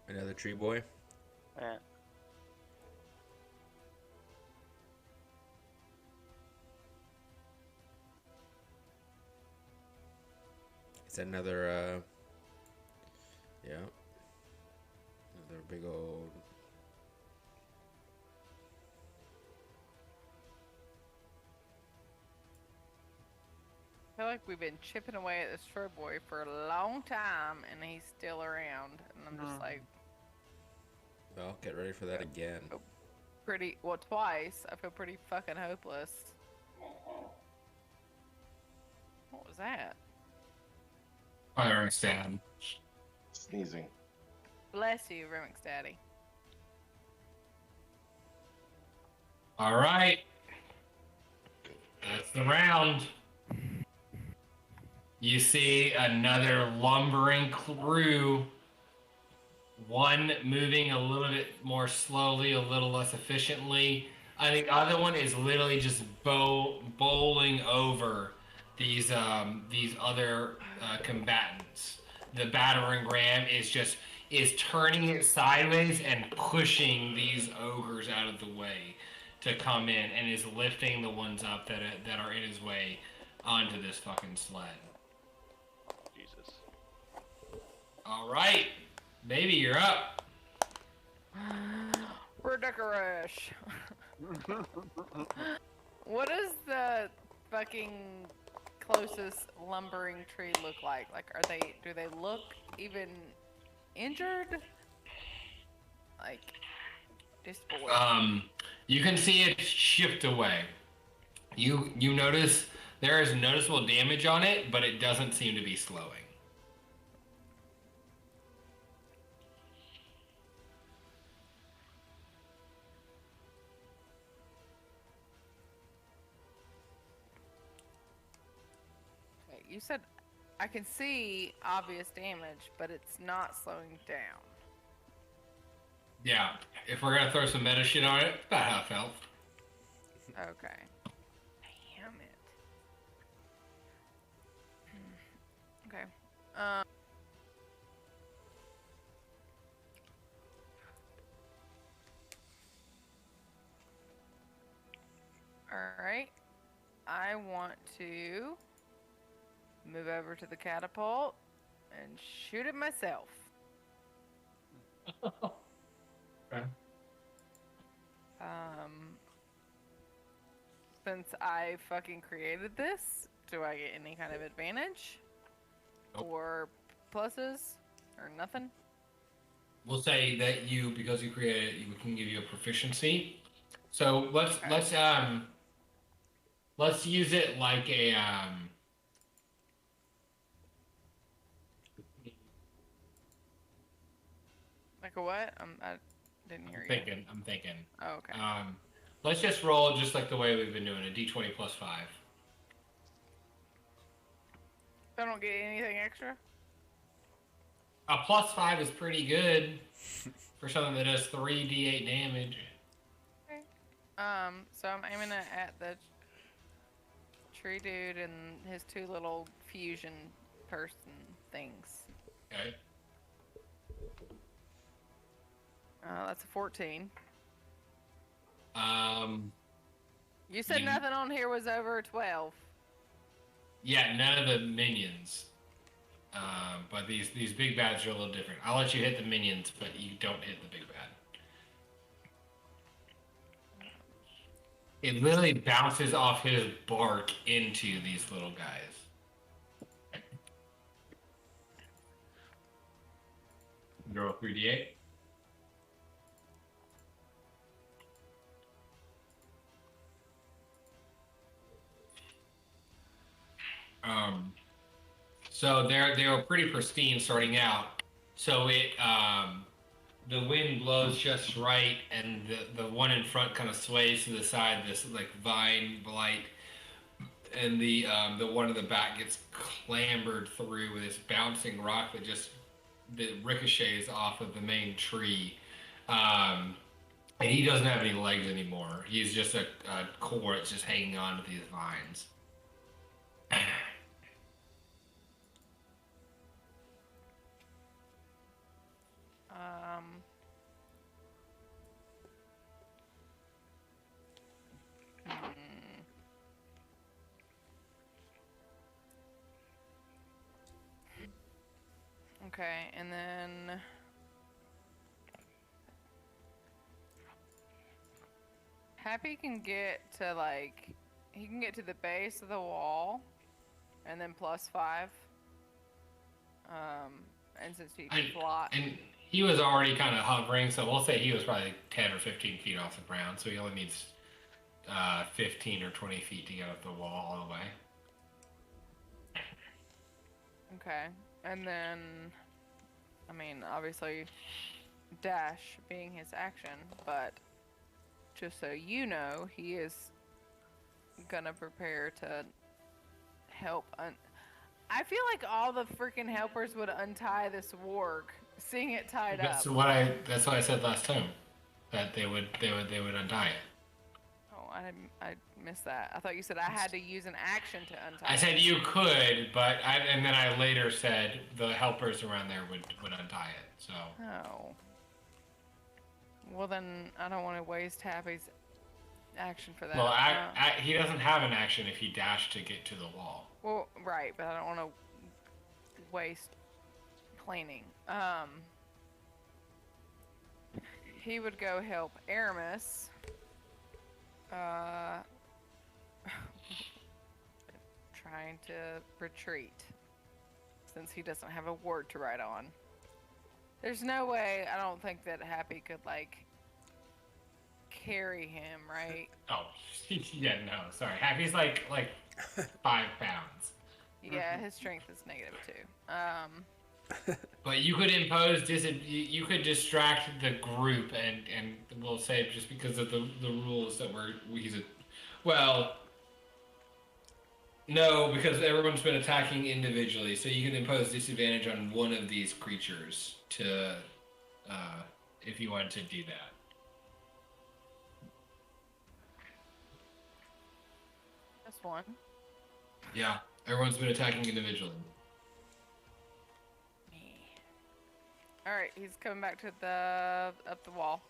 Another tree boy. Yeah. It's another, yeah. Another big old. feel like we've been chipping away at this Troy boy for a long time, and he's still around. And I'm just like, Well, get ready for that again. twice. I feel pretty fucking hopeless. What was that? Fire stand. Sneezing. Bless you, Remix Daddy. All right. That's the round. You see another lumbering crew. One moving a little bit more slowly, a little less efficiently. I think the other one is literally just bowling over these other combatants. The battering ram is turning it sideways and pushing these ogres out of the way to come in, and is lifting the ones up that are in his way onto this fucking sled. Jesus. All right, baby, you're up. Ridiculous. What does the fucking closest lumbering tree look like? Like, do they look even injured? Like, just bored. You can see it shift away. You notice there is noticeable damage on it, but it doesn't seem to be slowing. Okay, you said I can see obvious damage, but it's not slowing down. Yeah, if we're gonna throw some meta shit on it, about half health. Okay. Damn it. Okay. Alright. I want to move over to the catapult and shoot it myself. Okay. Since I fucking created this, do I get any kind of advantage? Nope. Or pluses? Or nothing? We'll say that because you created it, we can give you a proficiency. So let's use it like a Like a what? I didn't hear you. I'm thinking. Oh, okay. Let's just roll just like the way we've been doing it, d20 plus 5. So I don't get anything extra? A plus 5 is pretty good for something that does 3d8 damage. Okay. So I'm aiming it at the tree dude and his two little fusion person things. Okay. That's a 14. You said Yeah. nothing on here was over 12. Yeah, none of the minions. But these big bads are a little different. I'll let you hit the minions, but you don't hit the big bad. It literally bounces off his bark into these little guys. Roll 3d8. So they were pretty pristine starting out. So the wind blows just right, and the one in front kind of sways to the side, this like vine blight, and the one in the back gets clambered through with this bouncing rock that ricochets off of the main tree. And he doesn't have any legs anymore. He's just a core that's just hanging on to these vines. Okay, and then Happy can get to he can get to the base of the wall and then +5. And since he can fly, and he was already kind of hovering, so we'll say he was probably 10 or 15 feet off the ground, so he only needs 15 or 20 feet to get up the wall all the way. okay, and then, I mean, obviously, dash being his action, but just so you know, he is gonna prepare to help. I feel like all the freaking helpers would untie this warg, seeing it tied That's up. what I said last time, that they would untie it. Oh, I missed that. I thought you said I had to use an action to untie. I said you could, and then I later said the helpers around there would untie it. So. Oh. Well, then I don't want to waste Happy's action for that. Well, he doesn't have an action if he dashed to get to the wall. Well, right, but I don't want to waste cleaning. He would go help Aramis. Trying to retreat, since he doesn't have a word to write on. There's no way, I don't think that Happy could, like, carry him, right? Oh, yeah, no, sorry. Happy's like 5 pounds. Yeah, his strength is -2. But you could impose you could distract the group, and we'll say just because of the rules that no, because everyone's been attacking individually, so you can impose disadvantage on one of these creatures to, if you wanted to do that. That's one. Yeah, everyone's been attacking individually. All right, he's coming back to up the wall.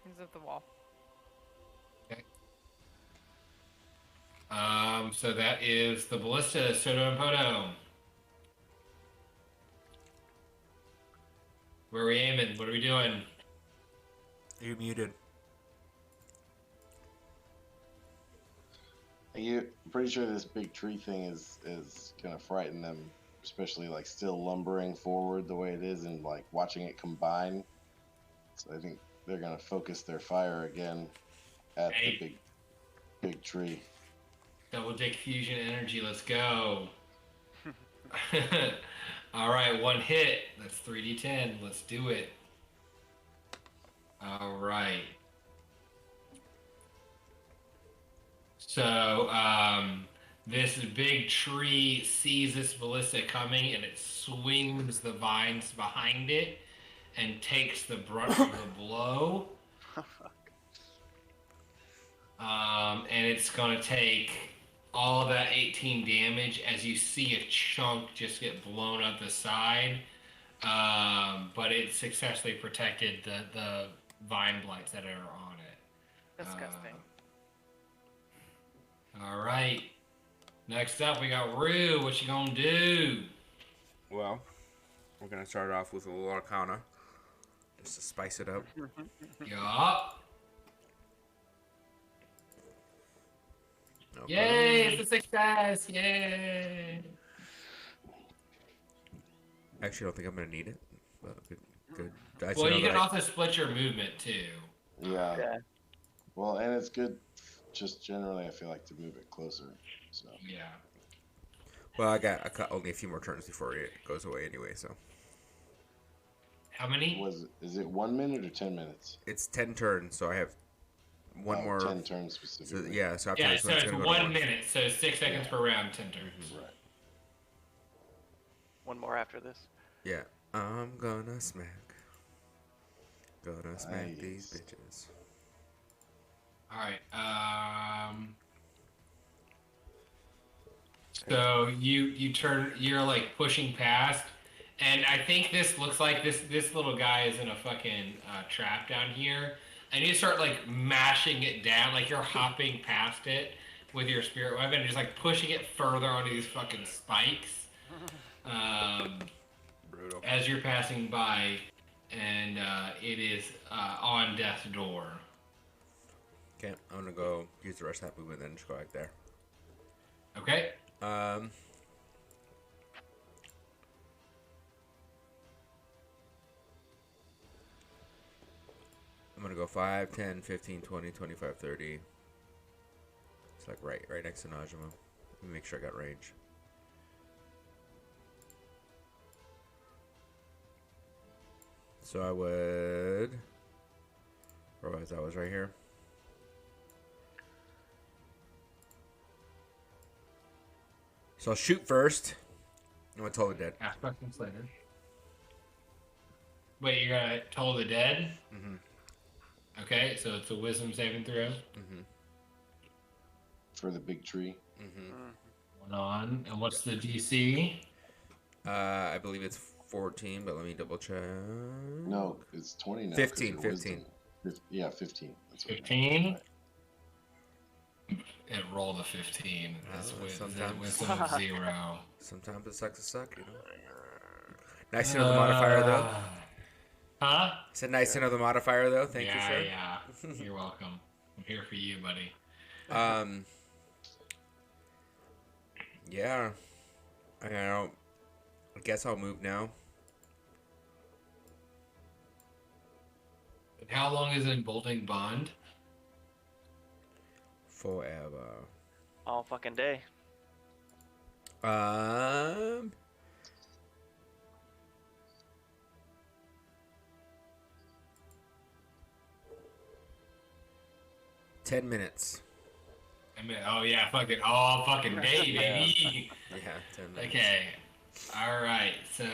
He's up the wall. Okay. So that is the ballista, Soto and Poto. Where are we aiming? What are we doing? You're muted. I'm pretty sure this big tree thing is gonna frighten them, especially like still lumbering forward the way it is and like watching it combine. So I think they're gonna focus their fire again at the big tree. Double dick fusion energy, let's go. All right, 1 hit. That's 3d10. Let's do it. All right. So, this big tree sees this ballista coming, and it swings the vines behind it and takes the brunt of the blow. And it's going to take all that 18 damage as you see a chunk just get blown up the side. But it successfully protected the vine blights that are on it. Disgusting. All right. Next up, we got Rue. What you gonna do? Well, we're gonna start off with a little Arcana, just to spice it up. Yup. Okay. Yay! It's a success! Yay! Actually, I don't think I'm gonna need it. But good. Well, you can also split your movement too. Yeah. Well, and it's good. Just generally, I feel like to move it closer. So. Yeah. Well, I got only a few more turns before it goes away anyway. So. How many? Is it 1 minute or 10 minutes? It's 10 turns, so I have one more. 10 turns specifically. So, yeah. So after Yeah. this So one, it's gonna go 1 to minute. So 6 seconds per round. 10 turns. Right. One more after this. Yeah. I'm gonna smack. Gonna smack these bitches. All right. So you turn. You're like pushing past, and I think this looks like this little guy is in a fucking trap down here, and you start like mashing it down, like you're hopping past it with your spirit weapon, and just like pushing it further onto these fucking spikes. Brutal. As you're passing by, and it is on death's door. Okay, I'm gonna go use the rest of that movement, then just go right there. Okay. want to go 5, 10, 15, 20, 25, 30. It's like right next to Najima. Let me make sure I got range. So I would. Where was that? Was right here. So I'll shoot first. I'm gonna Toll the Dead. Seconds later. Wait, you're gonna Toll the Dead? Mm-hmm. Okay, so it's a wisdom saving throw. Mm-hmm. For the big tree. Mm-hmm. Going on. And what's the DC? I believe it's 14, but let me double check. No, it's 20 now. 15, 15. Yeah, 15. That's 15? It rolled a 15. That's Oh, with sometimes. wisdom of 0. Sometimes it sucks to suck, you know. Nice to know the modifier, though. Huh? It's a nice to know the modifier, though. Thank you, sir. Yeah. You're welcome. I'm here for you, buddy. Yeah. I guess I'll move now. How long is Emboldening Bond? Forever. All fucking day. 10 minutes. I mean, oh yeah, fucking all fucking day, baby. Yeah, 10 minutes. Okay. All right. So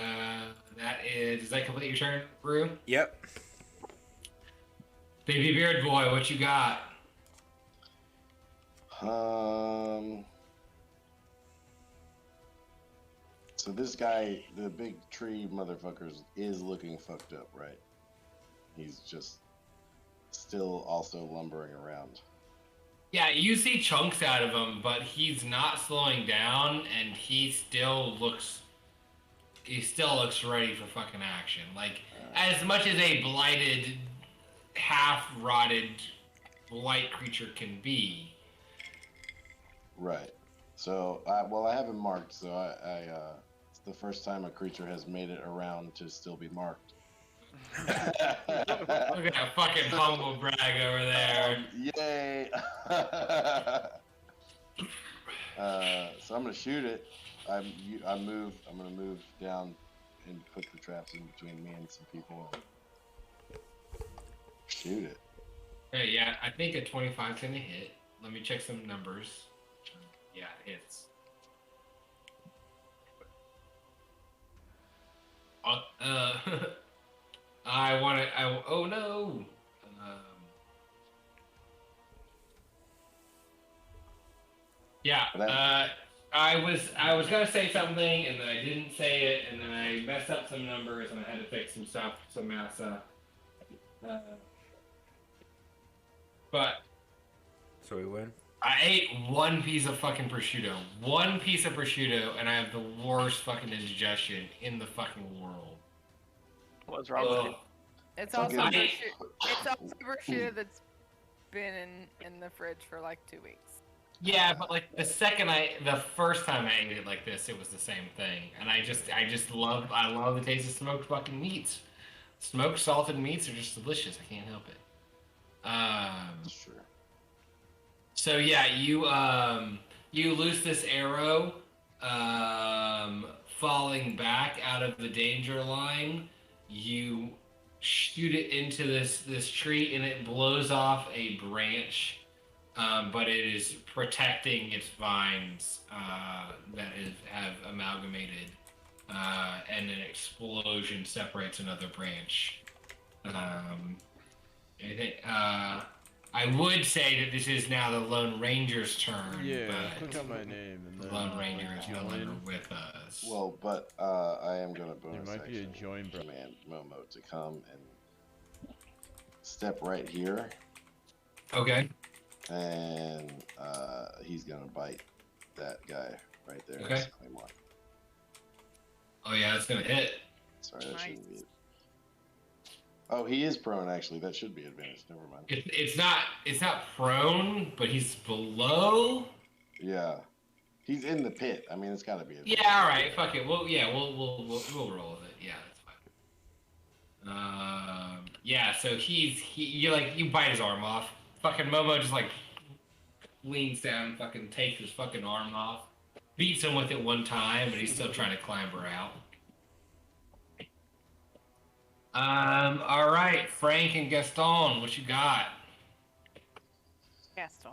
that is. Does that complete your turn, Brew? Yep. Baby Beard Boy, what you got? So this guy, the big tree motherfuckers, is looking fucked up, right? He's just still also lumbering around. Yeah, you see chunks out of him, but he's not slowing down, and he still looks ready for fucking action. Like, as much as a blighted, half-rotted blight creature can be. Right. So, I have him marked, so it's the first time a creature has made it around to still be marked. Look at that fucking humble brag over there. Yay! So I'm gonna shoot it. I'm gonna move down and put the traps in between me and some people. Shoot it. Hey, yeah, I think a 25's gonna hit. Let me check some numbers. Yeah, it hits. Oh no! Yeah, I was gonna say something, and then I didn't say it, and then I messed up some numbers, and I had to fix some stuff, some math stuff. But So we win? I ate one piece of fucking prosciutto. One piece of prosciutto, and I have the worst fucking indigestion in the fucking world. What's wrong with you? It's also Okay. prosciutto that's been in the fridge for like 2 weeks. Yeah, but like the first time I ate it like this, it was the same thing, and I love the taste of smoked fucking meats. Smoked salted meats are just delicious. I can't help it. That's true. So yeah, you loose this arrow, falling back out of the danger line. You shoot it into this tree, and it blows off a branch, but it is protecting its vines that have amalgamated, and an explosion separates another branch. I would say that this is now the Lone Ranger's turn, Yeah, but click on my name and the then Lone Ranger is no longer join. with us. Well, but I am gonna bonus There might be a action join button. command Momo to come and step right here, Okay. and he's gonna bite that guy right there. Okay. That's 21. Oh yeah, it's gonna hit. Sorry, that Nice. shouldn't be it. Oh, he is prone actually. That should be advantage. Never mind. It's not prone, but he's below. Yeah, he's in the pit. I mean, it's got to be. Advantage. Yeah, all right. Fuck it. We'll roll with it. Yeah, that's fine. Yeah, so you bite his arm off. Fucking Momo just like leans down, fucking takes his fucking arm off, beats him with it one time, but he's still trying to clamber out. All right, Frank and Gaston, what you got? Gaston.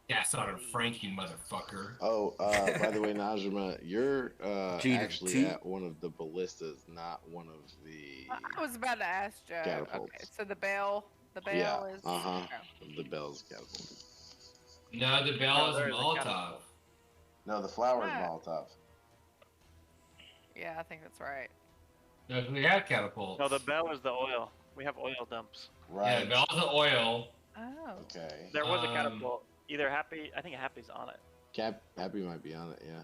Gaston and Frank, you motherfucker. Oh, by the way, Najima, you're G to actually T? at one of the ballistas, not one of the. I was about to ask Joe. Catapults. Okay, so the bell Yeah, is. The bell's catapult. No, the bell is a there is a Molotov. catapult. No, the flower is Ah. Molotov. Yeah, I think that's right. No, we have catapults. No, the bell is the oil. We have oil dumps. Yeah, Right. the bell's the oil. Oh. Okay. There was a Um, catapult. Either Happy, I think Happy's on it. Happy might be on it. Yeah.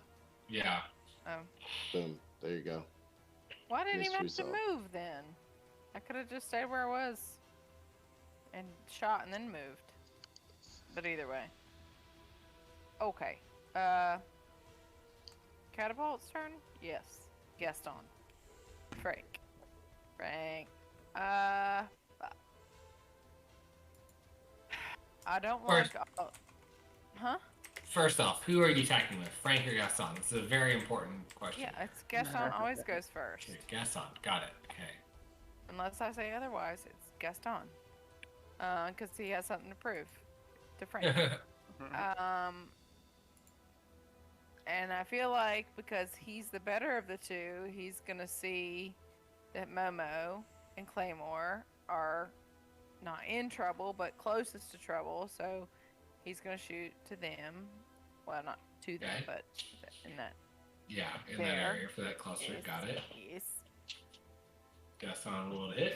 Yeah. Oh. Boom. There you go. Why didn't he Mystery have to solved. move then? I could have just stayed where I was and shot and then moved. But either way. Okay. Catapult's turn? Yes. Gaston. Frank. I don't First- like. Huh? First off, who are you attacking with, Frank or Gaston? This is a very important question. Yeah, it's Gaston always goes first. Okay, Gaston, got it. Okay. Unless I say otherwise, it's Gaston. Because he has something to prove to Frank. And I feel like because he's the better of the two, he's gonna see that Momo and Claymore are not in trouble, but closest to trouble. So he's gonna shoot to them. Well, not to them, Okay. but in that. Yeah, in that There. area for that cluster. Yes, Got it. Yes. Gaston will hit.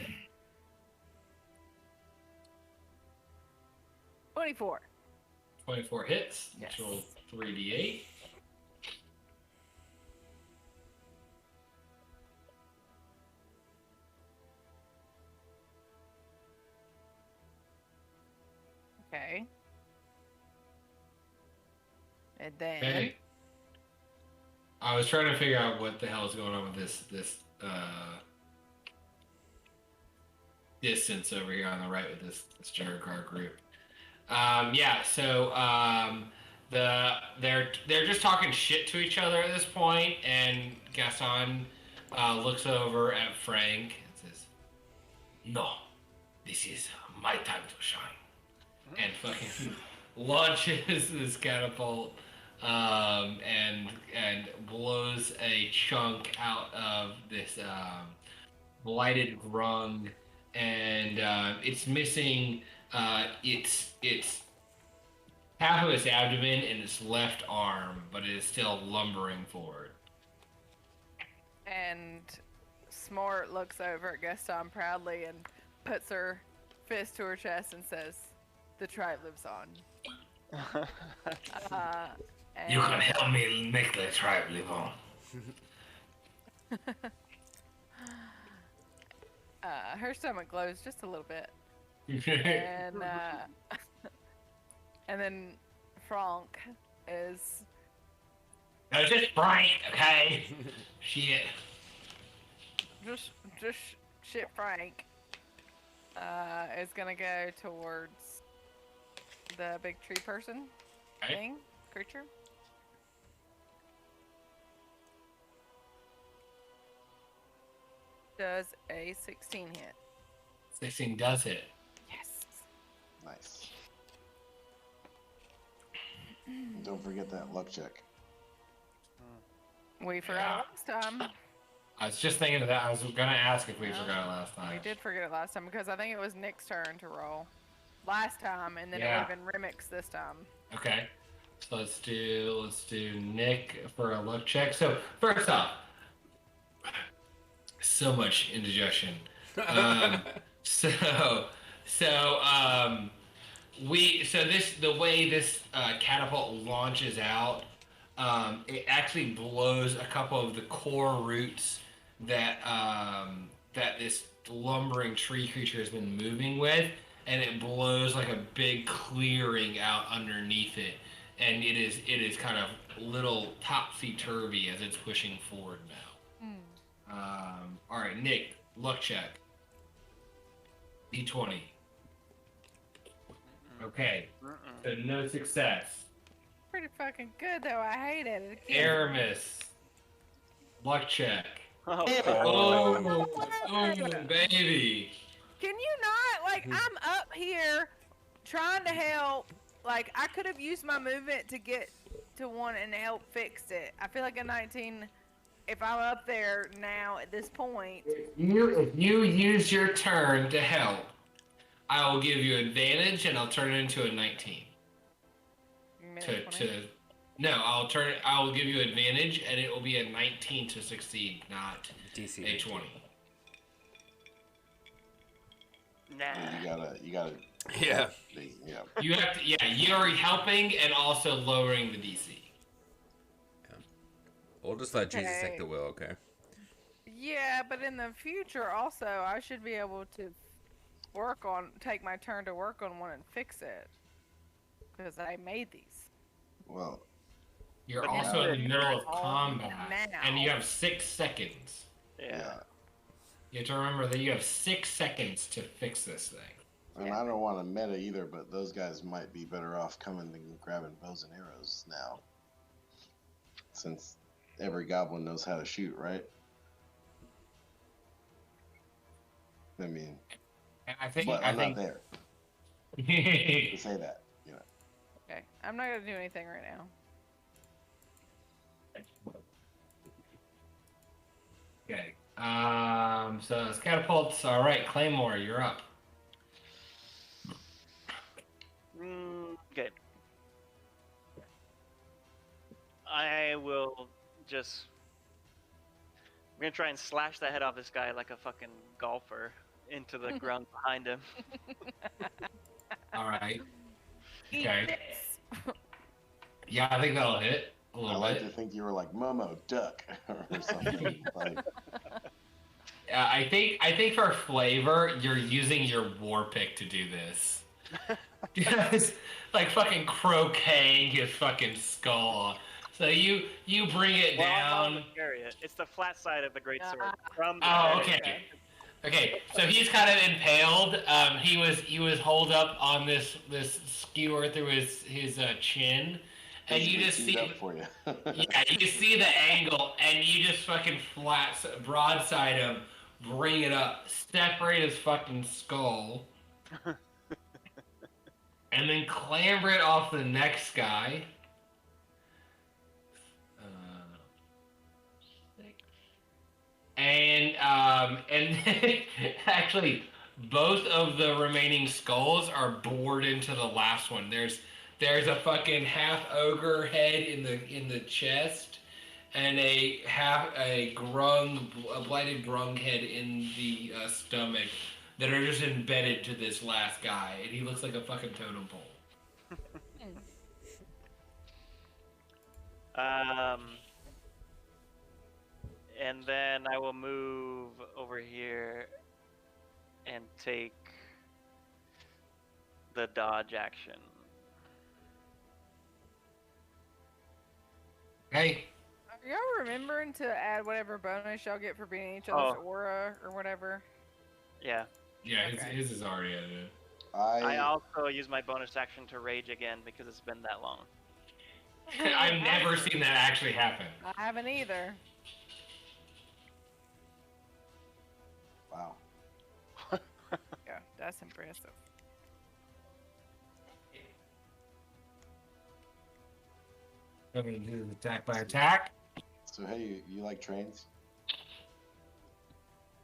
24. 24 hits. Yes. Roll 3d8. Okay. And then. Okay. I was trying to figure out what the hell is going on with this distance over here on the right with this Jericho group. Yeah, so they're just talking shit to each other at this point, and Gaston looks over at Frank and says, "No, this is my time to shine," and fucking launches this catapult and blows a chunk out of this blighted grung, and it's missing its half of its abdomen and its left arm, but it is still lumbering forward. And Smart looks over at Gaston proudly and puts her fist to her chest and says, "The tribe lives on." You can help me make the tribe live on. Her stomach glows just a little bit. And and then Frank is No, just Frank, okay? Shit. just shit Frank is gonna go towards the big tree person Okay. thing, creature. Does a 16 hit? 16 does hit. Yes. Nice. Don't forget that luck check. We forgot it last time. I was just thinking of that. I was gonna ask if we forgot it last time. We did forget it last time because I think it was Nick's turn to roll last time, and then Yeah. it would have been Remix this time. Okay. So let's do Nick for a luck check. So first off, so much indigestion. The way this catapult launches out, it actually blows a couple of the core roots that that this lumbering tree creature has been moving with, and it blows like a big clearing out underneath it, and it is kind of little topsy turvy as it's pushing forward now. All right, Nick, luck check. D20. Okay, so no success. Pretty fucking good though. I hate it. Aramis, luck check. Oh, Baby. Can you not? Like, I'm up here trying to help. Like, I could have used my movement to get to one and help fix it. I feel like a 19, if I'm up there now at this point. If you use your turn to help, I will give you advantage and I'll turn it into a 19. I will give you advantage and it will be a 19 to succeed, not DC a 20. nah. You gotta. Yeah. Yeah. You have to, you're helping and also lowering the DC. We'll just let Jesus Okay. take the wheel, okay? Yeah, but in the future also, I should be able to take my turn to work on one and fix it. Because I made these. Well, You're But also in the middle of all combat, now. and you have 6 seconds. Yeah. You have to remember that you have 6 seconds to fix this thing. And I don't want to meta either, but those guys might be better off coming than grabbing bows and arrows now. Since every goblin knows how to shoot, right? I mean, And I think but I'm not there to okay. say that, you know. Okay, I'm not gonna do anything right now. So it's catapults. All right, Claymore, you're up. Okay. I will just. I'm gonna try and slash the head off this guy like a fucking golfer into the ground behind him. All right. Eat Okay. this. Yeah, I think that'll hit a I little like bit. to think you were like Momo duck or something. Like, I think for flavor, you're using your war pick to do this. Just like fucking croqueting his fucking skull. So you bring it Well, I'm on down. the chariot. It's the flat side of the great sword. From the Oh, chariot. okay. Okay, so he's kind of impaled. He was holed up on this skewer through his chin, and you just teed see up for you. yeah, you see the angle, and you just fucking broadside him, bring it up, separate his fucking skull, and then clamber it off the next guy. And actually, both of the remaining skulls are bored into the last one. There's a fucking half ogre head in the chest, and a blighted grung head in the stomach that are just embedded to this last guy, and he looks like a fucking totem pole. And then I will move over here and take the dodge action. Hey, Are y'all remembering to add whatever bonus y'all get for being each other's aura or whatever? Yeah. yeah, Okay. his is already edited. I also use my bonus action to rage again because it's been that long. I've never seen that actually happen. I haven't either. Wow. Yeah, that's impressive. I'm gonna do the attack by attack. So hey, you like trains?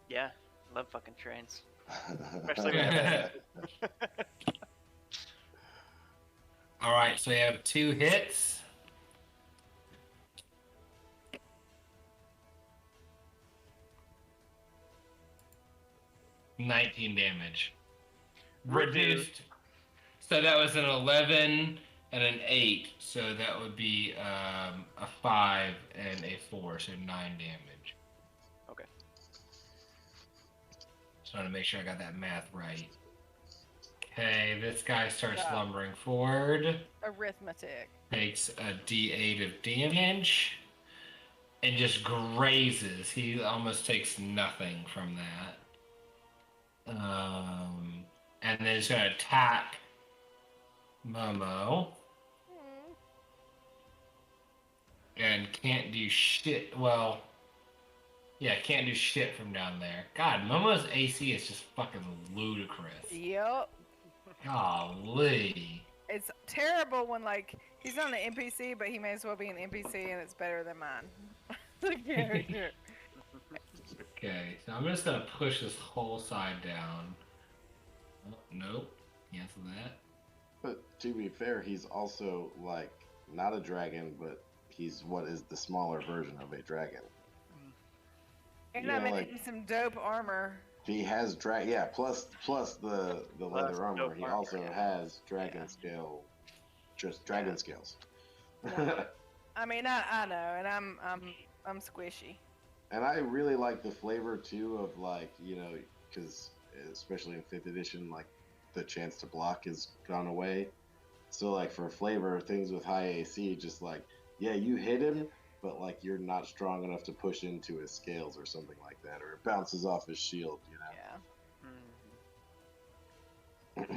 Yeah, love fucking trains. Especially when I All right, so you have 2 hits. $19 damage. Reduced. So that was an 11 and an 8. So that would be a 5 and a 4, so 9 damage. Okay. Just want to make sure I got that math right. Okay, this guy starts Yeah. lumbering forward. Arithmetic. Takes a D8 of damage. and just grazes. He almost takes nothing from that. And then he's gonna attack Momo. And can't do shit. Well, yeah, can't do shit from down there. God, Momo's AC is just fucking ludicrous. Yep. Golly. It's terrible when, like, he's not an NPC, but he may as well be an NPC, and it's better than mine. The character. Okay, so I'm just gonna push this whole side down. Oh, nope. Cancel that. But to be fair, he's also like not a dragon, but he's what is the smaller version of a dragon. And You I'm know, in like- some dope armor. He has plus the leather armor. dope He armor, also yeah. has dragon scale, just dragon scales. I mean, I know, and I'm squishy. And I really like the flavor too of, like, you know, because especially in 5th edition, like the chance to block has gone away. So like for flavor, things with high AC, just like, yeah, you hit him, but like you're not strong enough to push into his scales or something like that, or it bounces off his shield, you know. Yeah.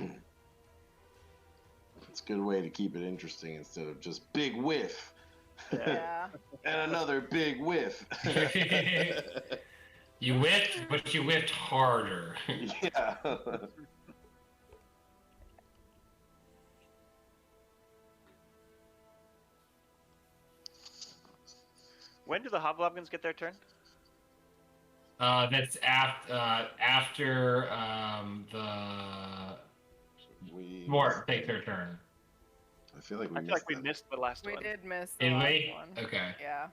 It's a good way to keep it interesting instead of just big whiff. Yeah. And another big whiff. You whiffed, but you whiffed harder. Yeah. When do the hobgoblins get their turn? That's after the Mort take their turn. I feel like I feel like we missed the last We one. did miss the Did last we? one. Okay. Yeah.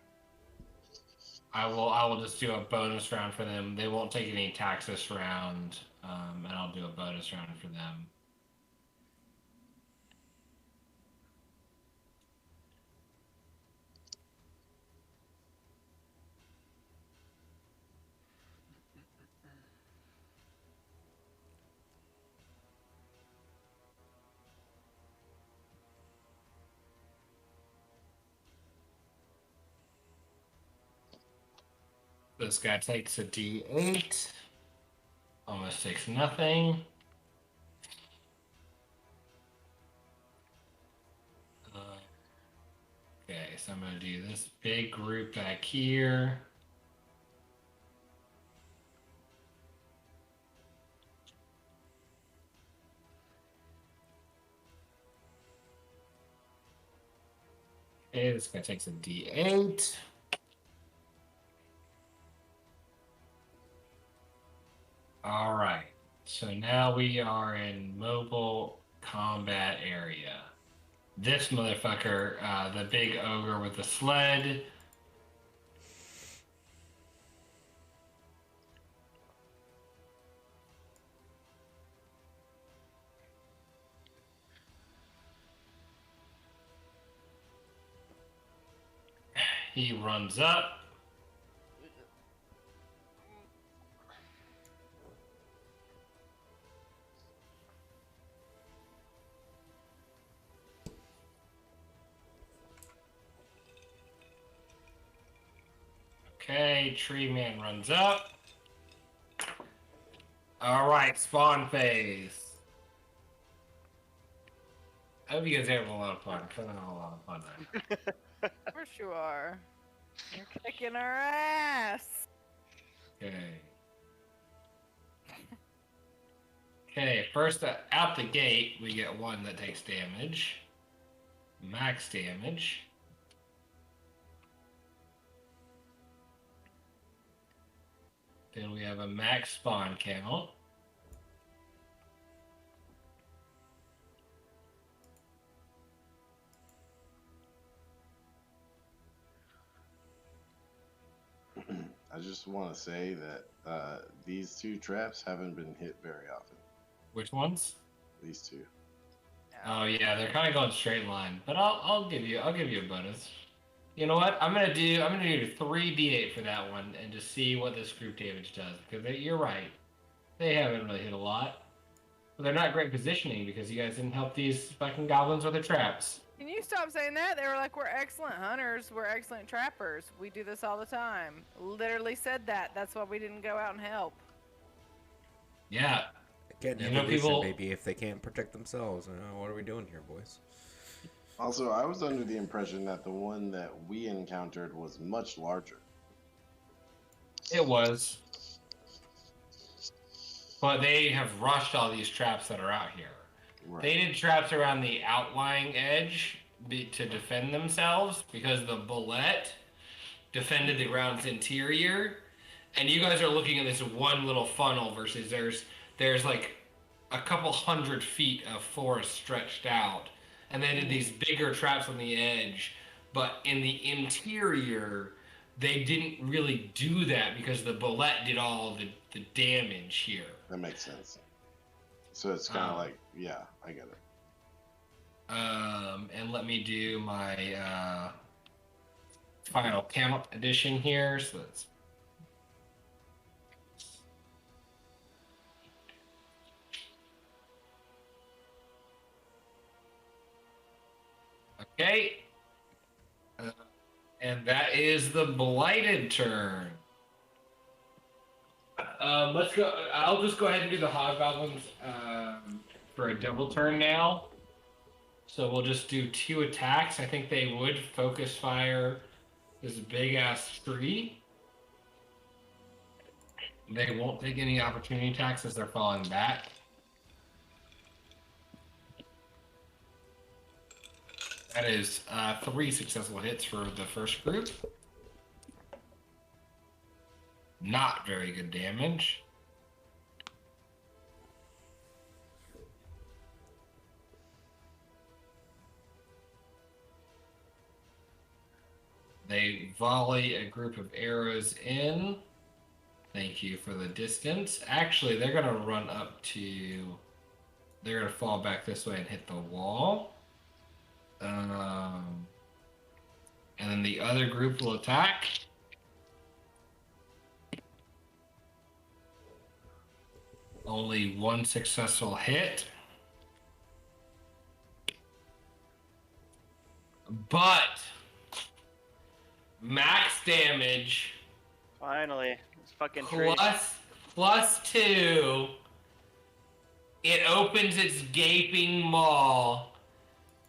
I will just do a bonus round for them. They won't take any attacks this round, and I'll do a bonus round for them. This guy takes a D8. Almost takes nothing. Okay, so I'm going to do this big group back here. Okay, this guy takes a D8. All right, so now we are in mobile combat area. This motherfucker, the big ogre with the sled. He runs up. Okay, tree man runs up. All right, spawn phase. I hope you guys are having a lot of fun. I'm having a lot of fun now. Of course you are. You're kicking our ass. Okay. Okay, first out the gate, we get one that takes damage. Max damage. Then we have a max spawn count. I just want to say that these two traps haven't been hit very often. Which ones? These two. Oh yeah, they're kind of going straight line, but I'll give you a bonus. You know what? I'm gonna do 3d8 for that one and just see what this group damage does, because you're right, they haven't really hit a lot, but they're not great positioning because you guys didn't help these fucking goblins with their traps. Can you stop saying that? They were like, we're excellent hunters, we're excellent trappers. We do this all the time. Literally said that. That's why we didn't go out and help. Yeah. Again, You know, evolution, people- baby. If they can't protect themselves, what are we doing here, boys? Also, I was under the impression that the one that we encountered was much larger. It was. But they have rushed all these traps that are out here. Right. They did traps around the outlying edge to defend themselves because the bullet defended the ground's interior. And you guys are looking at this one little funnel versus there's like a couple 100 feet of forest stretched out. And they did these bigger traps on the edge. But in the interior, they didn't really do that because the bullet did all the damage here. That makes sense. So it's kind of like, yeah, I get it. And let me do my final camp edition here. So that's okay. And that is the blighted turn. Let's go. I'll just go ahead and do the hobgoblins for a double turn now. So we'll just do 2 attacks. I think they would focus fire this big ass tree. They won't take any opportunity attacks as they're falling back. That is 3 successful hits for the first group. Not very good damage. They volley a group of arrows in. Thank you for the distance. Actually, they're going to run up to... They're going to fall back this way and hit the wall. And then the other group will attack. Only 1 successful hit. But max damage Finally, this fucking tree. plus 2. It opens its gaping maw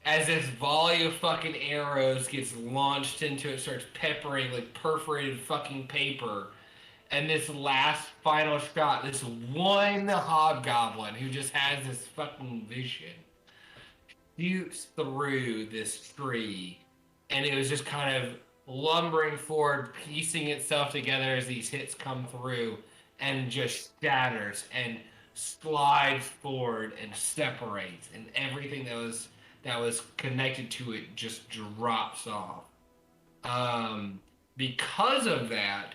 as this volley of fucking arrows gets launched into it, starts peppering like perforated fucking paper. And this last final shot, this one hobgoblin who just has this fucking vision, shoots through this tree. And it was just kind of lumbering forward, piecing itself together as these hits come through, and just shatters and slides forward and separates. And everything that was connected to it just drops off. Because of that,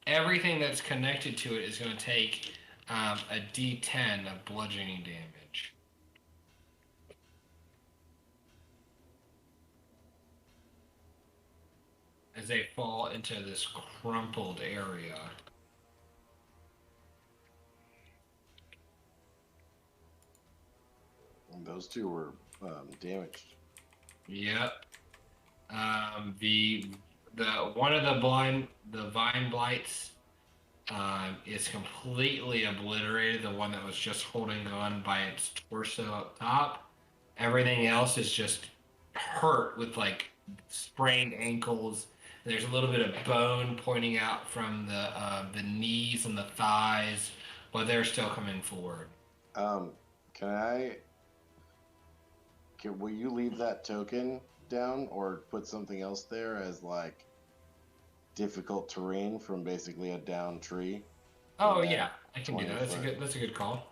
everything that's connected to it is going to take a D10 of bludgeoning damage. As they fall into this crumpled area. And those 2 were damaged. Yep. The one of the vine blights is completely obliterated. The one that was just holding on by its torso up top. Everything else is just hurt with like sprained ankles. There's a little bit of bone pointing out from the knees and the thighs, but they're still coming forward. Will you leave that token down or put something else there as like difficult terrain from basically a down tree? Oh yeah, I can do that. That's a good call.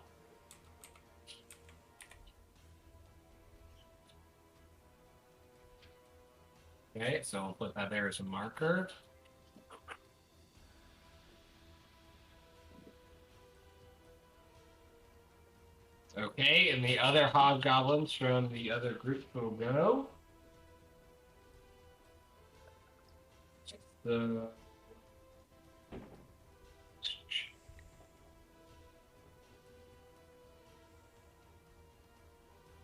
Okay, so I'll put that there as a marker. Okay, and the other hobgoblins from the other group will go.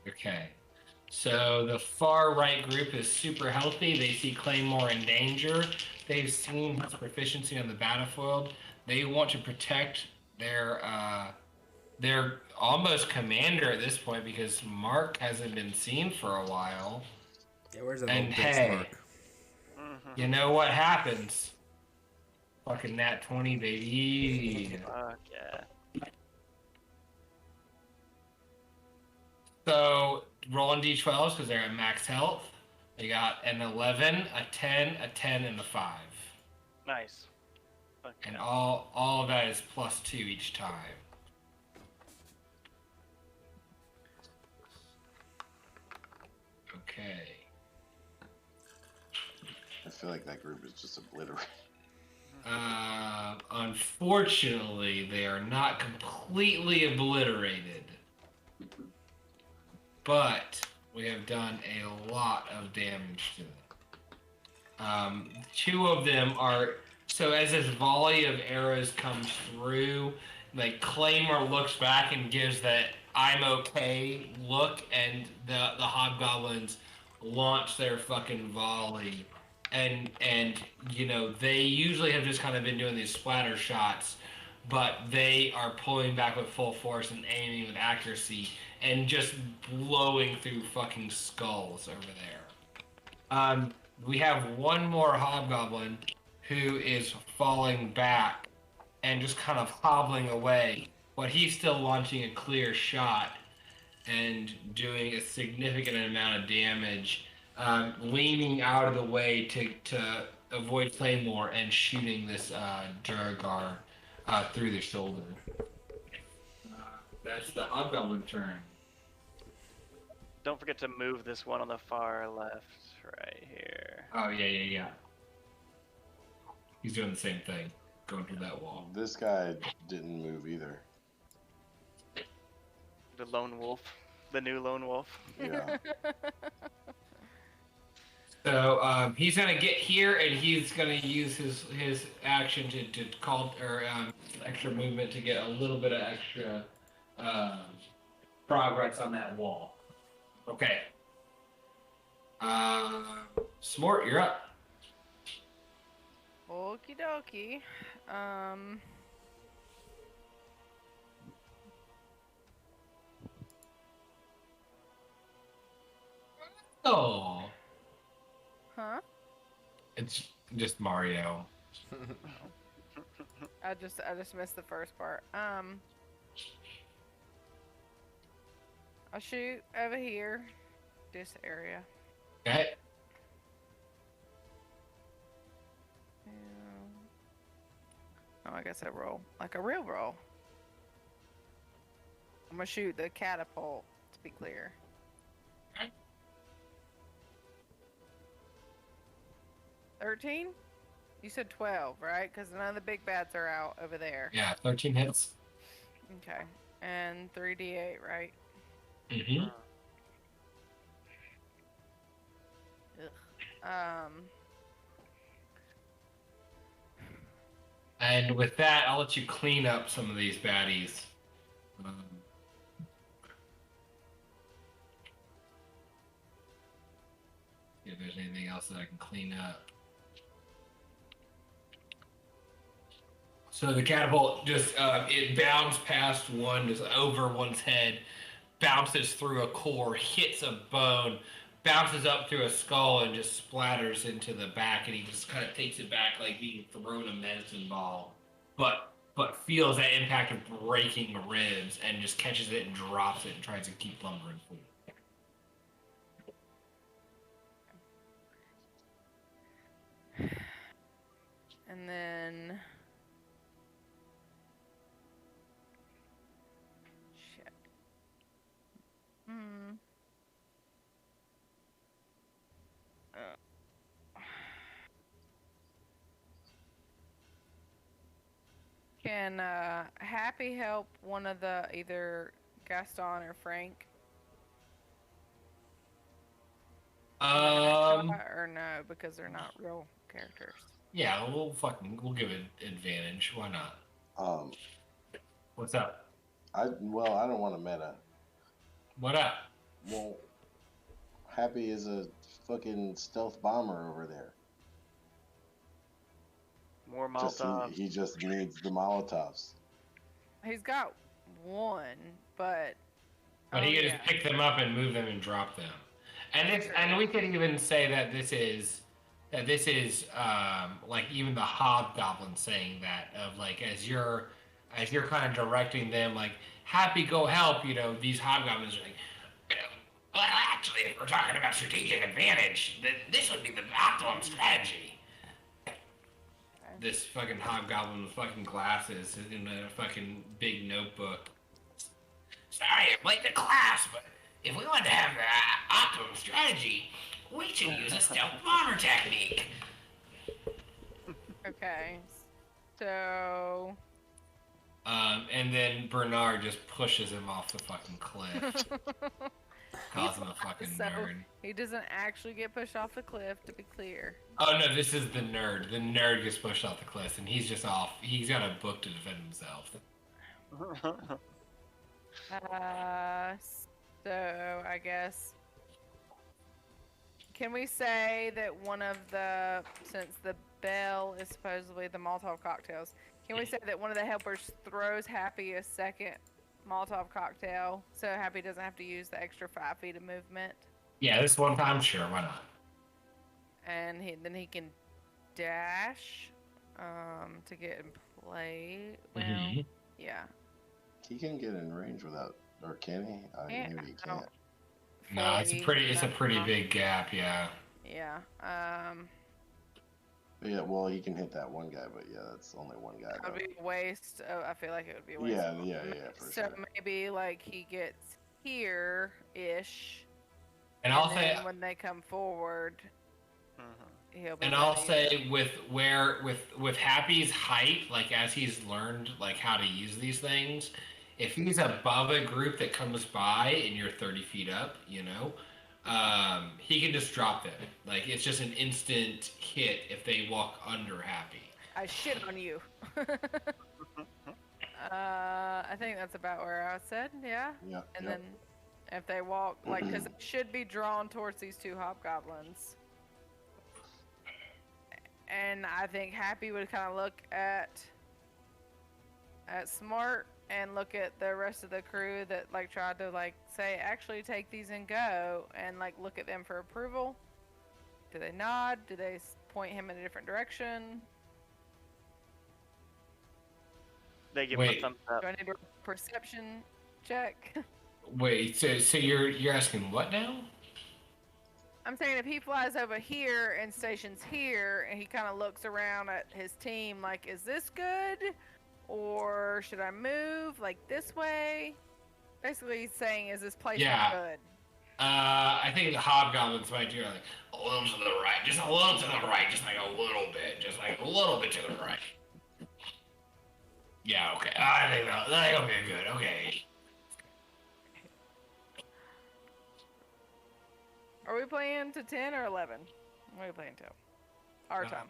Okay, So the far right group is super healthy. They see Claymore in danger. They've seen his proficiency on the battlefield. They want to protect their almost commander at this point because Mark hasn't been seen for a while. Yeah, where's that And old bitch hey, Mark? you know what happens? Fucking nat 20, baby. Fuck yeah. So rolling d12s because they're at max health. They got an 11, a 10, a 10, and a 5. Nice. Fuck And yeah. all of that is +2 each time. Okay. I feel like that group is just obliterated. Unfortunately, they are not completely obliterated. But we have done a lot of damage to them. 2 of them are... So as this volley of arrows comes through, like Claymore looks back and gives that I'm okay look, and the hobgoblins launch their fucking volley. And you know, they usually have just kind of been doing these splatter shots, but they are pulling back with full force and aiming with accuracy and just blowing through fucking skulls over there. We have one more hobgoblin who is falling back and just kind of hobbling away, but he's still launching a clear shot and doing a significant amount of damage, leaning out of the way to avoid Claymore and shooting this Duragar through the shoulder. That's the hobgoblin turn. Don't forget to move this one on the far left, right here. Oh, yeah. He's doing the same thing, going through that wall. This guy didn't move either. The lone wolf. The new lone wolf. Yeah. So he's gonna get here, and he's gonna use his action to call extra movement to get a little bit of extra progress on that wall. Okay. Smort, you're up. Okie dokie. Oh. Huh? It's just Mario. I just missed the first part. I'll shoot over here, this area. Okay. Oh, I guess I roll like a real roll. I'm gonna shoot the catapult, to be clear. Okay. 13? You said 12, right? Because none of the big bats are out over there. Yeah, 13 hits. Okay. And 3d8, right? Mm-hmm. Ugh. And with that, I'll let you clean up some of these baddies. See if there's anything else that I can clean up. So the catapult just, it bounds past one, just over one's head, bounces through a core, hits a bone, bounces up through a skull, and just splatters into the back, and he just kind of takes it back like being thrown a medicine ball. But feels that impact of breaking ribs, and just catches it and drops it and tries to keep lumbering forward. And then... Shit. Can Happy help one of the either Gaston or Frank? Or no, because they're not real characters. Yeah, we'll give it advantage. Why not? What's up? I don't want to meta. What up? Well, Happy is a fucking stealth bomber over there. More Just Molotov. he just needs the Molotovs. He's got one, but. But he can just pick them up and move them and drop them. And we could even say that this is like even the hobgoblin saying that of like as you're kind of directing them like Happy go help, these hobgoblins are like, well actually if we're talking about strategic advantage, then this would be the optimum strategy. This fucking hobgoblin with fucking glasses in a fucking big notebook. Sorry, I'm late to class, but if we want to have the optimum strategy, we should use a stealth bomber technique. Okay. So. And then Bernard just pushes him off the fucking cliff. Calls him a fucking nerd. He doesn't actually get pushed off the cliff, to be clear. Oh no, this is the nerd. The nerd gets pushed off the cliff, and he's just off. He's got a book to defend himself. So I guess, can we say that since the bell is supposedly the Molotov cocktails, can we say that one of the helpers throws Happy a second Molotov cocktail so Happy doesn't have to use the extra 5 feet of movement? Yeah, this one time, sure, why not? And then he can dash to get in play. Well, yeah. He can get in range without, or can he? Maybe he can't. No, it's a pretty big gap, yeah. Yeah. Yeah, well, he can hit that one guy, but yeah, that's only one guy. That would be a waste. I feel like it would be a waste. Yeah, for so sure. maybe like he gets here-ish. And I'll say when they come forward, he'll be. And I'll say with Happy's height, like as he's learned like how to use these things, if he's above a group that comes by and you're 30 feet up, he can just drop them. Like it's just an instant hit if they walk under Happy. I shit on you. I think that's about where I said, yeah. Yeah. And then if they walk, like, because it should be drawn towards these two hobgoblins. And I think Happy would kind of look at Smart and look at the rest of the crew that like tried to like say actually take these and go, and like look at them for approval. Do they nod? Do they point him in a different direction? They give him a thumbs up. Do I need a perception check? Wait, so you're asking what now? I'm saying if he flies over here and stations here and he kind of looks around at his team like, is this good? Or should I move like this way? Basically he's saying, is this place good? I think the hobgoblins might do like a little to the right, just a little to the right, just like a little bit to the right. Yeah, okay. I think that'll be good. Okay. Are we playing to 10 or 11? What are we playing to? Our time.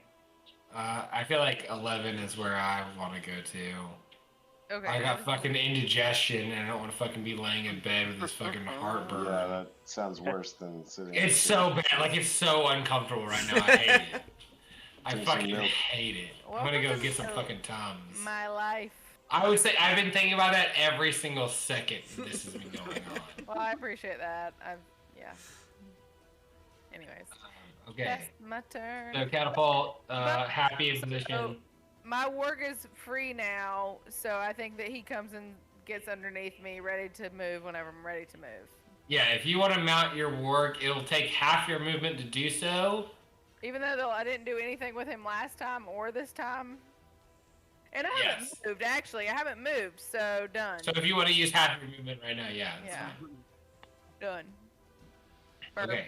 I feel like 11 is where I want to go to. Okay. I got fucking indigestion and I don't want to fucking be laying in bed with this fucking heartburn. Yeah, that sounds worse than sitting. It's so bad. Like, it's so uncomfortable right now. I hate it. I fucking hate it. I'm gonna go get some fucking Tums. My life. I would say I've been thinking about that every single second this has been going on. Well, I appreciate that. Yeah. Anyways. Okay. That's my turn. So Catapult, Happy in position. So my work is free now, so I think that he comes and gets underneath me, ready to move whenever I'm ready to move. Yeah, if you want to mount your work, it'll take half your movement to do so. Even though I didn't do anything with him last time or this time. And I haven't moved, actually. I haven't moved, so done. So if you want to use half your movement right now, yeah. Done. Okay.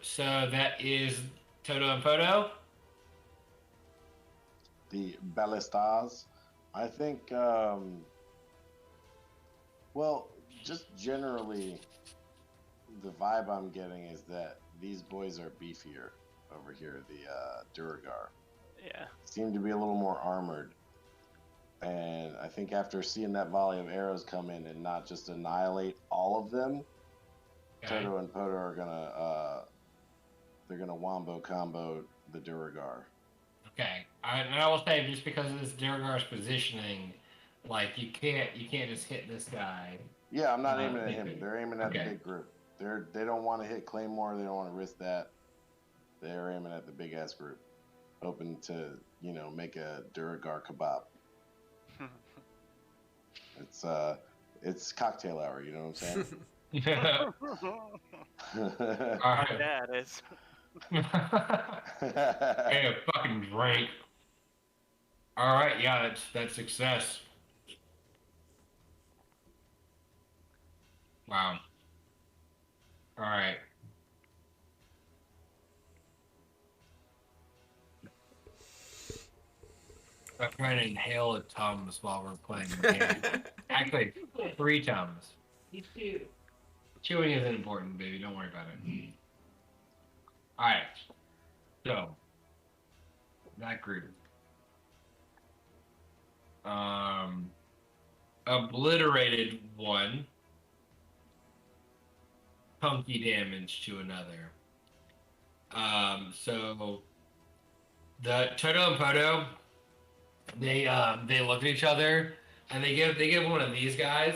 So that is Toto and Poto. The ballistas. I think, well, just generally, the vibe I'm getting is that these boys are beefier over here, the Duragar. Yeah. Seem to be a little more armored. And I think after seeing that volley of arrows come in and not just annihilate all of them, Toto and Poto are gonna wombo combo the Duragar. Okay. And I will say, just because of this Duragar's positioning, like you can't just hit this guy. Yeah, I'm not aiming at him. They're aiming at the Okay. big group. They don't want to hit Claymore. They don't want to risk that. They're aiming at the big ass group, hoping to make a Duragar kebab. It's cocktail hour. You know what I'm saying? All right. Yeah, it is. Hey, a fucking drink. All right, yeah, that's success. Wow. All right. I'm trying to inhale a Tums while we're playing the game. Actually, 3 Tums. Me too. Chewing isn't important, baby. Don't worry about it. All right. So that group. Obliterated one. Punky damage to another. So the Toto and Poto, they look at each other and they give one of these guys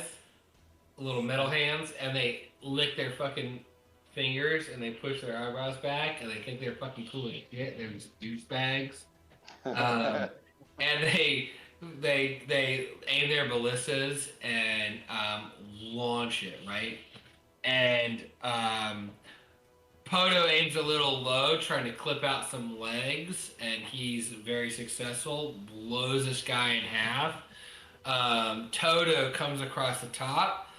little metal hands and they lick their fucking fingers and they push their eyebrows back and they think they're fucking cool as shit. They're just douchebags. And they aim their ballistas and launch it, right? And Poto aims a little low, trying to clip out some legs, and he's very successful. Blows this guy in half. Toto comes across the top,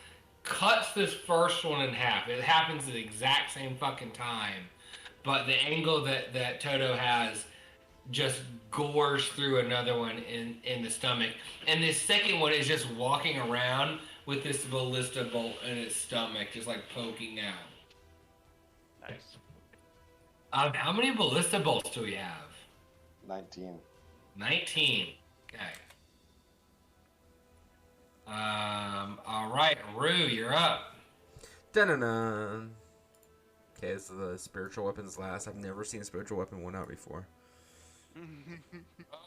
cuts this first one in half. It happens at the exact same fucking time, but the angle that Toto has just gores through another one in the stomach. And this second one is just walking around with this ballista bolt in its stomach, just like poking out. Nice. How many ballista bolts do we have? 19. 19. Okay. All right, Rue, you're up. Dun-dun-dun. Okay, this is the spiritual weapons last. I've never seen a spiritual weapon one out before.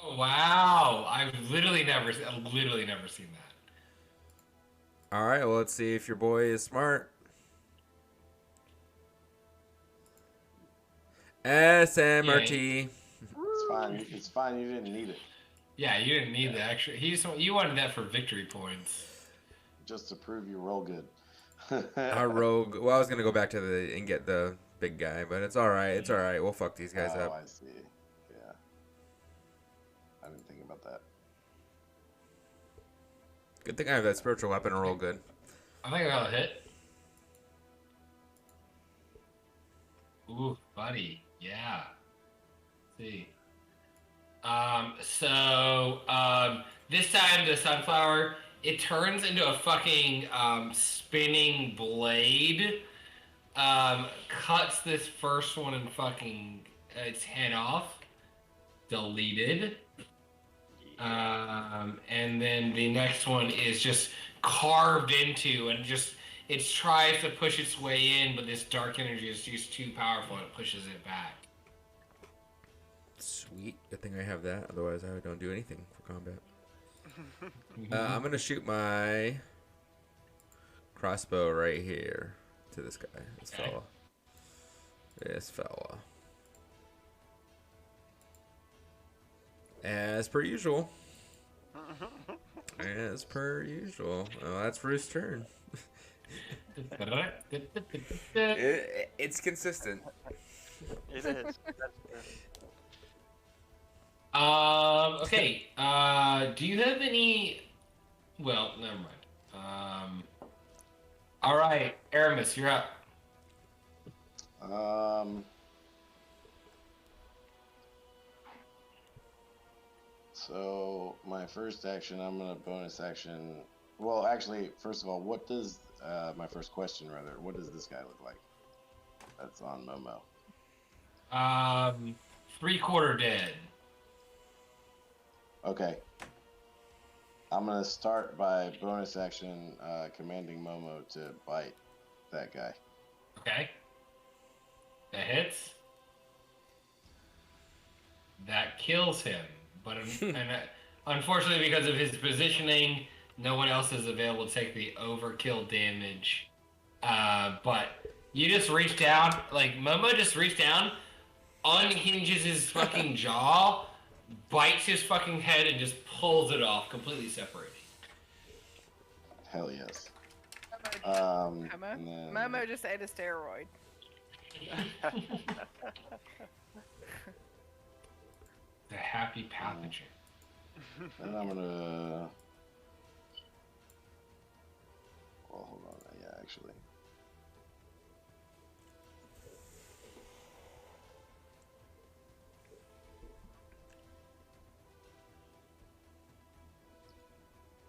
Oh wow! I've literally never seen that. All right, well, let's see if your boy is smart. SMRT. It's fine. It's fine. You didn't need it. Yeah, you didn't need the extra. You wanted that for victory points. Just to prove you roll good. Our rogue. Well, I was gonna go back to and get the big guy, but it's all right. It's all right. We'll fuck these guys up. I see. Yeah. I didn't think about that. Good thing I have that spiritual weapon to roll good. I think I got a hit. Ooh, buddy. Yeah. Let's see. This time the sunflower, it turns into a fucking spinning blade. Cuts this first one and fucking its head off. Deleted. And then the next one is just carved into and just it tries to push its way in, but this dark energy is just too powerful and it pushes it back. Sweet. Good thing I have that. Otherwise, I don't do anything for combat. I'm gonna shoot my crossbow right here to this guy, this fella. This fella. As per usual. As per usual. Oh, that's Ruth's turn. It's consistent. It is. That's Okay. Do you have any? Well, never mind. All right, Aramis, you're up. So my first action, I'm gonna bonus action. Well, actually, first of all, what does my first question rather? What does this guy look like? That's on Momo. 3/4 dead. Okay. I'm gonna start by bonus action commanding Momo to bite that guy. Okay. That hits. That kills him. But unfortunately, because of his positioning, no one else is available to take the overkill damage. But you just reach down, like Momo just reached down, unhinges his fucking jaw, bites his fucking head, and just pulls it off, completely separating. Hell yes. Momo just ate a steroid. The happy pathogen. And I'm gonna. Well, hold on. Yeah, actually.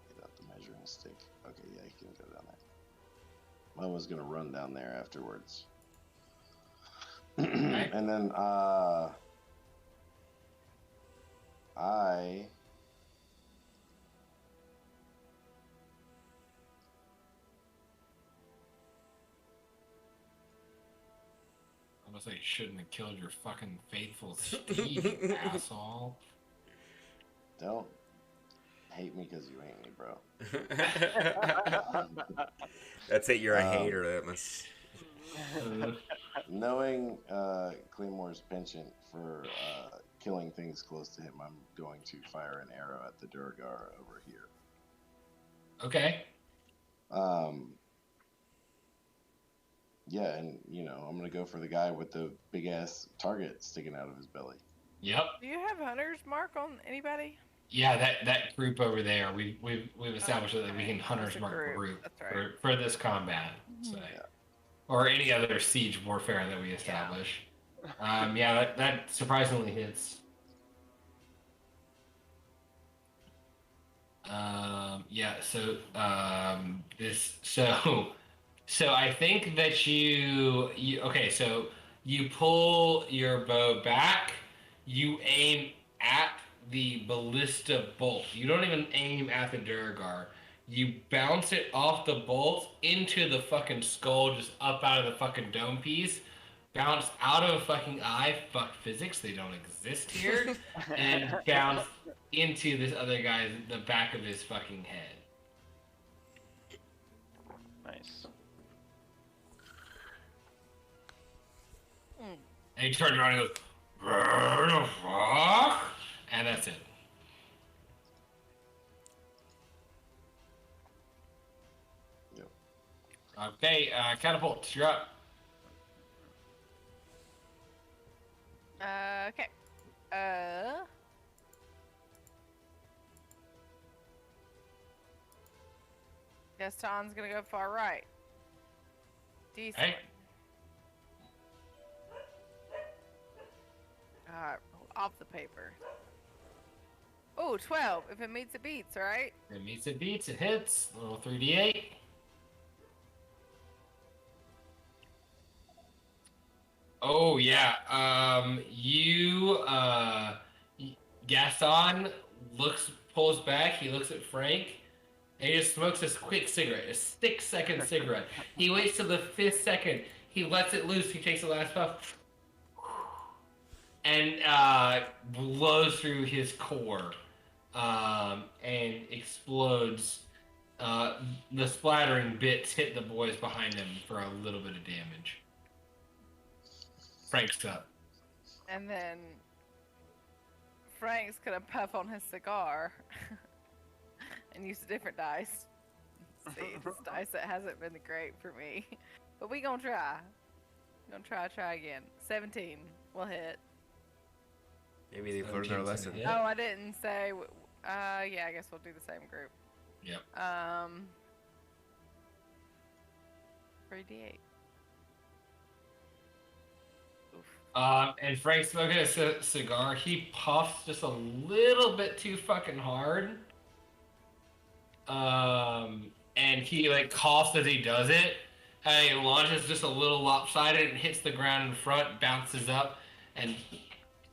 Get out the measuring stick. Okay, yeah, he can go down there. Momo's gonna run down there afterwards. And then I must say, you shouldn't have killed your fucking faithful Steve, you asshole. Don't hate me because you hate me, bro. That's it. You're a hater. That must. Knowing Claymore's penchant for killing things close to him, I'm going to fire an arrow at the Durgar over here. Okay. Yeah, and I'm gonna go for the guy with the big ass target sticking out of his belly. Yep. Do you have hunter's mark on anybody? Yeah, that group over there. We've established that we can hunter's mark group That's right. for this combat. So. Yeah. Or any other siege warfare that we establish. Yeah, that surprisingly hits. Yeah, so so I think that you okay, so you pull your bow back, you aim at the ballista bolt. You don't even aim at the Durgar. You bounce it off the bolt into the fucking skull, just up out of the fucking dome piece, bounce out of a fucking eye, fuck physics, they don't exist here, and bounce into this other guy's, the back of his fucking head. Nice. And he turns around and goes, "What the fuck?" And that's it. Yep. Okay, catapult, you're up. Okay. Gaston's gonna go far right. Decent. Hey. Off the paper. Oh, 12. If it meets, it beats, right? It meets, it beats, it hits. Little 3d8. Oh yeah. Gaston pulls back. He looks at Frank, and he just smokes this quick cigarette, a 6-second cigarette. He waits till the 5th second. He lets it loose. He takes the last puff, and blows through his core, and explodes. The splattering bits hit the boys behind him for a little bit of damage. Frank's up. And then Frank's gonna puff on his cigar and use a different dice. See, this dice that hasn't been great for me. But we gonna try. We're gonna try again. 17 will hit. Maybe they've learned their lesson. hit. Oh, I didn't say. Yeah, I guess we'll do the same group. Yep. 3d8. And Frank's smoking a cigar. He puffs just a little bit too fucking hard. And he coughs as he does it. And he launches just a little lopsided and hits the ground in front, bounces up, and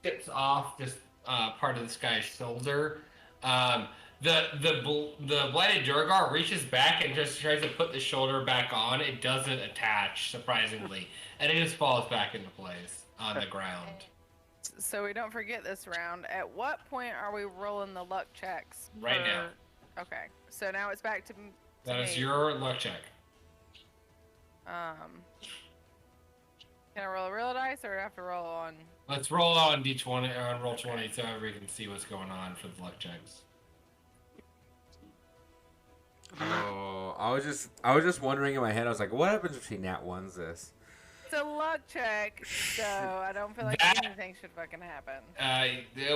tips off just part of this guy's shoulder. The blighted Durgar reaches back and just tries to put the shoulder back on. It doesn't attach, surprisingly, and it just falls back into place on the ground. So we don't forget this round. At what point are we rolling the luck checks? Right now. Okay. So now it's back to That is me. your luck check. Can I roll a real dice, or do I have to roll on? Let's roll on D20 or on roll 20 so everybody can see what's going on for the luck checks. Oh, I was just wondering in my head. I was like, what happens if she nat ones this? It's a luck check, so I don't feel like That- anything should fucking happen.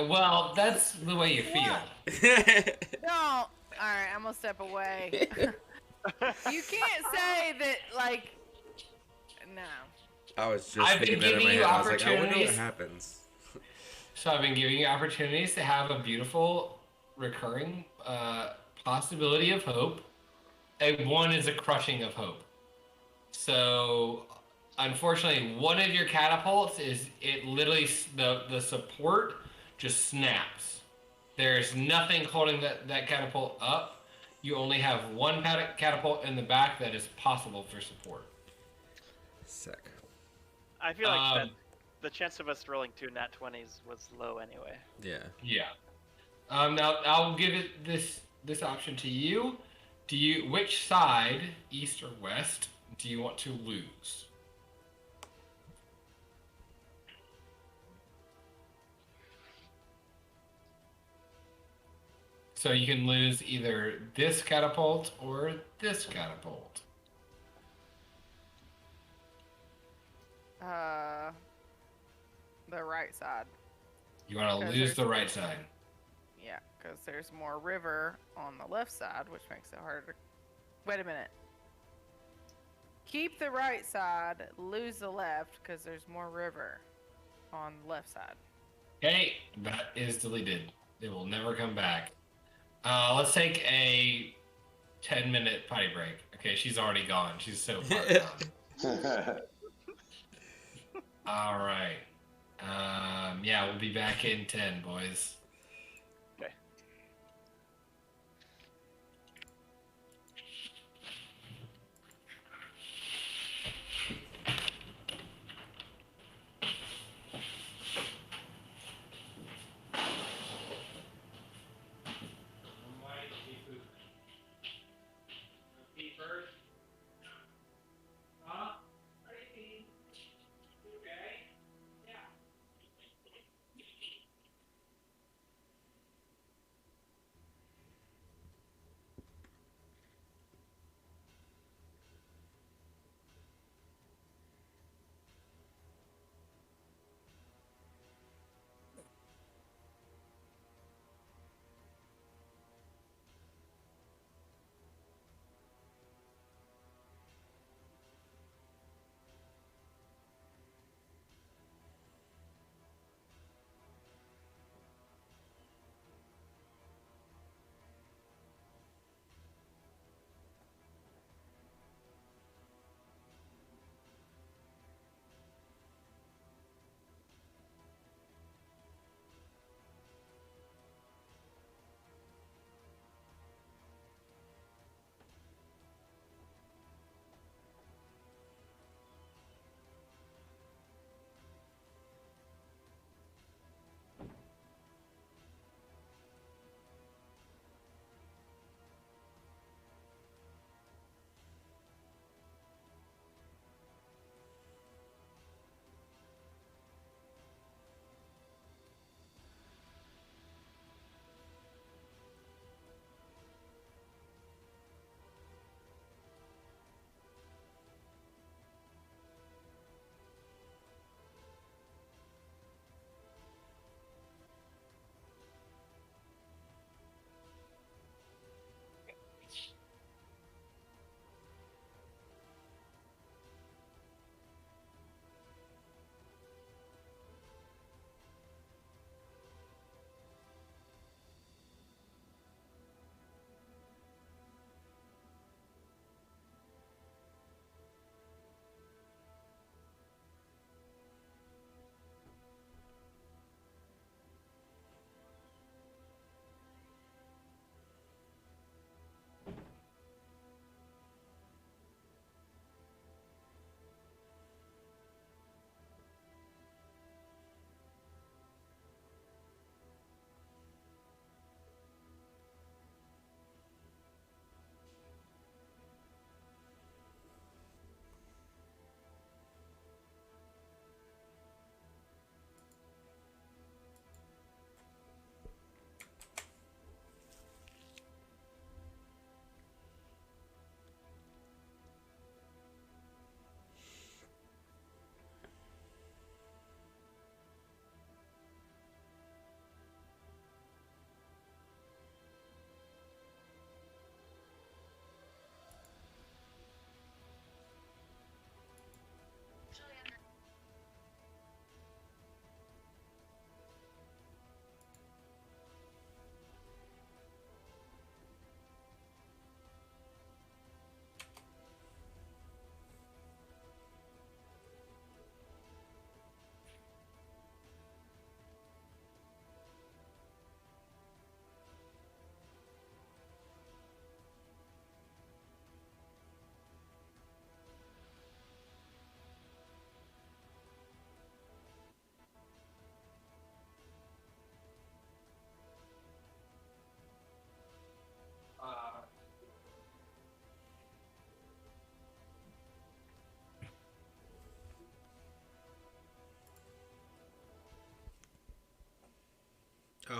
Well, that's the way you feel. Don't. All right, I'm gonna step away. You can't say that, like. No. I was just I've thinking been that in my giving head. you I was like, I wonder what opportunities. happens. So I've been giving you opportunities to have a beautiful, recurring possibility of hope. And one is a crushing of hope. So, unfortunately, one of your catapults is literally the support just snaps. There's nothing holding that catapult up. You only have one catapult in the back that is possible for support. Sick. I feel like that the chance of us rolling 2 nat 20s was low anyway. Yeah. Yeah. Now I'll give it this option to you. Which side, east or west, do you want to lose? So you can lose either this catapult or this catapult. The right side. You want to Because lose there's- the right side. Yeah, because there's more river on the left side, which makes it harder to... Wait a minute. Keep the right side, lose the left, because there's more river on the left side. Okay, that is deleted. It will never come back. Let's take a 10-minute potty break. Okay, she's already gone. She's so far gone. All right. Yeah, we'll be back in 10, boys. Okay.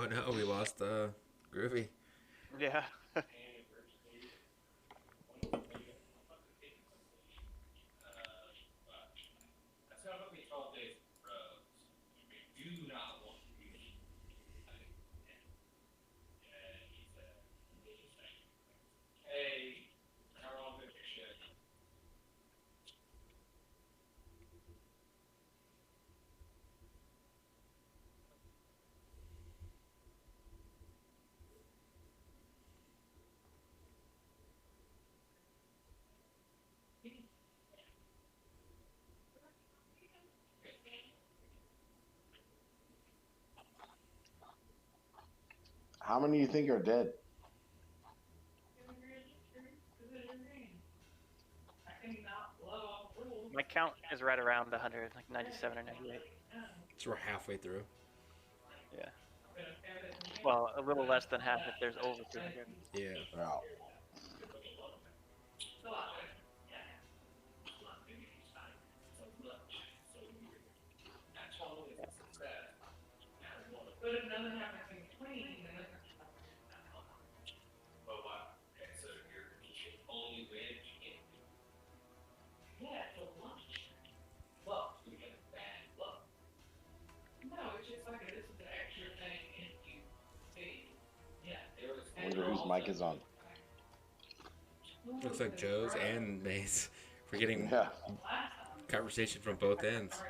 Oh no, we lost Groovy. Yeah. How many do you think are dead? My count is right around 100, like 97 or 98. So we're halfway through. Yeah. Well, a little less than half if there's over 300. Yeah. Wow. I wonder whose mic is on. Looks like Joe's and May's. We're getting Yeah. conversation from both ends.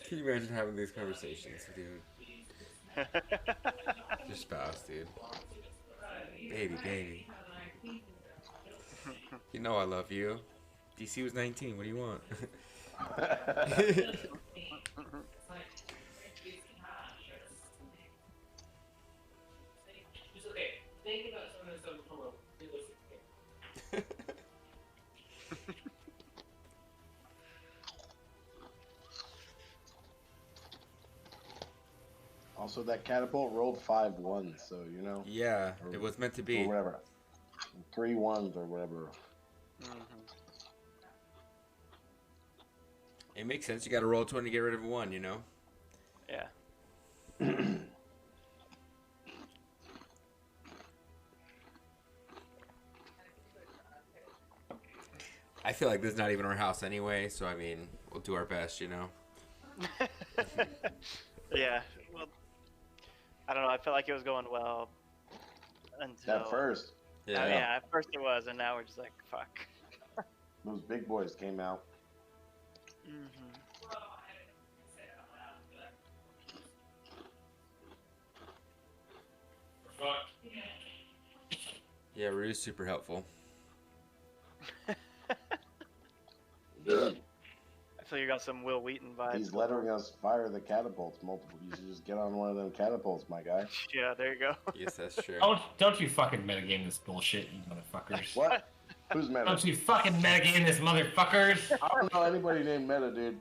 Can you imagine having these conversations with your spouse, dude? Baby. You know I love you. DC was 19. What do you want? Also, that catapult rolled 5 ones, so you know. Yeah, it was meant to Or be. whatever. 3 ones or whatever. It makes sense. You got to roll 20 to get rid of one, you know? Yeah. I feel like this is not even our house anyway, so I mean, we'll do our best, you know? Yeah. Well, I don't know. I felt like it was going well until At first, Yeah, at first it was, and now we're just like, fuck. those big boys came out. Yeah, Rue's super helpful. I feel you got some Will Wheaton vibes. He's letting us fire the catapults multiple. You should just get on one of them catapults, my guy. Yeah, there you go. Yes, that's true. Don't you fucking metagame this bullshit, you motherfuckers. What? Who's meta? Don't you fucking metagame this, motherfuckers. I don't know anybody named Meta, dude.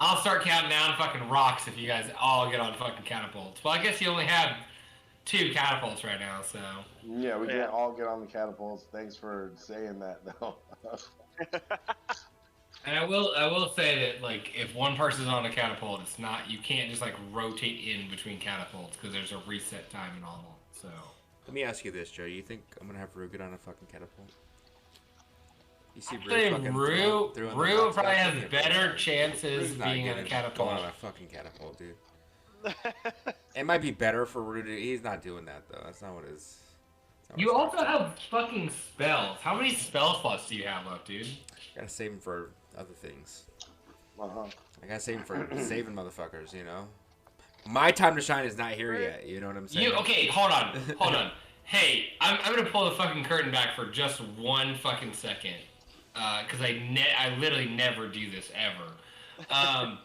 I'll start counting down fucking rocks if you guys all get on fucking catapults. Well, I guess you only have 2 catapults right now, so. Yeah, we can't all get on the catapults. Thanks for saying that, though. And I will say that, like, if one person's on a catapult, it's not, you can't just like rotate in between catapults because there's a reset time and all. So. Let me ask you this, Joe. You think I'm gonna have Rue get on a fucking catapult? You see Rue probably has better chances Rue's not being on a getting catapult. going on a fucking catapult, dude. It might be better for Rue to. He's not doing that though. That's not what his. You also have fucking spells. How many spell slots do you have left, dude? Gotta save them for other things. Uh-huh. I gotta save them for saving motherfuckers, you know? My time to shine is not here yet, you know what I'm saying? Okay, hold on. Hey, I'm gonna pull the fucking curtain back for just 1 fucking second. Because I literally never do this ever. I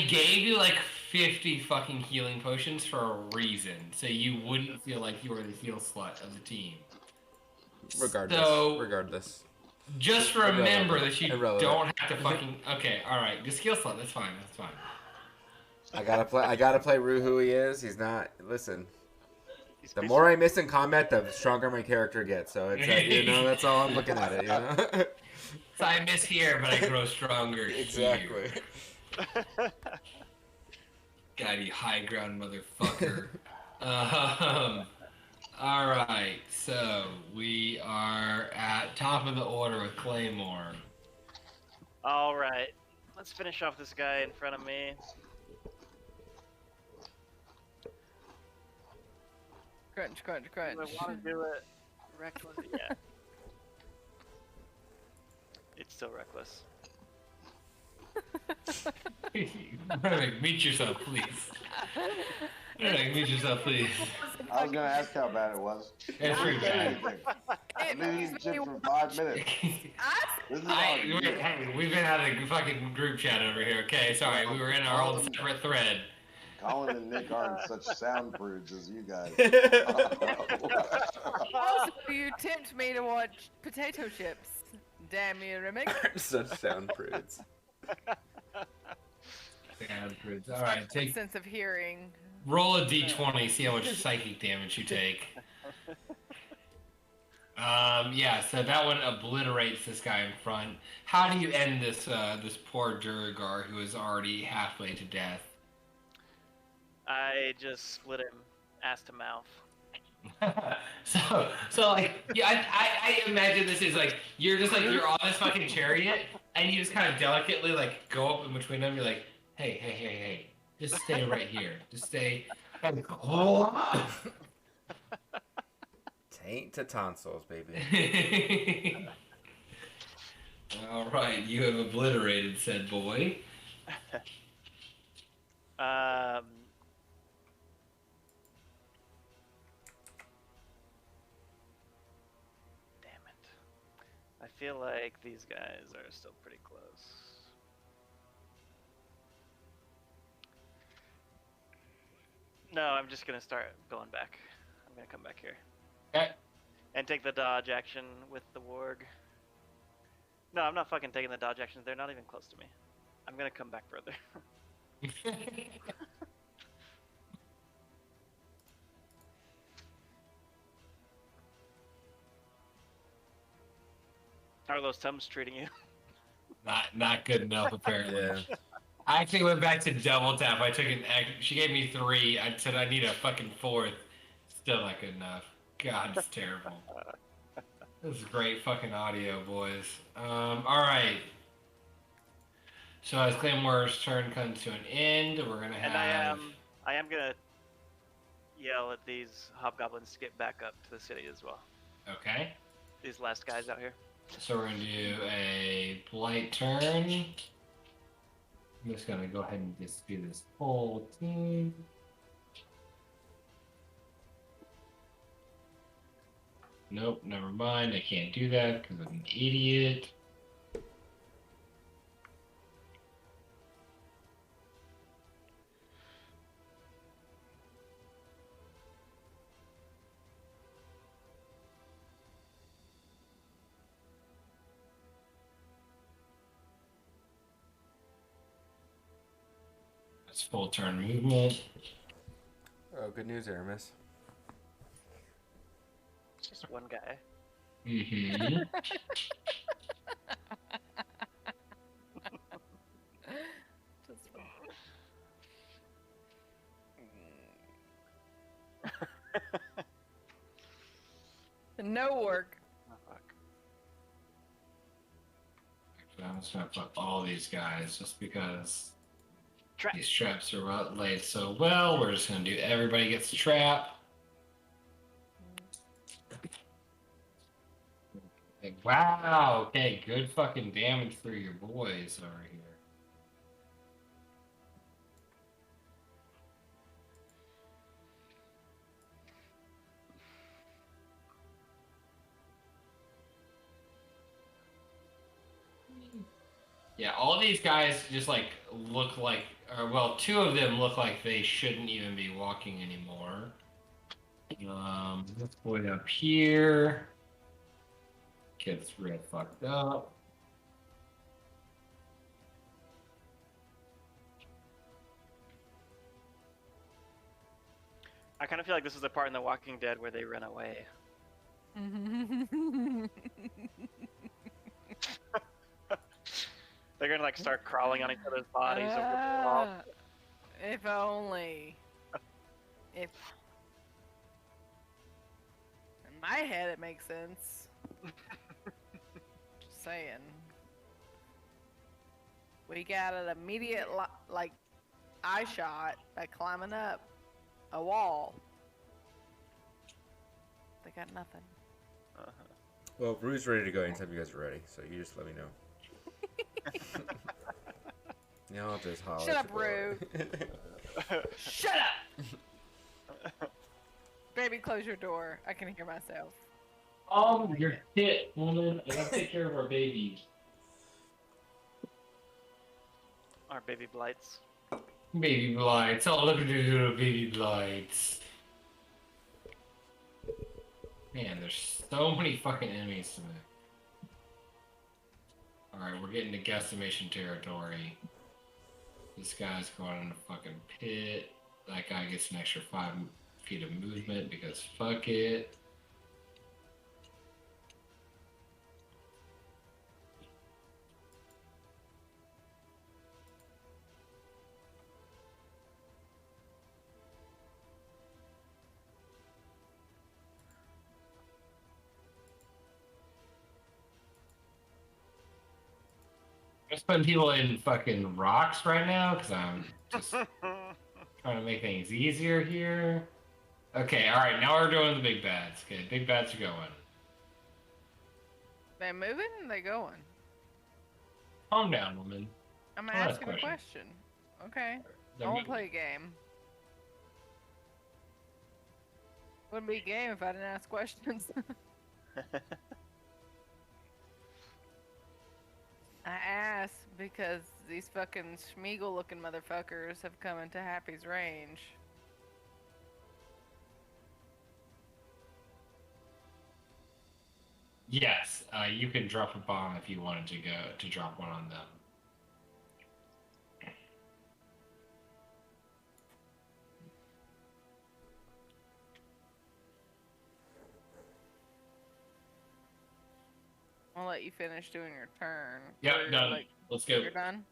gave you like 50 fucking healing potions for a reason, so you wouldn't feel like you were the heal slut of the team. Regardless. Just remember that you Irrelevant. don't have to fucking. Okay, all right, just heal slut. That's fine. I gotta play Rue who he is. He's not. Listen, He's the pretty more I miss in combat, the stronger my character gets. So it's that's all I'm looking at it. So I miss here, but I grow stronger Exactly. here. God, you high ground motherfucker. All right, so we are at top of the order with Claymore. All right, let's finish off this guy in front of me. Crunch, crunch, Do I crunch. want to do it reckless? Yeah. It's still reckless. Meet yourself, please. Meet yourself, please. I was gonna ask how bad it was. It's pretty bad. I've been eating chips for 5 minutes. This is We've been having a fucking group chat over here. Okay, sorry, we were in our old separate thread. Colin and Nick aren't such sound prudes as you guys. Also, you tempt me to watch potato chips. Damn you, Remick. Such sound prudes. All right, take sense of hearing. roll a d20, see how much psychic damage you take. Yeah, so that one obliterates this guy in front. How do you end this this poor Duragar who is already halfway to death? I just split him ass to mouth. so like, yeah, I imagine this is like you're on this fucking chariot and you just kind of delicately like go up in between them. You're like, hey, just stay right here, just stay. And, Taint to tonsils, baby. All right, you have obliterated said boy. Damn it. I feel like these guys are still pretty close. No, I'm just gonna start going back. I'm gonna come back here. Okay. And take the dodge action with the warg. No, I'm not fucking taking the dodge actions. They're not even close to me. I'm gonna come back further. How are those Tums treating you? Not good enough apparently. Yeah. I actually went back to double tap. I took she gave me 3. I said I need a fucking 4th. Still not good enough. God, it's terrible. This is great fucking audio, boys. All right. So as Claymore's turn comes to an end, we're gonna have. And I am gonna yell at these hobgoblins to get back up to the city as well. Okay. These last guys out here. So we're gonna do a blight turn. I'm just gonna go ahead and just do this whole team. Nope, never mind. I can't do that because I'm an idiot. That's full turn movement. Oh, good news, Aramis. It's just one guy. Mm-hmm. No work. Oh, fuck. I'm just gonna put all these guys just because Trap. these traps are laid so well. We're just gonna do everybody gets a trap. Wow. Okay, good fucking damage through your boys over here. Yeah, all these guys just like look like, or well, 2 of them look like they shouldn't even be walking anymore. Let's put it up here. Kid's real fucked up. I kind of feel like this is the part in The Walking Dead where they run away. They're gonna like start crawling on each other's bodies over the wall. If only. If. In my head, it makes sense. Just saying. We got an immediate, like, eye shot by climbing up a wall. They got nothing. Well, Rue's ready to go anytime you guys are ready, so you just let me know. Yeah, I'll just holler. Shut up, Rue. Shut up! Baby, close your door. I can hear myself. Your shit, woman. I gotta take care of our babies. Our baby blights. Baby blights. Oh, look at these little baby blights. Man, there's so many fucking enemies today. Alright, we're getting to guesstimation territory. This guy's going in a fucking pit. That guy gets an extra 5 feet of movement because fuck it. I'm just putting people in fucking rocks right now because I'm just trying to make things easier here. Okay, alright, now we're doing the big bads. Okay, big bads are going. They moving? They going? Calm down, woman. I'm I'll ask asking a question. Okay. They're I won't moving. play a game. Wouldn't be a game if I didn't ask questions. I asked because these fucking Schmeagle looking motherfuckers have come into Happy's range. Yes, you can drop a bomb if you wanted to drop one on them. I'll let you finish doing your turn. Yep, Or, done. like, Let's go. You're done?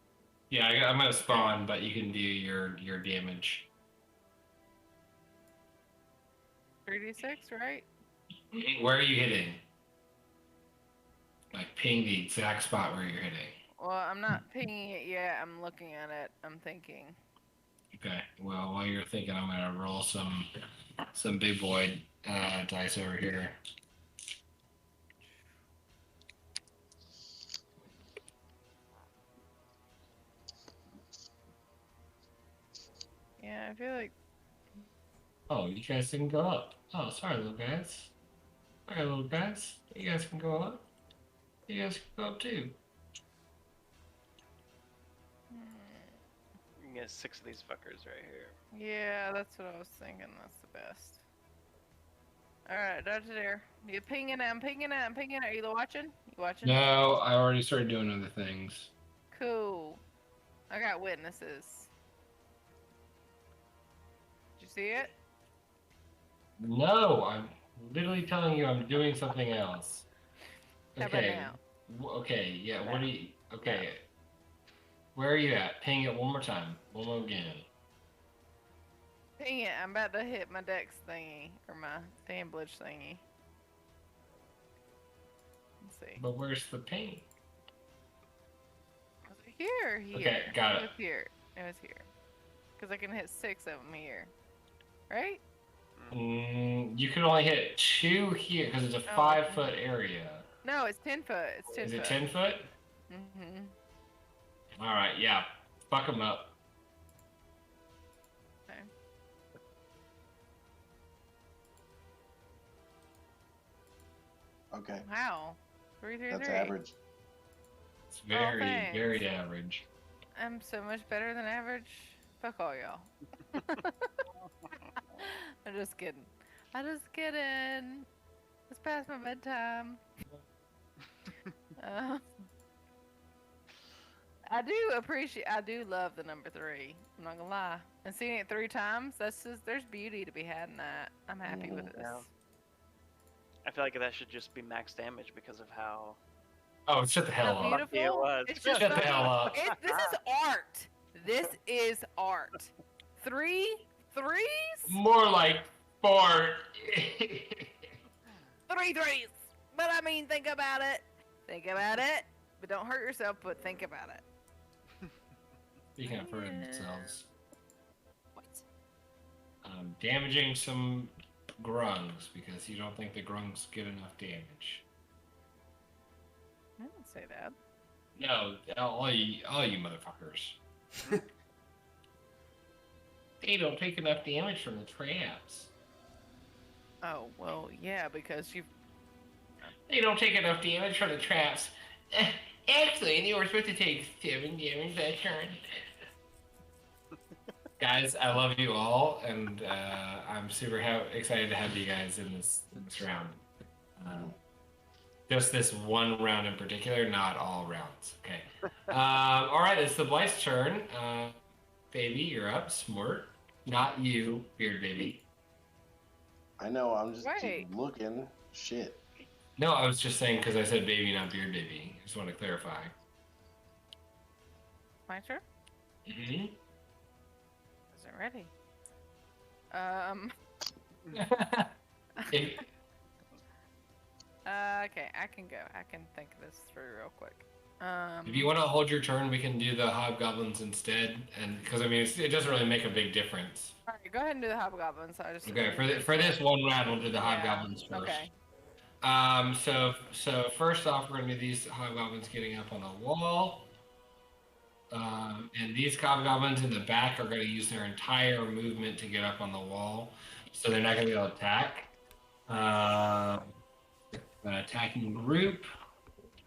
Yeah, I'm gonna spawn, but you can do your damage. 3d6, right? Where are you hitting? Like ping the exact spot where you're hitting. Well, I'm not pinging it yet. I'm looking at it. I'm thinking. Okay. Well, while you're thinking, I'm gonna roll some big boy dice over here. Yeah, I feel like Oh, you guys didn't go up. Oh, sorry, little guys. Sorry, little guys. You guys can go up. You guys can go up too. You can get 6 of these fuckers right here. yeah, that's what I was thinking. That's the best. Alright, dodge there. You pinging it, I'm pinging it, I'm pinging it. Are you watching? You watching? No, I already started doing other things. Cool. I got witnesses. Did you see it? No, I'm literally telling you I'm doing something else. How about Okay. now? Okay, yeah, what do you... Okay. Where are you at? Ping it one more time. One more again. Ping it, I'm about to hit my dex thingy. Or my damblage thingy. Let's see. But where's the ping? Was it here? Here. Okay, got it. was here. It was here. Because I can hit 6 of them here. Right? You can only hit 2 here because it's a 5-foot area. No, it's 10 foot. It's 10 Is foot. it 10 foot? Mm-hmm. Alright, yeah. Fuck them up. Okay. Okay, Wow. 3 3 that's 3. average. It's very, thanks. very average. I'm so much better than average. Fuck all y'all. I'm just kidding. I'm just kidding. It's past my bedtime. I do love the number 3. I'm not gonna lie. And seeing it 3 times, there's beauty to be had in that. I'm happy with this. Yeah. I feel like that should just be max damage because of how Oh, shut the hell How up. beautiful. it was. It's Shut just the hell up. This is art. This is art. 3 threes? More like 4. 3 threes. But I mean, think about it. Think about it. But don't hurt yourself, but think about it. Speaking of hurting themselves. What? Damaging some grungs because you don't think the grungs get enough damage. I didn't say that. No, all you motherfuckers. They don't take enough damage from the traps. Oh, well, yeah, because you... They don't take enough damage from the traps. Actually, they were supposed to take 7 damage that turn. Guys, I love you all, and I'm super excited to have you guys in this round. Just this one round in particular, not all rounds. Okay. All right, it's the Blythe's turn. Baby, you're up. Smart. Not you, Beard Baby. I know, I'm just Wait. looking. Shit. No, I was just saying because I said baby, not Beard Baby. Just want to clarify. My turn? Mm-hmm. Is it ready? Okay, I can go. I can think this through real quick. If you want to hold your turn, we can do the hobgoblins instead, and because I mean it doesn't really make a big difference. All right, go ahead and do the hobgoblins. Okay, for this one round, we'll do the hobgoblins first. Okay. So first off, we're gonna do these hobgoblins getting up on the wall. And these hobgoblins in the back are gonna use their entire movement to get up on the wall, so they're not gonna be able to attack. Attacking group,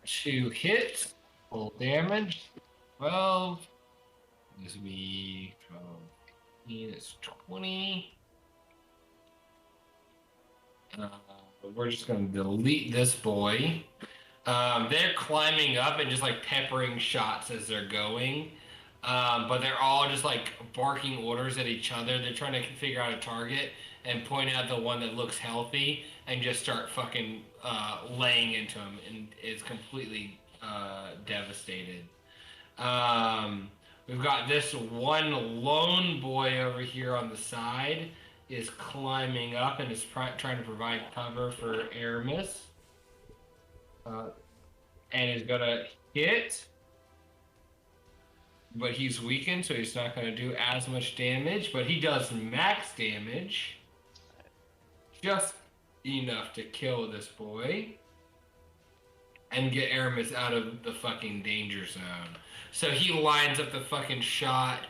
2 hits, full damage, 12. This would be 12, 15, it's 20. We're just gonna delete this boy. They're climbing up and just like peppering shots as they're going. But they're all just like barking orders at each other. They're trying to figure out a target and point out the one that looks healthy and just start fucking laying into him, and is completely devastated. We've got this one lone boy over here on the side is climbing up and is trying to provide cover for Aramis. And is gonna hit, but he's weakened, so he's not gonna do as much damage, but he does max damage. Just enough to kill this boy and get Aramis out of the fucking danger zone. So he lines up the fucking shot.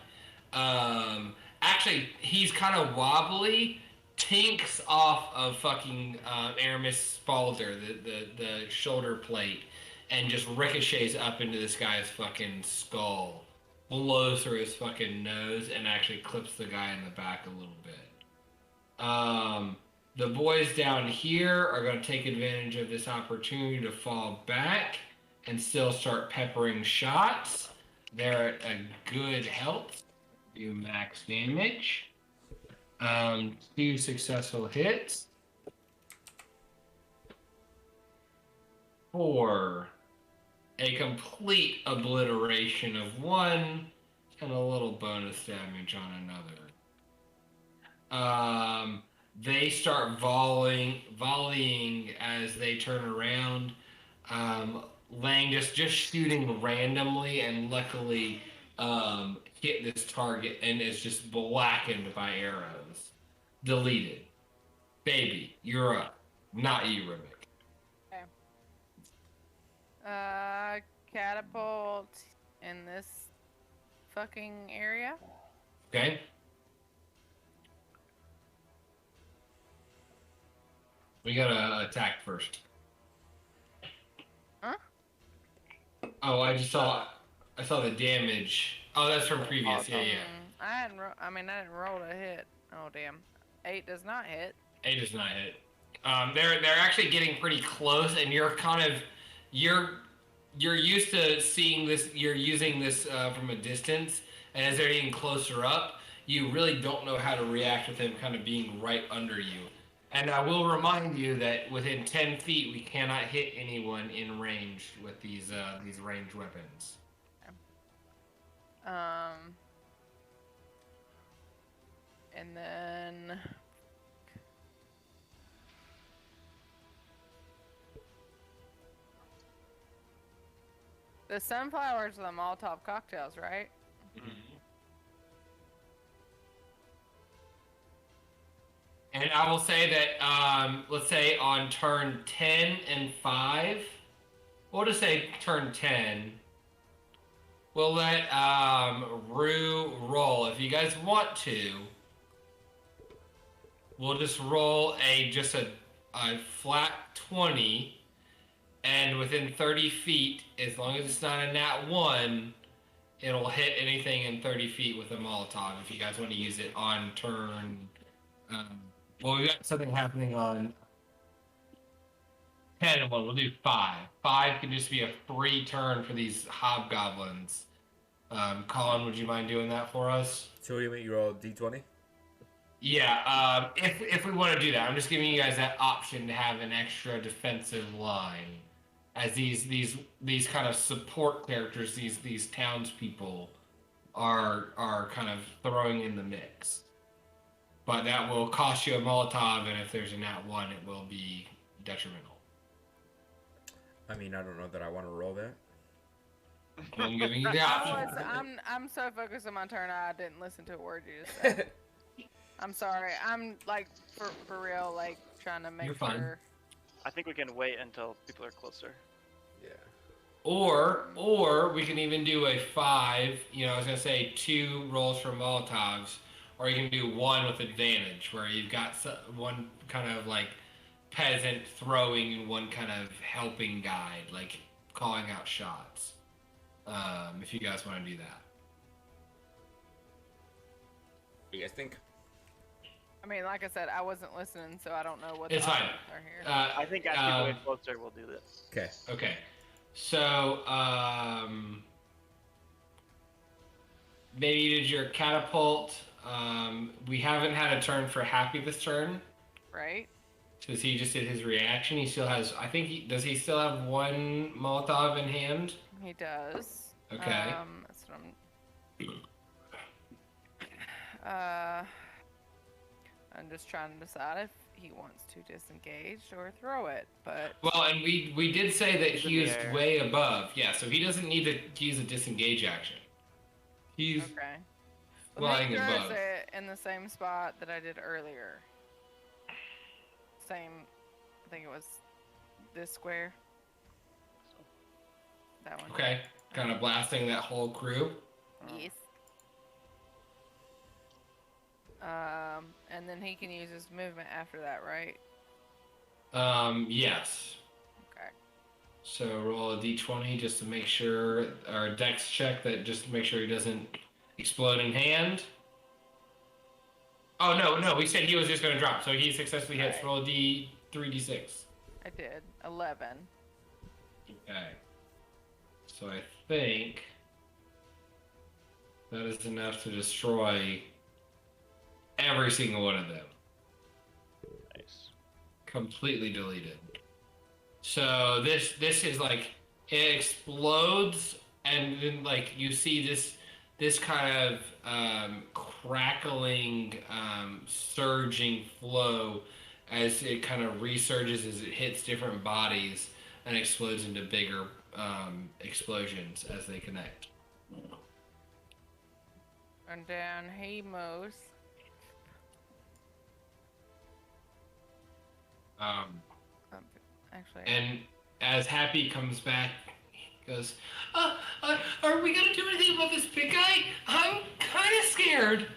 Actually, he's kind of wobbly, tinks off of fucking Aramis' Spalder, the shoulder plate, and just ricochets up into this guy's fucking skull, blows through his fucking nose, and actually clips the guy in the back a little bit. The boys down here are going to take advantage of this opportunity to fall back and still start peppering shots. They're at a good health. Do max damage. 2 successful hits. 4. A complete obliteration of 1 and a little bonus damage on another. They start volleying as they turn around. Lang just shooting randomly, and luckily hit this target and is just blackened by arrows. Deleted. Baby, you're up. Not you, Rivik. Okay. Catapult in this fucking area. Okay. We gotta attack first. Huh? Oh, I saw the damage. Oh, that's from previous. Yeah. I didn't roll a hit. Oh damn. 8 does not hit. 8 does not hit. They're actually getting pretty close, and you're used to seeing this. You're using this from a distance, and as they're getting closer up, you really don't know how to react with him kind of being right under you. And I will remind you that within 10 feet, we cannot hit anyone in range with these ranged weapons. And then the sunflowers are the Molotov cocktails, right? And I will say that, let's say on turn 10 and 5, we'll just say turn 10, we'll let Rue roll. If you guys want to, we'll just roll a flat 20, and within 30 feet, as long as it's not a nat 1, it'll hit anything in 30 feet with a Molotov if you guys want to use it on turn... well, we got something happening on 10 and 1. We'll do 5. 5 can just be a free turn for these hobgoblins. Colin, would you mind doing that for us? So what do you mean you roll d20? Yeah, if we want to do that, I'm just giving you guys that option to have an extra defensive line, as these kind of support characters, these townspeople, are kind of throwing in the mix. But that will cost you a Molotov, and if there's a nat 1, it will be detrimental. I mean, I don't know that I want to roll that. I'm giving you the option. I'm so focused on my turn, I didn't listen to a word you just said. I'm sorry. I'm like for real, like trying to make You're fine. sure. I think we can wait until people are closer. Yeah. Or we can even do a 5. You know, I was gonna say 2 rolls for Molotovs, or you can do 1 with advantage, where you've got one kind of like peasant throwing and one kind of helping guide, like calling out shots. If you guys want to do that. What do you guys think? I mean, like I said, I wasn't listening, so I don't know what It's the fine. options are here. I think as people get closer, we'll do this. Okay. Okay. So, maybe you did your catapult. We haven't had a turn for Happy this turn. Right? Because he just did his reaction. He still has, I think, does he still have 1 Molotov in hand? He does. Okay. That's what I'm just trying to decide if he wants to disengage or throw it, but... Well, and we did say that He's in he the was air. way above. Yeah, so he doesn't need to use a disengage action. He's Okay. flying Make sure above. it's in the same spot that I did earlier. Same, I think it was this square. That one. Okay, kind of blasting that whole crew. Yes. And then he can use his movement after that, right? Yes. Okay. So roll a d20 just to make sure, or a dex check that just to make sure he doesn't explode in hand. Oh no, we said he was just going to drop, so he successfully hits. Right. Roll a d3d6. I did. 11. Okay. So I think that is enough to destroy every single one of them. Nice. Completely deleted. So this is like, it explodes, and then like you see this kind of crackling, surging flow as it kind of resurges as it hits different bodies and explodes into bigger explosions as they connect. And down he moves. Actually. And as Happy comes back, he goes, are we gonna do anything about this big guy? I'm kind of scared.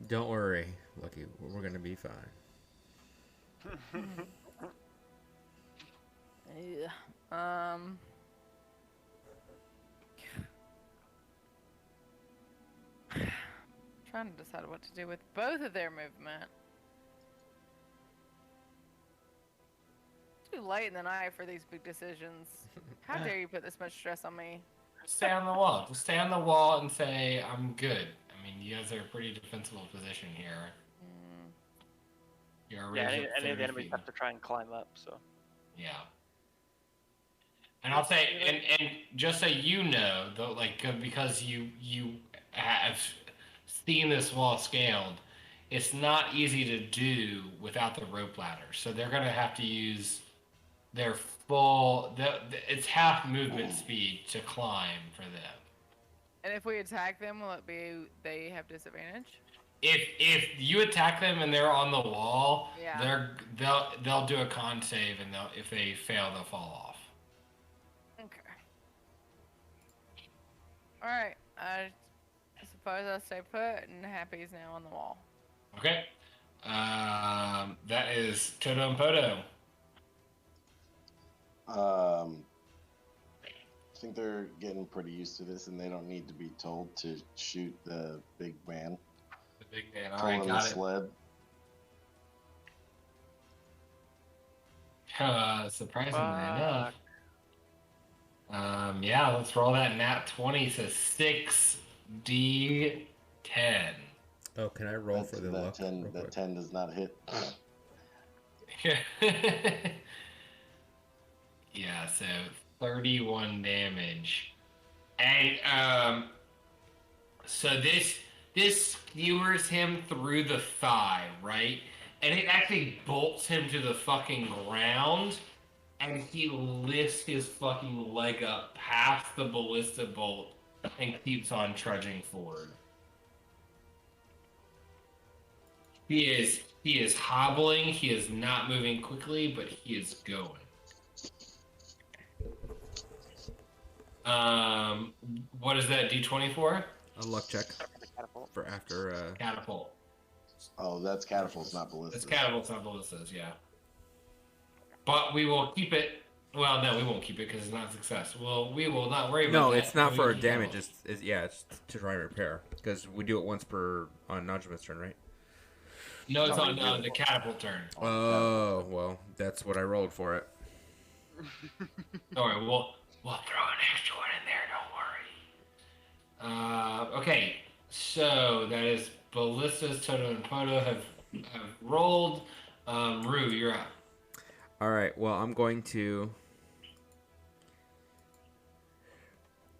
Don't worry, Lucky. We're gonna be fine. Yeah. Trying to decide what to do with both of their movement. Too late in the night for these big decisions. How dare you put this much stress on me? stay on the wall. Just stay on the wall and say, I'm good. I mean, you guys are a pretty defensible position here. Mm. You're Yeah, already at any of 30 the enemies feet. have to try and climb up. So. Yeah. And I'll say, and just so you know, though, like because you have seen this wall scaled, it's not easy to do without the rope ladder. So they're gonna have to use their full. It's half movement speed to climb for them. And if we attack them, will it be they have disadvantage? If you attack them and they're on the wall, Yeah. they'll do a con save, and if they fail, they'll fall off. Okay. All right. I suppose I'll stay put, and Happy's now on the wall. Okay. That is Toto and Poto. I think they're getting pretty used to this, and they don't need to be told to shoot the big man. The big man. All right, Pulling the got it. sled. Surprisingly enough. Yeah, let's roll that nat 20 to 6d10. Oh, can I roll for the luck? 10, that 10 does not hit. Yeah, so 31 damage. And so this skewers him through the thigh, right? And it actually bolts him to the fucking ground, and he lifts his fucking leg up past the ballista bolt and keeps on trudging forward. He is hobbling, he is not moving quickly, but he is going. What is that, D20 for? A luck check for after Catapult. Oh, that's catapults, not ballistas. That's catapults, not ballistas, yeah. But we will keep it. Well, no, we won't keep it because it's not a success. Well, we will not worry about No, that. it's not We for will keep damage. catapult. It's to try and repair because we do it once per on Najima's turn, right? No, it's on the catapult turn. Oh well, that's what I rolled for it. Alright, we'll throw an extra one in there, don't worry. Okay, so that is ballistas, Toto, and Poto have rolled. Rue, you're up. All right. Well, I'm going to.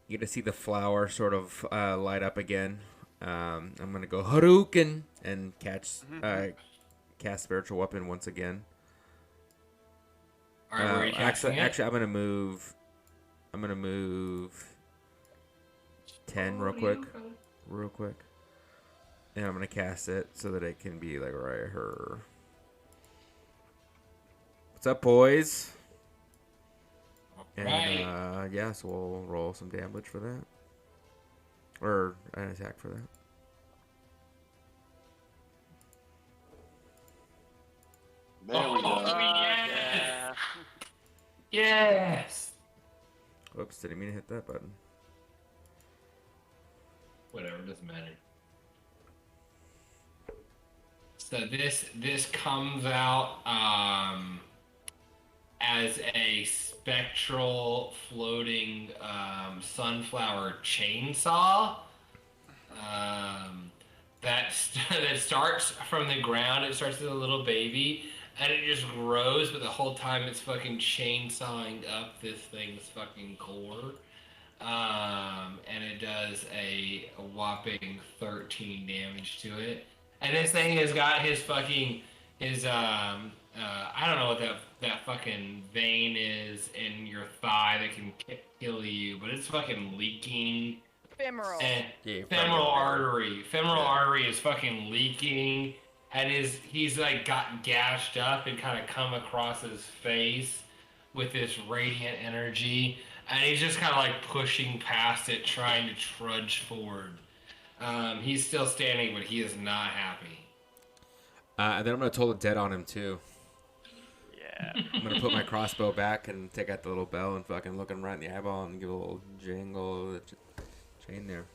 You get to see the flower sort of light up again. I'm gonna go Hadouken and cast spiritual weapon once again. Alright, where are you casting it? Actually, I'm gonna move 10 real quick, and I'm gonna cast it so that it can be like right here. What's up, boys? Right. And yeah, so we'll roll some damage for that, or an attack for that. There we go. Yes! Yes! Whoops, didn't mean to hit that button. Whatever, doesn't matter. So this comes out as a spectral floating sunflower chainsaw that starts from the ground. It starts as a little baby, and it just grows, but the whole time it's fucking chainsawing up this thing's fucking core. And it does a whopping 13 damage to it. And this thing has got his I don't know what that fucking vein is in your thigh that can kill you, but it's fucking leaking. Femoral. And Yeah, femoral artery. Femoral artery is fucking leaking, and he's like got gashed up and kind of come across his face with this radiant energy, and he's just kind of like pushing past it, trying to trudge forward. He's still standing, but he is not happy. And then I'm gonna toll the dead on him too. Yeah. I'm gonna put my crossbow back and take out the little bell and fucking look him right in the eyeball and give a little jingle of the chain there.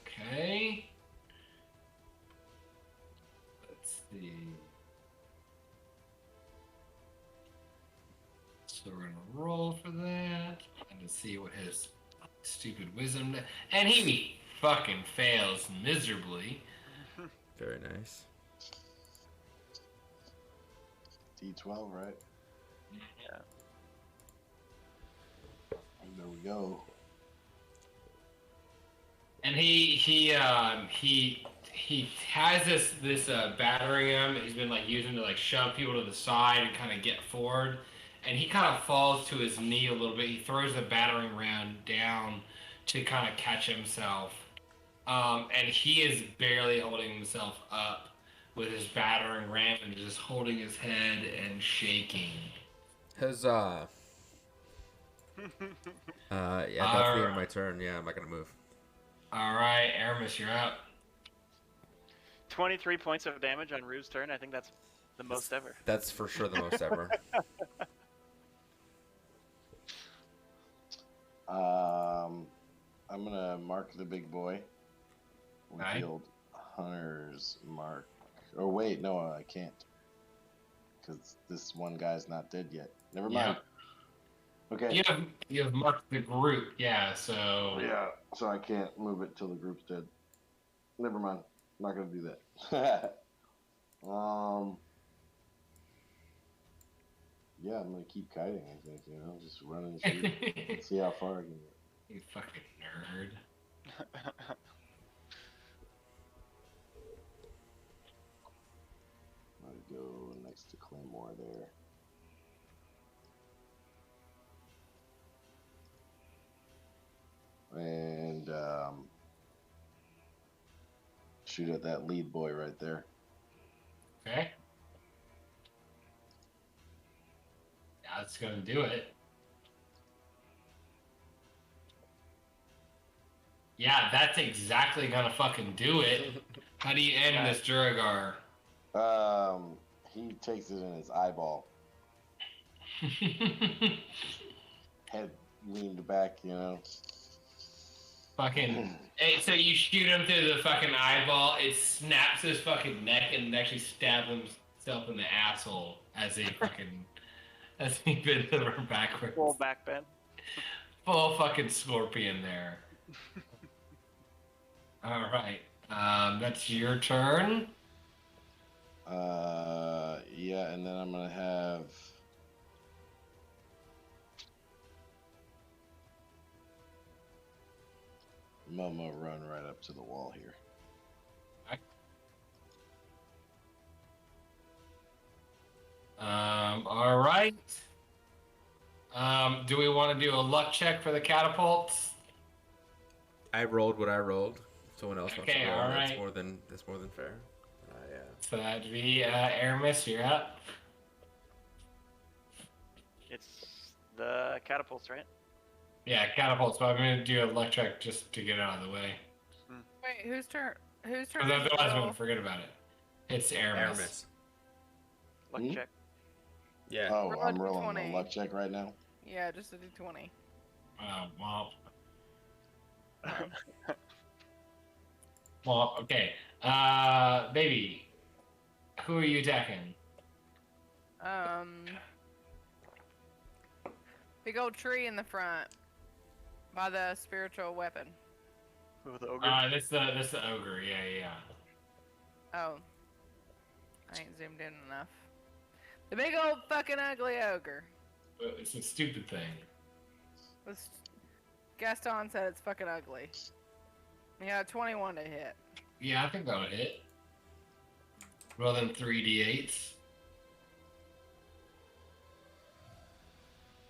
Okay. Let's see. So we're gonna roll for that and to see what his stupid wisdom, and he fucking fails miserably. Very nice. D12, right? Yeah. And there we go. And he has this battering ram that he's been like using to like shove people to the side and kind of get forward. And he kind of falls to his knee a little bit. He throws the battering ram down to kind of catch himself. And he is barely holding himself up with his battering ram and just holding his head and shaking. Huzzah. Yeah, that's the end of my turn. Yeah, I'm not gonna move. All right, Aramis, you're up. 23 points of damage on Rue's turn. I think that's the most ever. That's for sure the most ever. I'm gonna mark the big boy. Right. Field Hunter's mark. Oh wait, no, I can't, because this one guy's not dead yet. Never mind. Okay. You have marked the group, yeah. So Yeah, so I can't move it till the group's dead. Never mind. I'm not gonna do that. Yeah, I'm gonna keep kiting. I think just run and shoot. See how far I can get. You fucking nerd. I'll go next to Claymore there. And shoot at that lead boy right there. Okay. That's gonna do it. Yeah, that's exactly gonna fucking do it. How do you end this Duragar? He takes it in his eyeball. Head leaned back, Fucking. So you shoot him through the fucking eyeball, it snaps his fucking neck and actually stabs himself in the asshole as he bends over backwards. Full back bend. Full fucking scorpion there. All right. That's your turn. Yeah, and then I'm gonna have Momo run right up to the wall here. Okay. All right. Do we want to do a luck check for the catapults? I rolled what I rolled. Someone else wants Okay, to roll. all That's right. more than fair. Yeah. So that'd be Aramis, you're up. It's the catapults, right? Yeah, catapults, but I'm going to do a luck check just to get it out of the way. Wait, whose turn? Whose turn? Otherwise, is it, I'm Will? forget about it. It's Aramis. Luck Hmm? check. Yeah. Oh, Roll I'm a rolling D20. a luck check right now. Yeah, just a D20. Well, okay. Baby, who are you attacking? Big old tree in the front by the spiritual weapon. Ooh, the ogre. This the ogre. Yeah. Oh, I ain't zoomed in enough. The big old fucking ugly ogre. It's a stupid thing. Gaston said it's fucking ugly. Yeah, 21 to hit. Yeah, I think that would hit. Roll them 3d8s.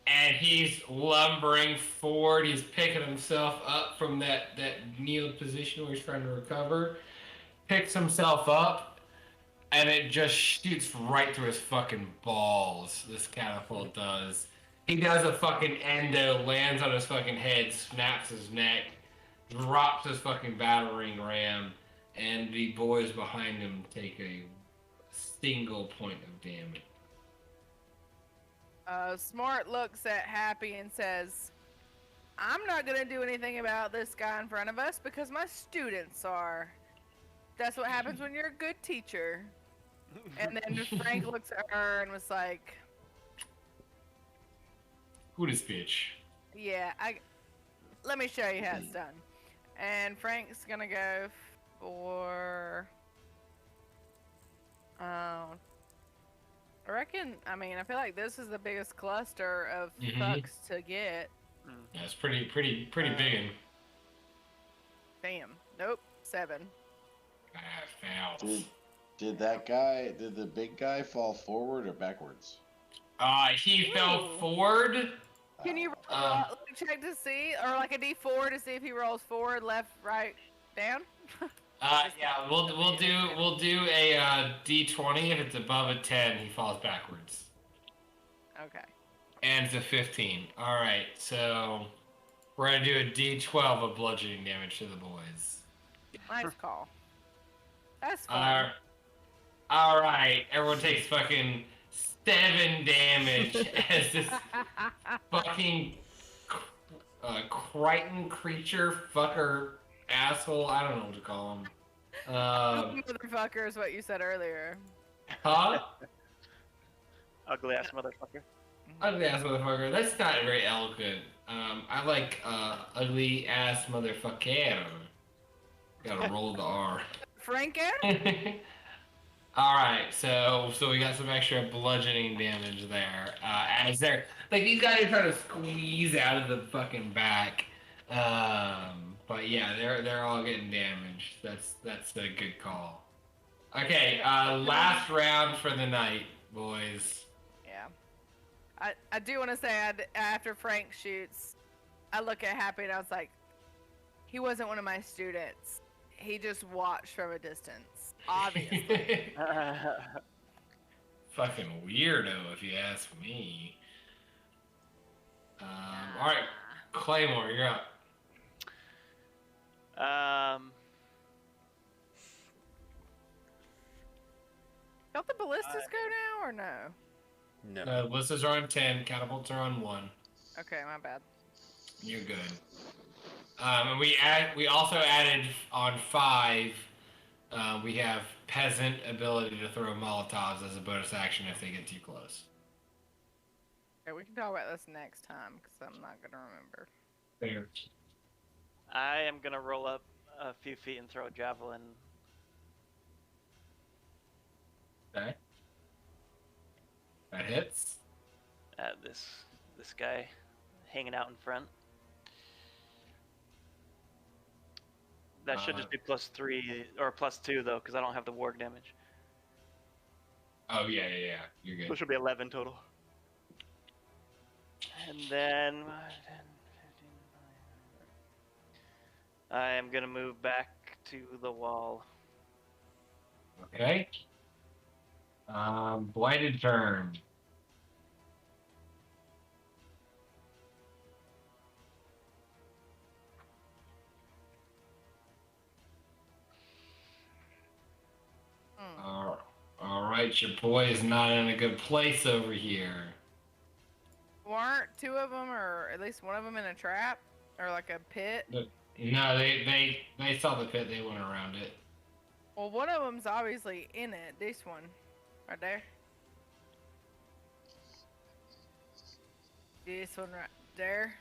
And he's lumbering forward. He's picking himself up from that kneeled position where he's trying to recover. Picks himself up, and it just shoots right through his fucking balls. This catapult does. He does a fucking endo, lands on his fucking head, snaps his neck, drops his fucking battering ram, and the boys behind him take a single point of damage. Smart looks at Happy and says, I'm not going to do anything about this guy in front of us because my students are. That's what happens when you're a good teacher. And then Frank looks at her and was like, Who this bitch? yeah, let me show you how it's done. And Frank's gonna go for. I reckon. I mean, I feel like this is the biggest cluster of fucks to get. Yeah, it's pretty big. Damn. Nope. 7. Failed. Did the big guy fall forward or backwards? He fell forward. Can you check to see, or like a D4 to see if he rolls forward, left, right, down? Yeah, we'll do a D20. If it's above a 10, he falls backwards. Okay. And it's a 15. All right, so we're gonna do a D12 of bludgeoning damage to the boys. Nice call. That's fine. All right, everyone takes fucking 7 damage as this fucking Crichton creature fucker asshole. I don't know what to call him. Motherfucker is what you said earlier. Huh? Ugly ass motherfucker. Ugly ass motherfucker. That's not very eloquent. I like ugly ass motherfucker. Gotta roll the R. Franken? Alright, so we got some extra bludgeoning damage there. As they're like these guys are trying to squeeze out of the fucking back. But yeah, they're all getting damaged. That's a good call. Okay, last round for the night, boys. Yeah. I do want to say, after Frank shoots, I look at Happy and I was like, he wasn't one of my students. He just watched from a distance. Obviously. Fucking weirdo, if you ask me. Alright, Claymore, you're up. Don't the ballistas go now or no? No. Ballistas are on 10, catapults are on 1. Okay, my bad. You're good. And we also added on 5. We have peasant ability to throw Molotovs as a bonus action if they get too close. Okay, we can talk about this next time because I'm not gonna remember. Fair. I am gonna roll up a few feet and throw a javelin. Okay. That hits. At this guy hanging out in front. That should just be +3 or +2 though, because I don't have the warg damage. Oh yeah, you're good. So it should be 11 total. And then 10, 15, I am gonna move back to the wall. Okay. Blighted turn. All right, your boy is not in a good place over here. Weren't 2 of them, or at least one of them, in a trap or like a pit? No, they saw the pit. They went around it. Well, one of them's obviously in it. This one, right there. This one right there.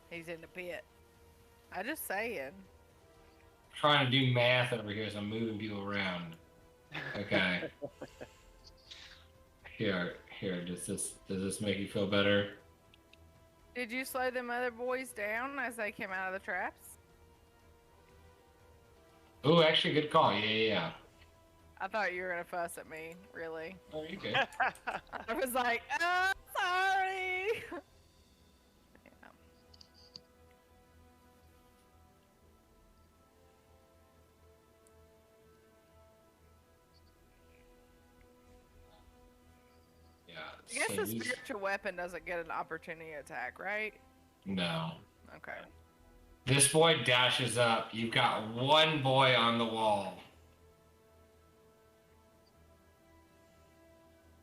He's in the pit. I just saying. Trying to do math over here, so I'm moving people around. Okay. Here. Does this make you feel better? Did you slow them other boys down as they came out of the traps? Oh, actually, good call. Yeah. I thought you were gonna fuss at me. Really? Oh, you good? I was like, oh, sorry. Yeah. Yeah. I guess so the these- spiritual weapon doesn't get an opportunity attack, right? No. Okay. This boy dashes up. You've got one boy on the wall.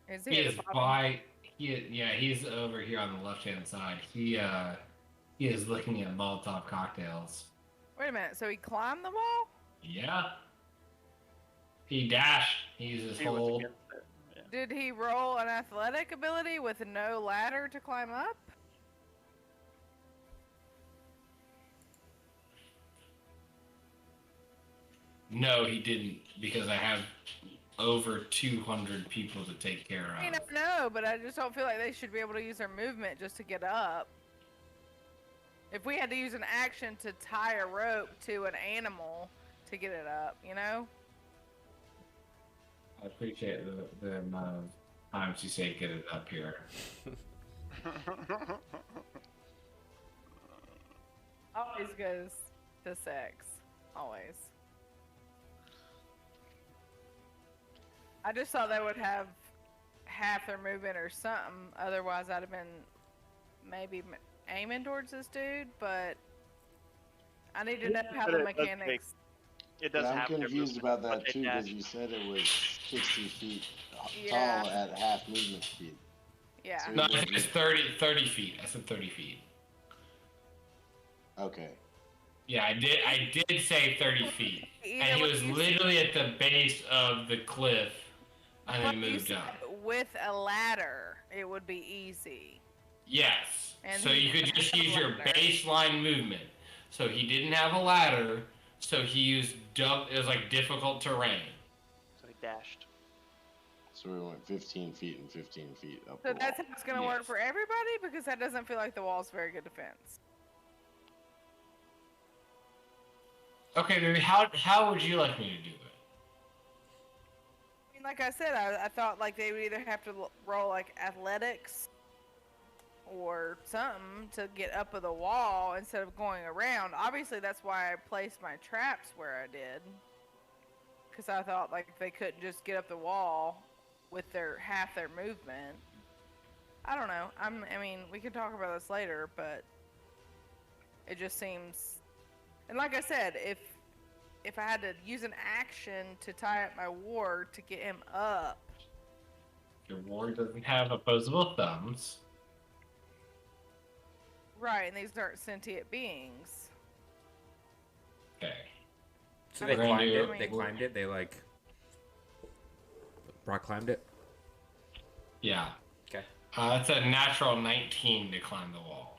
Is He he is he's over here on the left-hand side. He is looking at Molotov cocktails. Wait a minute. So he climbed the wall? Yeah. He dashed. He used his He was whole. against it. Yeah. Did he roll an athletic ability with no ladder to climb up? No, he didn't, because I have over 200 people to take care I mean, of. I know, but I just don't feel like they should be able to use their movement just to get up. If we had to use an action to tie a rope to an animal to get it up, you know? I appreciate the amount of times you say get it up here. Always goes to sex. Always. I just thought they would have half their movement or something. Otherwise, I'd have been maybe aiming towards this dude, but I need to know how the mechanics. It does Yeah, I'm have their confused movement, about that but too, they because dash. you said it was 60 feet Yeah. tall at half movement speed. Yeah. So No, I think it's 30 feet. I said 30 feet. Okay. Yeah, I did say 30 feet. Either And he way, was you literally at the base of the cliff and But then you moved said up. with a ladder, it would be easy. Yes. And So he you could didn't just have a use your ladder. baseline movement. So he didn't have a ladder, so he used it was like difficult terrain. So he dashed. So we went 15 feet and 15 feet up So the that's wall. how it's going to work Yes. for everybody? Because that doesn't feel like the wall's very good defense. Okay, baby, how would you like me to do it? I mean, like I said, I thought like they would either have to roll like athletics or something to get up of the wall instead of going around. Obviously, that's why I placed my traps where I did. Because I thought like they couldn't just get up the wall with their half their movement. I don't know. I mean, we can talk about this later, but it just seems. And like I said, if I had to use an action to tie up my ward to get him up, Your ward doesn't have opposable thumbs. right? And these aren't sentient beings. Okay. So I they mean, climbed do- it. They climbed it. They like. Brock climbed it. Yeah. Okay. That's a natural 19 to climb the wall.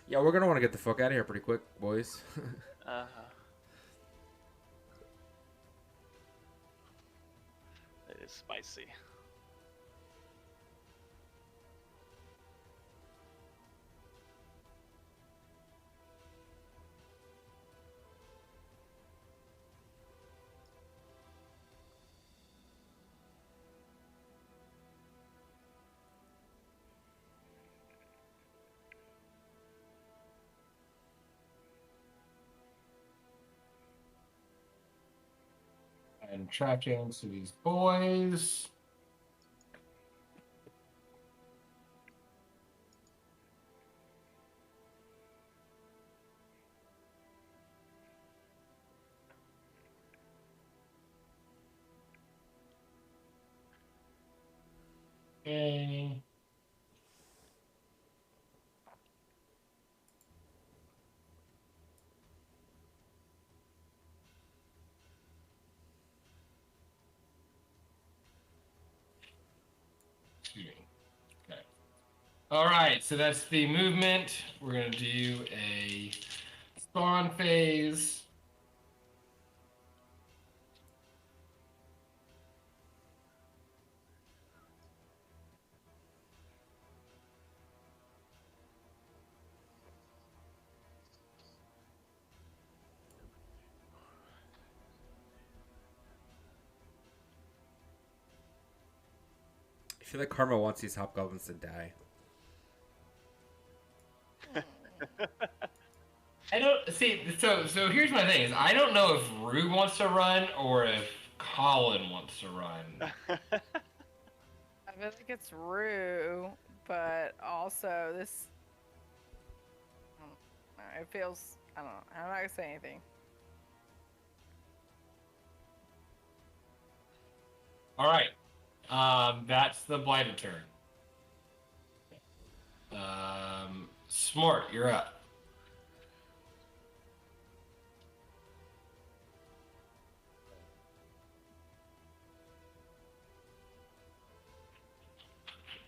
Yeah, we're gonna want to get the fuck out of here pretty quick, boys. Uh-huh. It is spicy. And tracking to these boys. Okay. Excuse me. Okay. All right, so that's the movement. We're gonna do a spawn phase. I feel like Karma wants these hobgoblins to die. I don't see. So here's my thing: is I don't know if Rue wants to run or if Colin wants to run. I feel like it's Rue, but also this. It feels. I don't know. I'm not gonna say anything. All right, that's the blighted turn. Smart, you're up.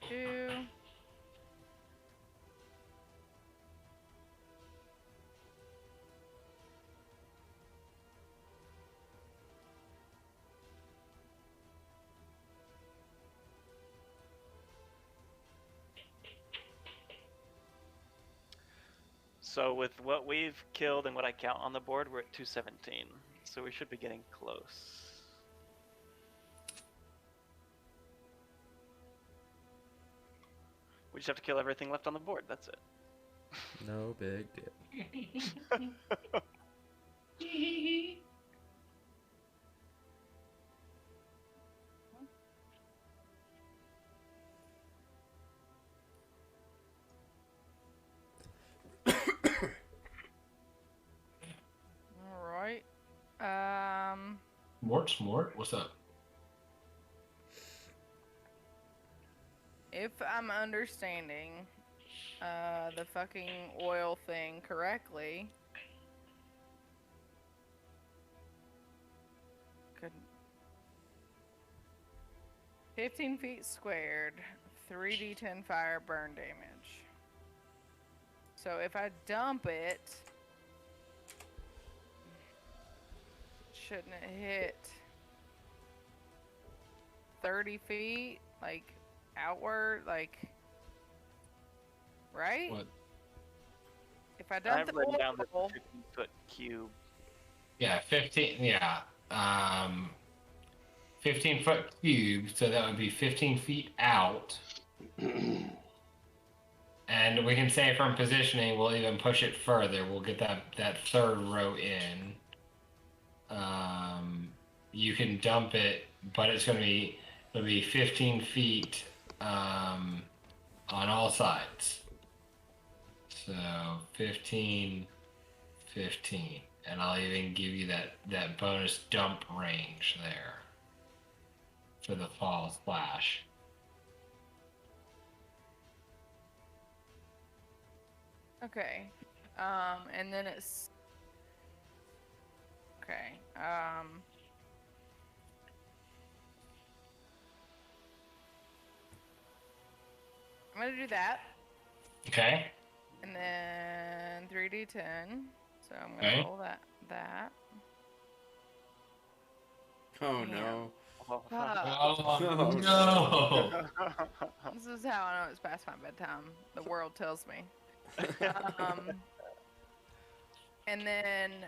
Two. So with what we've killed and what I count on the board, we're at 217. So we should be getting close. We just have to kill everything left on the board. That's it. No big deal. All right. Mort, what's up? If I'm understanding the fucking oil thing correctly, good. 15 feet squared, 3d10 fire burn damage. So if I dump it, shouldn't it hit 30 feet? Like, outward? Like, right? What? If I dump I've the written down the oil, 15-foot cube. Yeah, 15. Yeah. 15-foot cube, so that would be 15 feet out. And we can say from positioning, we'll even push it further. We'll get that third row in. You can dump it, but it'll be 15 feet on all sides. So 15, 15. And I'll even give you that bonus dump range there for the fall splash. okay. And then it's okay. I'm gonna do that, Okay. and then 3d10. So I'm gonna Okay. roll that. Oh Yeah. no. Oh, Oh no! This is how I know it's past my bedtime. The world tells me. And then,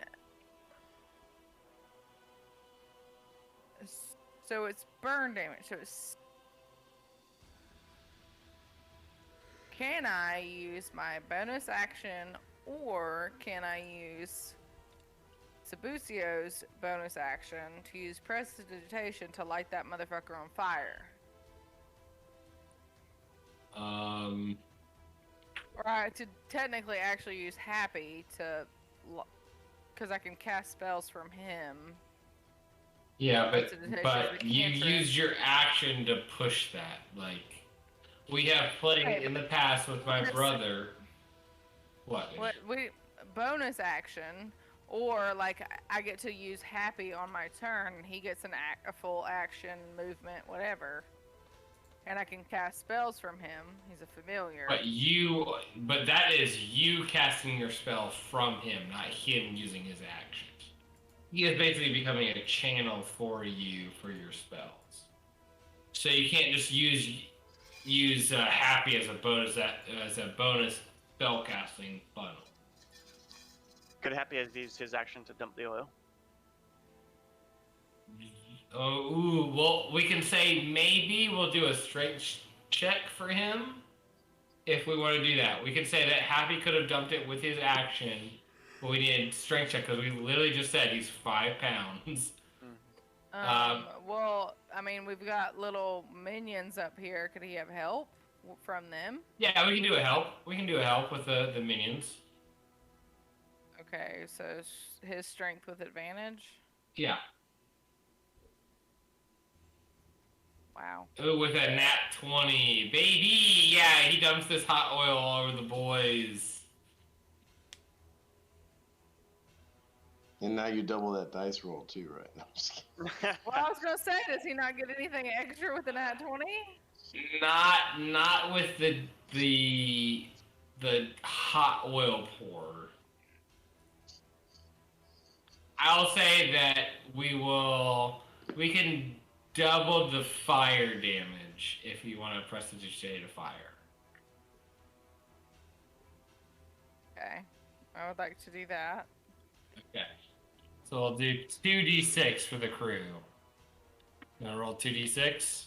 so it's burn damage. So it's. Can I use my bonus action, or can I use Sabucio's bonus action to use prestidigitation to light that motherfucker on fire? Or I to technically actually use Happy to, because I can cast spells from him. Yeah, Prestidigitation but is a you cantrip. use your action to push that. Like we have played Right, in the past with my this- brother. What? What we bonus action, or like I get to use Happy on my turn, and he gets a full action movement, whatever, and I can cast spells from him. He's a familiar. But that is you casting your spell from him, not him using his actions. He is basically becoming a channel for you for your spells. So you can't just use Happy as a bonus spell casting funnel. Could Happy have used his action to dump the oil? Oh, ooh, well, we can say maybe we'll do a strength check for him if we want to do that. We can say that Happy could have dumped it with his action, but we need a strength check because we literally just said he's 5 pounds. Well, I mean, we've got little minions up here. Could he have help from them? Yeah, we can do a help. We can do a help with the minions. Okay, so his strength with advantage. Yeah. Wow. Ooh, with a nat 20. Baby! Yeah, he dumps this hot oil all over the boys. And now you double that dice roll too, right? No, I'm just kidding. Well, I was gonna say, does he not get anything extra with the nat 20? Not with the hot oil pour. I'll say that we can double the fire damage if you want to prestidigitate a fire. Okay. I would like to do that. Okay. So we'll do 2d6 for the crew. Gonna roll 2d6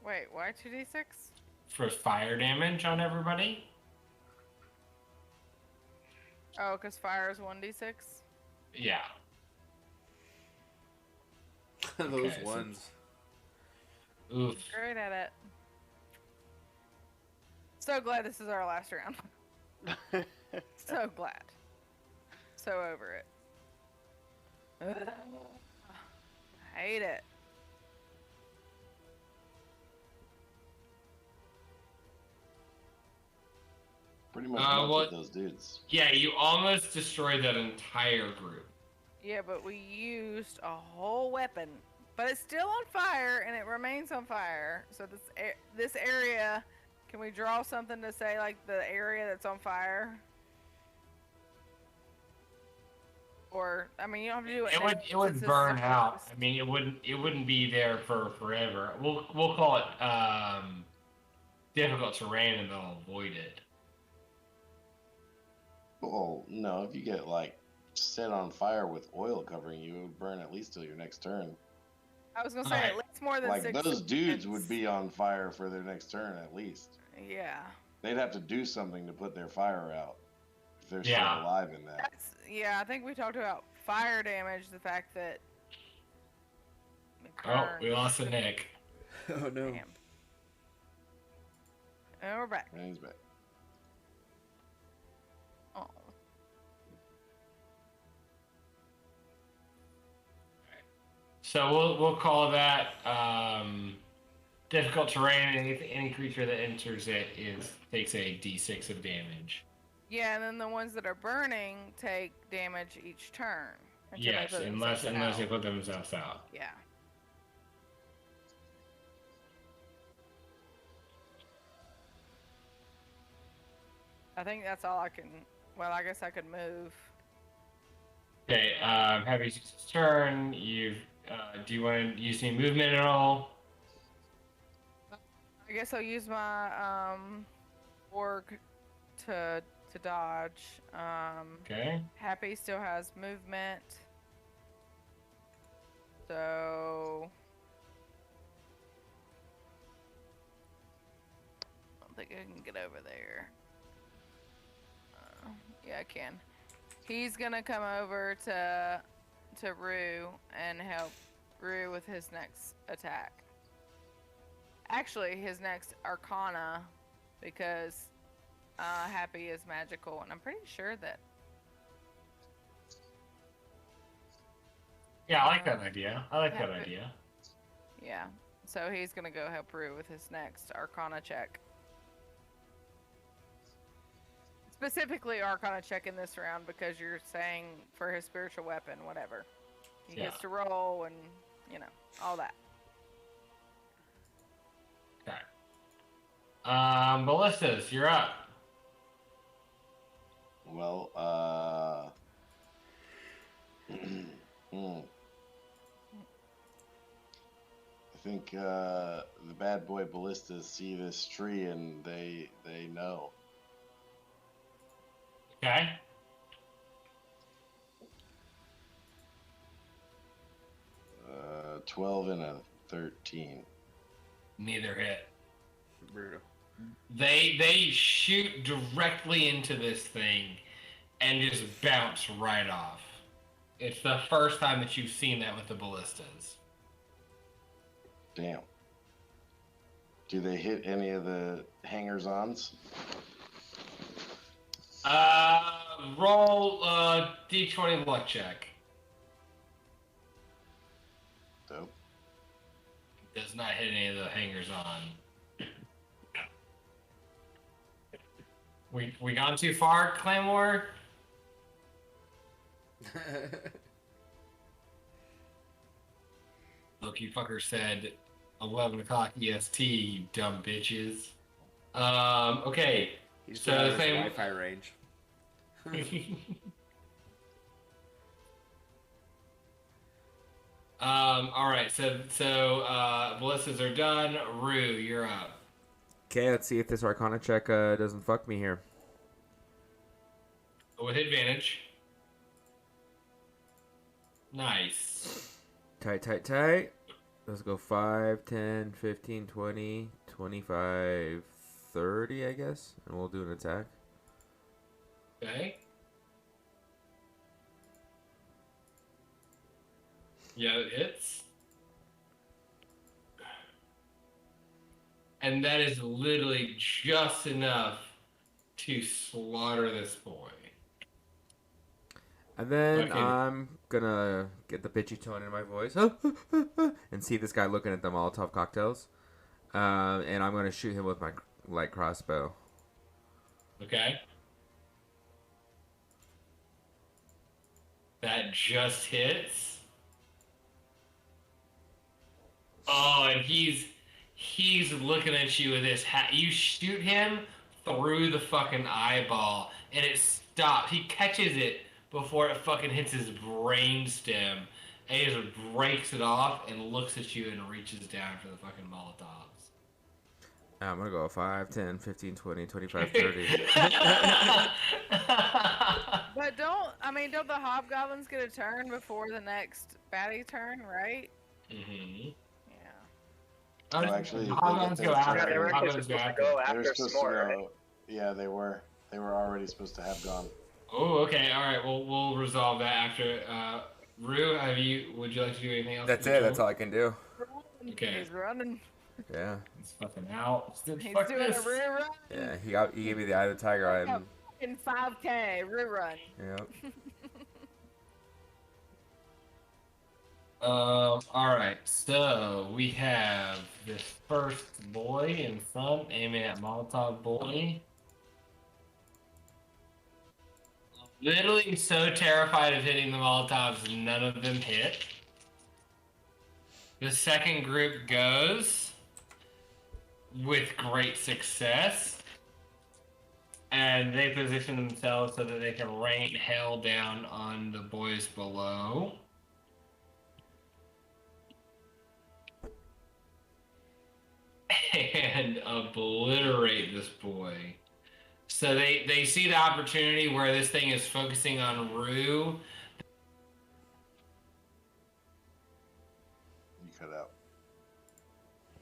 Wait, why 2d6? for fire damage on everybody. Oh, because fire is 1d6? Yeah. Those Okay, so- ones. Oof. Great at it. So glad this is our last round. So glad. So over it. Ugh. Hate it. Pretty much Uh, melted what- those dudes. Yeah, you almost destroyed that entire group. Yeah, but we used a whole weapon. But it's still on fire, and it remains on fire. So this area, can we draw something to say, like, the area that's on fire? Or, I mean, you don't have to do it. It now, would since this is burn a out. first. I mean, it wouldn't be there for forever. We'll call it difficult terrain, and they'll avoid it. Oh no! If you get like set on fire with oil covering you, it would burn at least till your next turn. I was gonna say Alright. at least more than Like 6 those dudes would seconds. be on fire for their next turn at least. Yeah. They'd have to do something to put their fire out if they're Yeah. still alive in that. Yeah, I think we talked about fire damage, the fact that it Oh, burned. we lost a Nick. Oh no. Damn. And we're back. And he's back. Oh. So we'll call that difficult terrain. Any creature that enters it takes a d6 of damage. Yeah, and then the ones that are burning take damage each turn. until they Yes, put unless themselves they out. put themselves out. Yeah. I think that's all I can. Well, I guess I could move. Okay, Happy's turn. Do you want to use any movement at all? I guess I'll use my org to dodge. Okay. Happy still has movement. So I don't think I can get over there. Yeah, I can. He's gonna come over to Rue and help Rue with his next attack. Actually, his next Arcana, because Happy is magical, and I'm pretty sure that. Yeah, I like that idea. Happy- idea. Yeah, so he's gonna go help Rue with his next Arcana check. Specifically Arcana check in this round because you're saying for his spiritual weapon, whatever. He Yeah. gets to roll and, all that. Okay. Ballistas, you're up. Well, I think the bad boy ballistas see this tree and they know. Okay. Uh, 12 and a 13. Neither hit. Brutal. They shoot directly into this thing and just bounce right off. It's the first time that you've seen that with the ballistas. Damn. Do they hit any of the hangers-ons? Roll d20 luck check. Dope. Does not hit any of the hangers on. We gone too far, Claymore? Look, you fucker said 11 o'clock EST, you dumb bitches. Okay. He's So so his same- Wi-Fi range. Alright, so ballistas are done. Rue, you're up. Okay, let's see if this Arcana check doesn't fuck me here. with advantage. Nice. Tight, tight, tight. Let's go 5, 10, 15, 20, 25, 30, I guess. And we'll do an attack. Okay. Yeah, it hits. And that is literally just enough to slaughter this boy. And then Okay. I'm gonna get the bitchy tone in my voice and see this guy looking at the Molotov cocktails. And I'm gonna shoot him with my light crossbow. Okay. That just hits. Oh, and he's looking at you with his hat. You shoot him through the fucking eyeball, and it stops. He catches it before it fucking hits his brainstem, and he just breaks it off and looks at you and reaches down for the fucking Molotovs. I'm gonna go 5, 10, 15, 20, 25, 30. But don't the hobgoblins get a turn before the next baddie turn, right? Mm-hmm. Yeah. Well, actually, they Hobgoblins get go their after. turn. They were actually Hobgoblins supposed to after. go They were after supposed some to more, right? go. Yeah, they were. They were already supposed to have gone. Oh, okay. All right. Well, we'll resolve that after. Rue, would you like to do anything else? That's it. That's all I can do. Okay. He's running. Yeah. He's fucking out. He's Fuck doing this. a rear run. Yeah. He gave me the eye of the tiger. I'm. In 5K, rear run. Yep. All right. So we have this first boy in front, aiming at Molotov boy. Literally so terrified of hitting the Molotovs, none of them hit. The second group goes with great success. And they position themselves so that they can rain hell down on the boys below. And obliterate this boy. So they see the opportunity where this thing is focusing on Rue. You cut out.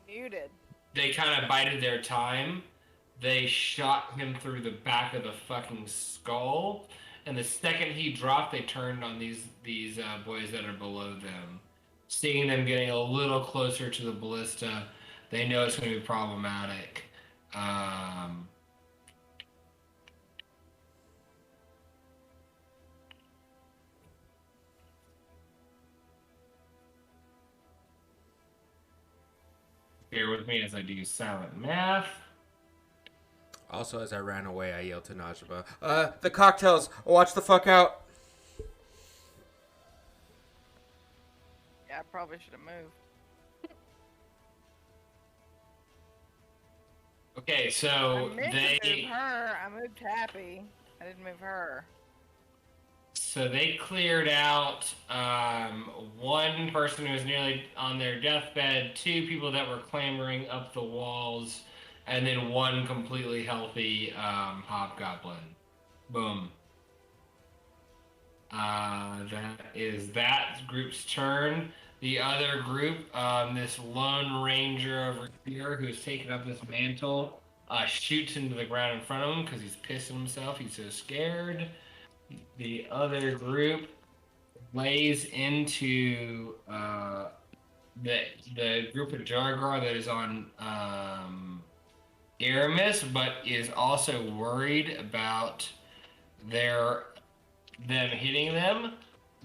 Muted. They kind of bided their time. They shot him through the back of the fucking skull, and the second he dropped, they turned on these boys that are below them. Seeing them getting a little closer to the ballista, they know it's going to be problematic. Bear with me as I do silent math. Also, as I ran away, I yelled to Najaba, the cocktails, watch the fuck out. Yeah, I probably should have moved. Okay, I so meant to move her. I moved Happy. I didn't move her. So they cleared out one person who was nearly on their deathbed, two people that were clambering up the walls, and then one completely healthy hobgoblin. Boom. That is that group's turn. The other group, this lone ranger over here who's taken up this mantle, shoots into the ground in front of him because he's pissing himself. He's so scared. The other group lays into the group of Jargar that is on Aramis, but is also worried about them hitting them.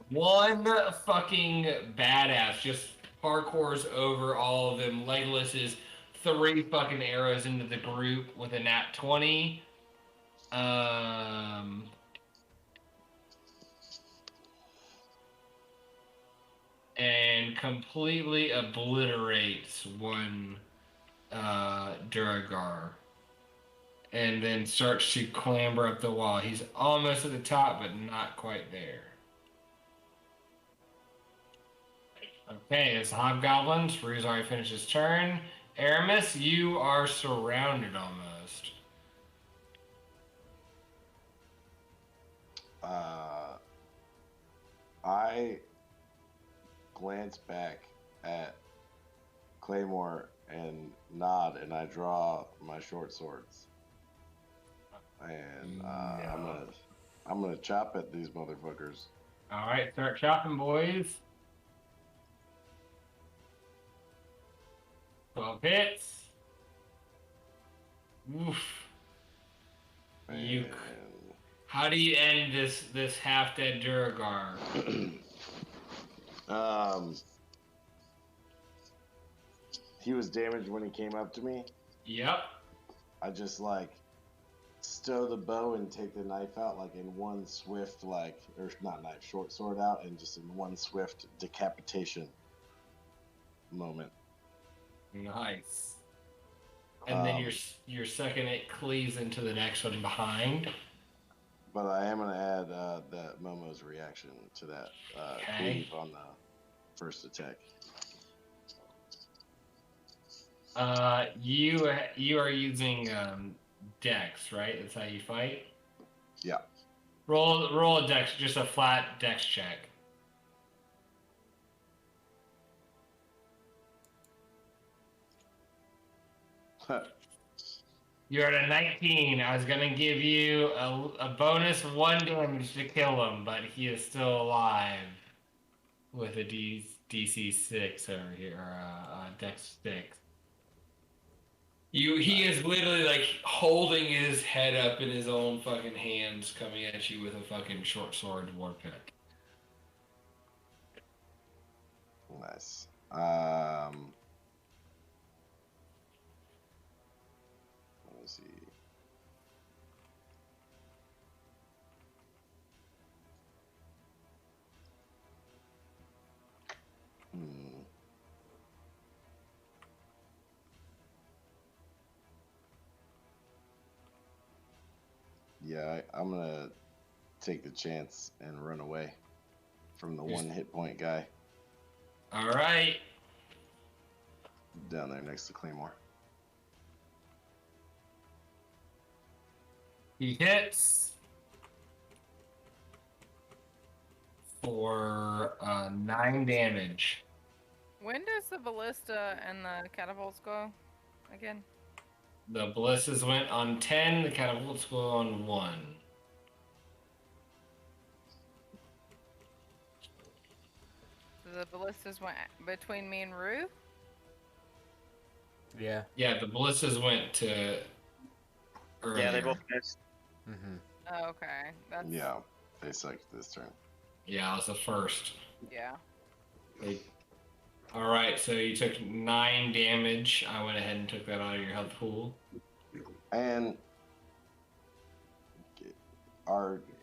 One fucking badass just parkours over all of them. Legless is 3 fucking arrows into the group with a nat 20. And completely obliterates one Duragar. And then starts to clamber up the wall. He's almost at the top, but not quite there. Okay, it's Hobgoblins. Rue's already finished his turn. Aramis, you are surrounded almost. I glance back at Claymore and nod, and I draw my short swords. And I'm gonna chop at these motherfuckers. All right, start chopping, boys. 12 hits. Oof. And How do you end this half-dead Duragar? He was damaged when he came up to me. Yep. I just like stow the bow and take the knife out like in one swift or not knife, short sword out, and just in one swift decapitation moment. Nice. And then your second it cleaves into the next one behind. But I am gonna add that Momo's reaction to that cleave on the first attack. You are using Dex, right? That's how you fight. Yeah. Roll a Dex, just a flat Dex check. You're at a 19. I was gonna give you a bonus 1 damage to kill him, but he is still alive with a DC 6 over here, or Dex 6. He is literally like holding his head up in his own fucking hands, coming at you with a fucking short sword warpick. Nice. Let me see. Yeah, I'm gonna take the chance and run away from the one hit point guy. All right. Down there next to Claymore. He hits for 9 damage. When does the ballista and the catapults go again? The ballistas went on 10, the catapults go on 1. The ballistas went between me and Rue? Yeah. Yeah, the ballistas went to earlier. Yeah, they both missed. Mm-hmm. Oh, okay. That's... Yeah, they sucked this turn. Yeah, it was the first. Yeah. All right, so you took 9 damage. I went ahead and took that out of your health pool. And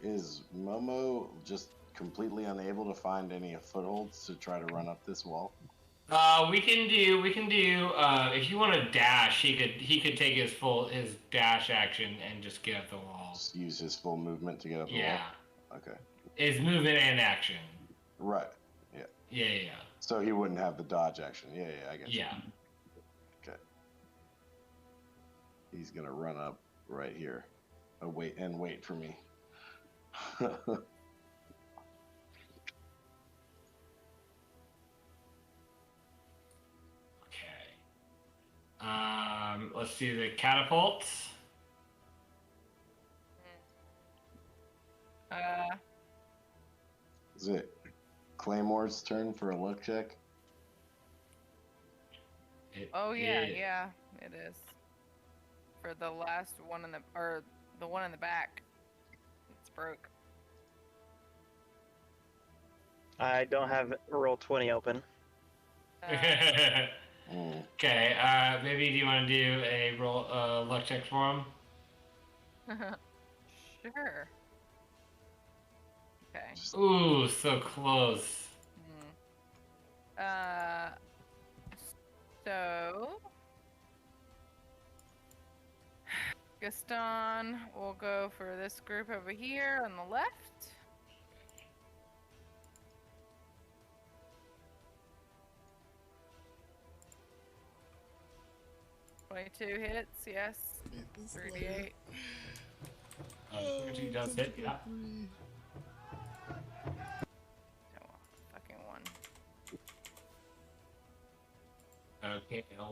is Momo just completely unable to find any footholds to try to run up this wall? We can do. If you want to dash, he could take his dash action and just get up the wall. Just use his full movement to get up the wall? Yeah. Okay. His movement and action. Right. Yeah. Yeah. So he wouldn't have the dodge action. Yeah, I guess. Yeah. Okay. He's gonna run up right here. Wait for me. Let's do the catapults. Is it Claymore's turn for a luck check? Oh yeah, it is. For the last one the one in the back. It's broke. I don't have roll 20 open. Okay, maybe do you want to do a roll luck check for him? Sure. Okay. Ooh, so close. So Gaston will go for this group over here on the left. $22 hits, yes. 38. 32 does hit, yeah.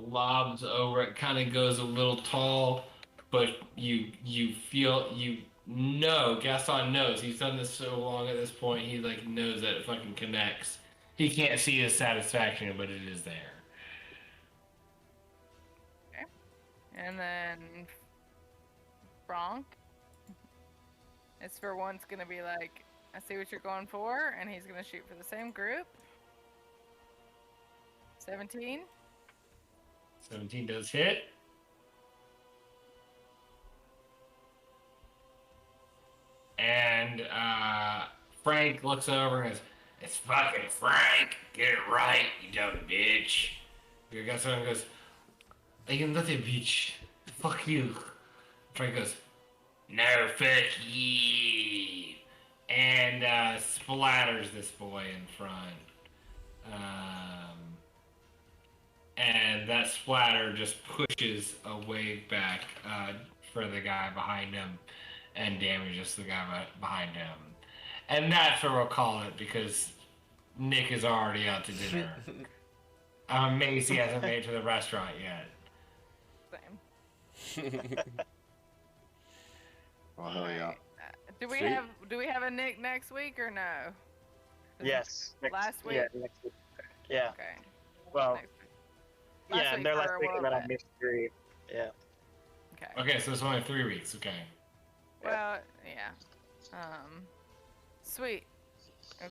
lobs over. It kind of goes a little tall, but you feel Gaston knows he's done this so long at this point. He like knows that it fucking connects. He can't see his satisfaction, but it is there. Okay. And then Frank. It's for once gonna be like, I see what you're going for, and he's gonna shoot for the same group. 17. 17 does hit. And Frank looks over and goes, "It's fucking Frank. Get it right, you dumb bitch." Your guy someone goes, "I am not a bitch. Fuck you." Frank goes, "No, fuck you." And splatters this boy in front. And that splatter just pushes a wave back for the guy behind him and damages the guy behind him. And that's what we'll call it because Nick is already out to dinner. I'm amazed he hasn't made it to the restaurant yet. Same. Well, hell yeah. Do we Sweet. have a Nick next week or no? Yes. Last week? Yeah, next week. Yeah. Okay. Well, Next week. Last yeah, week they're for last a week, and then I little bit. missed 3. Yeah. Okay. Okay, so it's only 3 weeks. Okay. Well, yeah. Sweet.